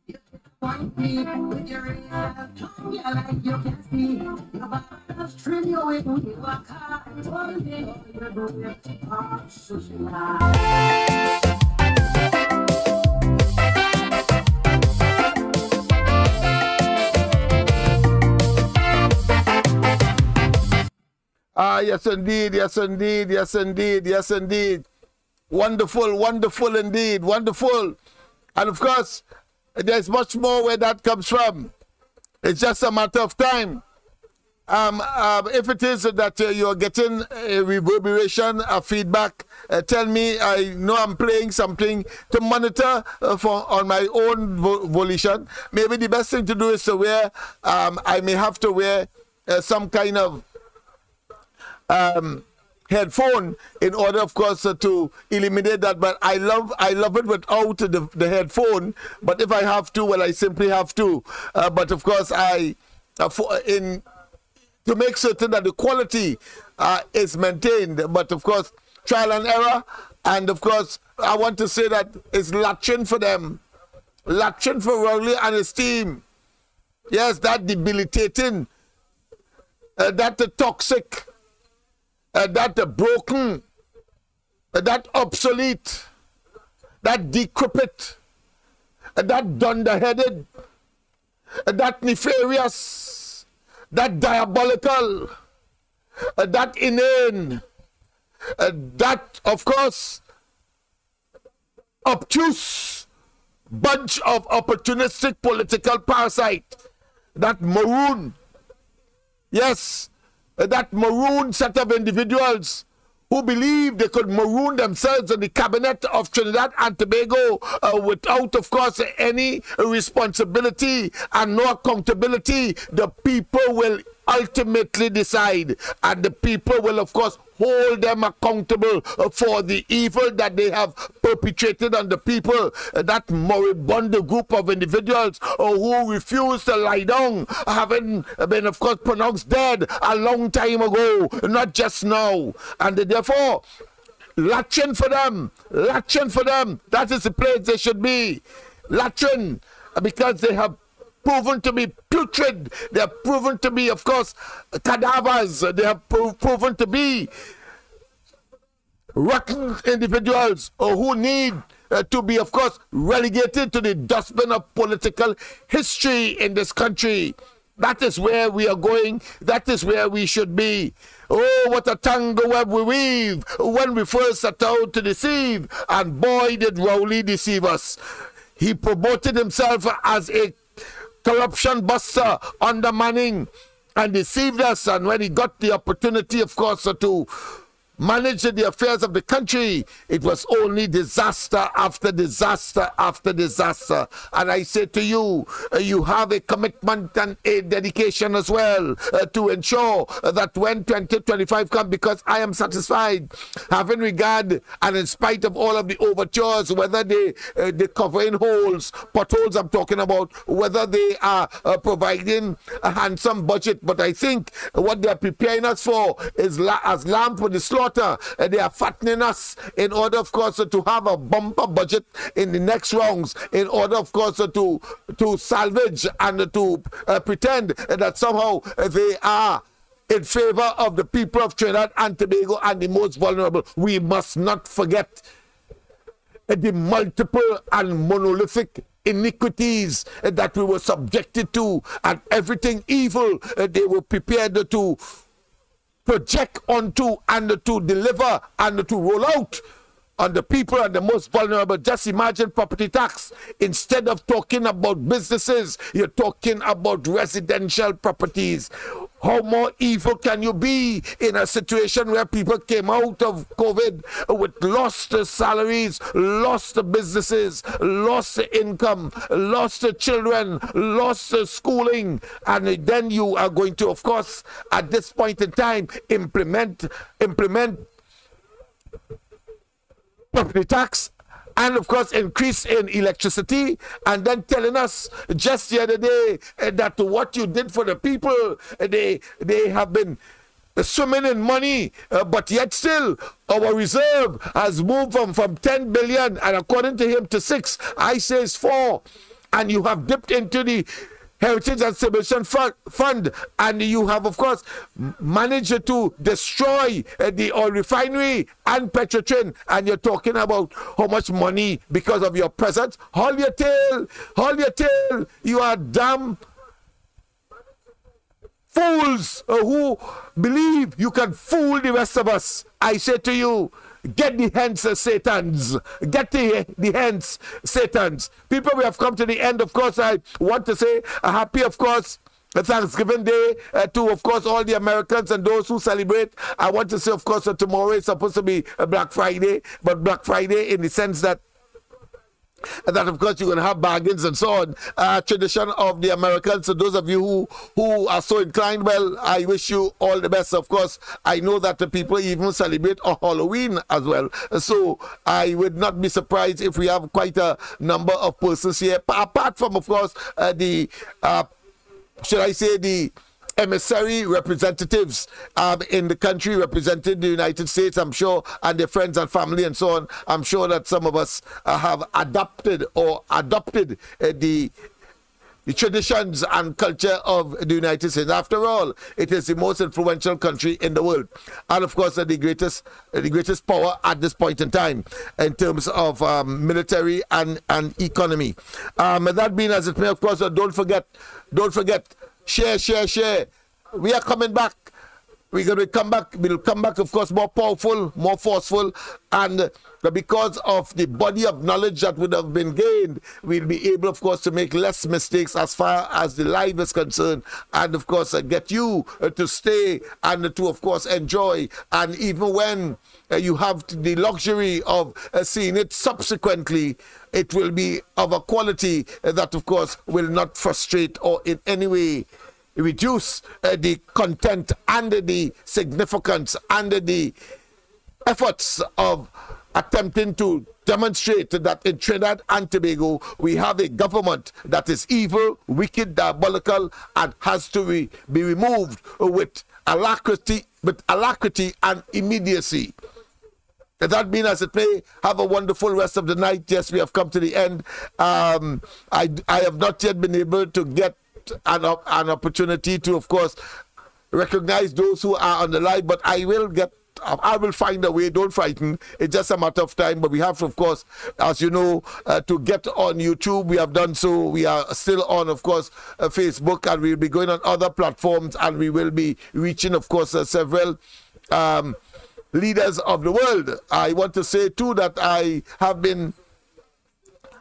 You point me with your real tongue, you like you can see. Your body's trim, you ain't when you walk hard. All day, all you do is talk social. Yes, indeed, yes, indeed, yes, indeed, yes, indeed. Wonderful, wonderful indeed, wonderful. And of course, there's much more where that comes from. It's just a matter of time. If it is that you're getting a reverberation, a feedback, tell me. I know I'm playing something to monitor on my own volition. Maybe the best thing to do is to wear, I may have to wear some kind of headphone in order, of course, to eliminate that. But I love it without the headphone. But if I have to, well, I simply have to. But of course, to make certain that the quality is maintained. But of course, trial and error. And of course, I want to say that it's latching for them, latching for Rowley and his team. Yes, that debilitating, that toxic, that broken, that obsolete, that decrepit, that dunderheaded, that nefarious, that diabolical, that inane, that, of course, obtuse bunch of opportunistic political parasite, that maroon, yes, that maroon set of individuals who believe they could maroon themselves in the cabinet of Trinidad and Tobago without, of course, any responsibility and no accountability. The people will ultimately decide, and the people will, of course, hold them accountable for the evil that they have perpetrated on the people. That moribund group of individuals who refuse to lie down, having been, of course, pronounced dead a long time ago, not just now. And therefore, latching for them, that is the place they should be. Latching, because they have proven to be putrid. They have proven to be, of course, cadavers. They have proven to be rotten individuals who need to be, of course, relegated to the dustbin of political history in this country. That is where we are going. That is where we should be. Oh, what a tangle web we weave when we first set out to deceive. And boy, did Rowley deceive us. He promoted himself as a corruption buster under Manning and deceived us. And when he got the opportunity, of course, to manage the affairs of the country, it was only disaster after disaster after disaster. And I say to you, you have a commitment and a dedication as well to ensure that when 2025 comes, because I am satisfied, having regard and in spite of all of the overtures, whether they covering holes, potholes I'm talking about, whether they are providing a handsome budget, but I think what they're preparing us for is as lamb for the slaughter. They are fattening us in order, of course, to have a bumper budget in the next rounds, in order, of course, to salvage and to pretend that somehow they are in favor of the people of Trinidad and Tobago and the most vulnerable. We must not forget the multiple and monolithic iniquities that we were subjected to, and everything evil they were prepared to project onto and to deliver and to roll out on the people and the most vulnerable. Just imagine property tax. Instead of talking about businesses, you're talking about residential properties. How more evil can you be in a situation where people came out of COVID with lost salaries, lost businesses, lost income, lost children, lost schooling, and then you are going to, of course, at this point in time, implement property tax, and of course increase in electricity, and then telling us just the other day that what you did for the people, they have been swimming in money, but yet still our reserve has moved from 10 billion, and according to him, to 6. I say it's 4, and you have dipped into the Heritage and Civilization Fund, and you have, of course, managed to destroy the oil refinery and Petrotrin, and you're talking about how much money because of your presence. Hold your tail, you are damn fools who believe you can fool the rest of us. I say to you, get the hence, Satans. Get the hence, Satans. People, we have come to the end. Of course, I want to say a happy, of course, Thanksgiving Day to, of course, all the Americans and those who celebrate. I want to say, of course, that tomorrow is supposed to be a Black Friday, but Black Friday in the sense that of course you're going to have bargains and so on. Tradition of the Americans. So those of you who are so inclined, well, I wish you all the best. Of course, I know that the people even celebrate on Halloween as well. So I would not be surprised if we have quite a number of persons here, apart from, of course, should I say, the emissary representatives in the country representing the United States, I'm sure, and their friends and family and so on. I'm sure that some of us have adopted the traditions and culture of the United States. After all, it is the most influential country in the world, and of course the greatest power at this point in time in terms of military and economy. That being as it may, of course, don't forget. Share. We are coming back. We're going to come back. We'll come back, of course, more powerful, more forceful. And because of the body of knowledge that would have been gained, we'll be able, of course, to make less mistakes as far as the life is concerned. And, of course, get you to stay and to, of course, enjoy. And even when you have the luxury of seeing it subsequently, it will be of a quality that, of course, will not frustrate or in any way reduce the content and the significance and the efforts of attempting to demonstrate that in Trinidad and Tobago we have a government that is evil, wicked, diabolical, and has to be removed with alacrity and immediacy. That being as it may, have a wonderful rest of the night. Yes, we have come to the end. I have not yet been able to get an opportunity to, of course, recognize those who are on the live, but I will find a way. Don't frighten. It's just a matter of time. But we have to, of course, as you know, to get on YouTube. We have done so. We are still on, of course, Facebook, and we'll be going on other platforms, and we will be reaching, of course, several leaders of the world. I want to say too that I have been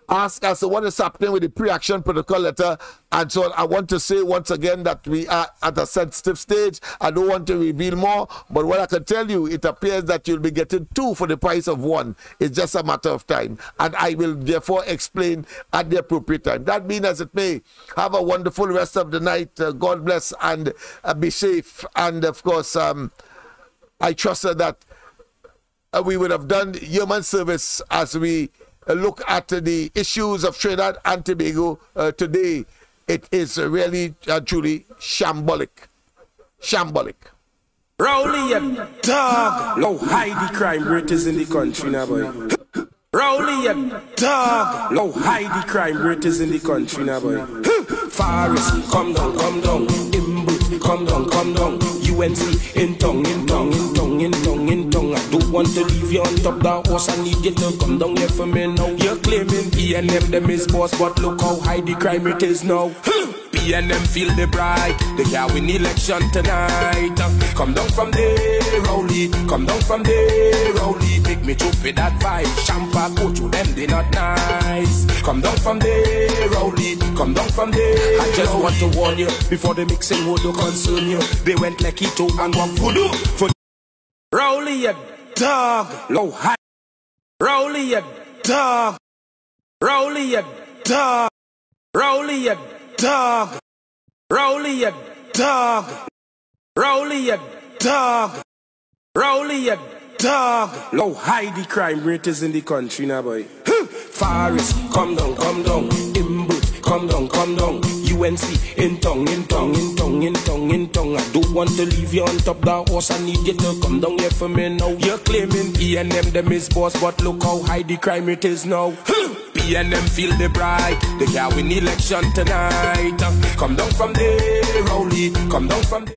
asked as to what is happening with the pre-action protocol letter, and so I want to say once again that we are at a sensitive stage. I don't want to reveal more, but what I can tell you, it appears that you'll be getting 2 for the price of 1. It's just a matter of time, and I will therefore explain at the appropriate time. That being as it may, have a wonderful rest of the night. God bless, and be safe. And of course, I trust that we would have done human service as we look at the issues of Trinidad and Tobago today. It is really truly shambolic. Rowley, a dog. How high the crime rate is in the country now, boy. Rowley, a dog. How high the crime rate is in the country now, boy. Forest, come down. Imbu, come down. UNC, in tongue. I don't want to leave you on top that horse. I need you to come down here for me now. You're claiming PNM them is boss, but look how high the crime rate is now. PNM feel the bright. They can win election tonight. Come down from there, Rowley. Come down from there, Rowley. Take me to pay that vibe. Champa go to them, they not nice. Come down from there, Rowley. Come down from there. I just want to warn you before the mixing would concern you. They went like Keto and one voodoo for Rowley, a dog, low high. Rowley, a dog. Rowley, a dog. Rowley, a dog. Rowley, a dog. Rowley, a dog. Rowley, a dog. Low high the crime rate is in the country now, boy. Forest, come down, come down. Inbridled, come down, come down. UNC, in tongue, in tongue, in tongue, in tongue, in tongue. I don't want to leave you on top the horse. I need you to come down here for me now. You're claiming PNM them is boss, but look how high the crime rate is now. PNM feel the bright. They can win election tonight. Come down from there, Rowley. Come down from there.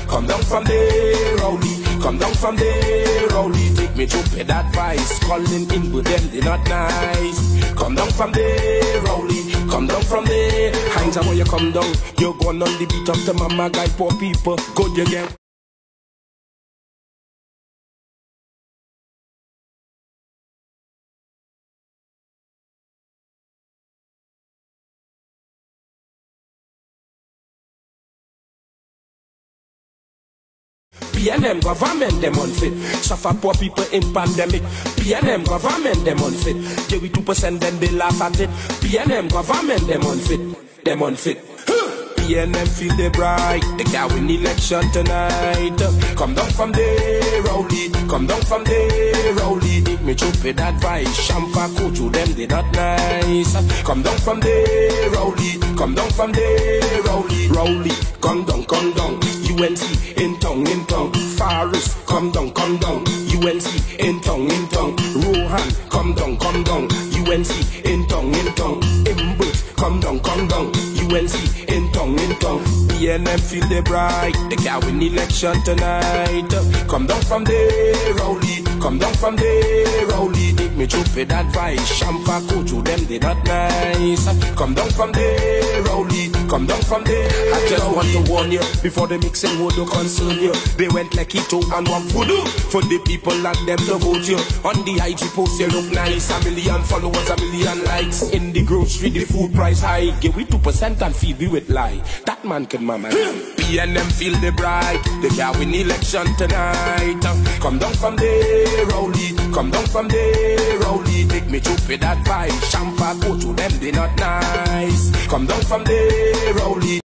Come down from there, Rowley. Come down from there, Rowley. Take me to pay that vice. Calling in with them, they not nice. Come down from there, Rowley. Come down from there. Hines, where you come down. You're going on the beat of the mama guy, poor people. Good again. PNM government them unfit. Suffer poor people in pandemic. PNM government them unfit. Give we 2% then they laugh at it. PNM government them unfit. Them unfit. PNM feel the bright. They can win election tonight. Come down from there, Rowley. Come down from there, Rowley. Take me to pay that vice. Champa go to them, they not nice. Come down from there, Rowley. Come down from there, Rowley. Rowley, come down, come down. UNC in tongue, in tongue. Forest, come down, come down. UNC in tongue, in tongue. Rohan, come down, come down. UNC in tongue, in tongue. Inbridled, come down, come down. UNC in tongue, in tongue. PNM feel the bright. They can win election tonight. Come down from there, Rowley. Come down from there, Rowley. Take me to pay that vice. Champa go to them, they not nice. Come down from there, Rowley. Come down from there. I just want to warn you before the mixing would concern you. They went like Keto and one voodoo for the people like them to vote you. On the IG post you look nice. 1 million followers, 1 million likes. In the grocery the food price high. Give we 2% and feed me with lie. That man can mama. PNM feel the bright. They can win election tonight. Come down from there, Rowley. Come down from there, Rowley. Take me to pay that vibe. Champa go to them, they not nice. Come down from there, Rowley.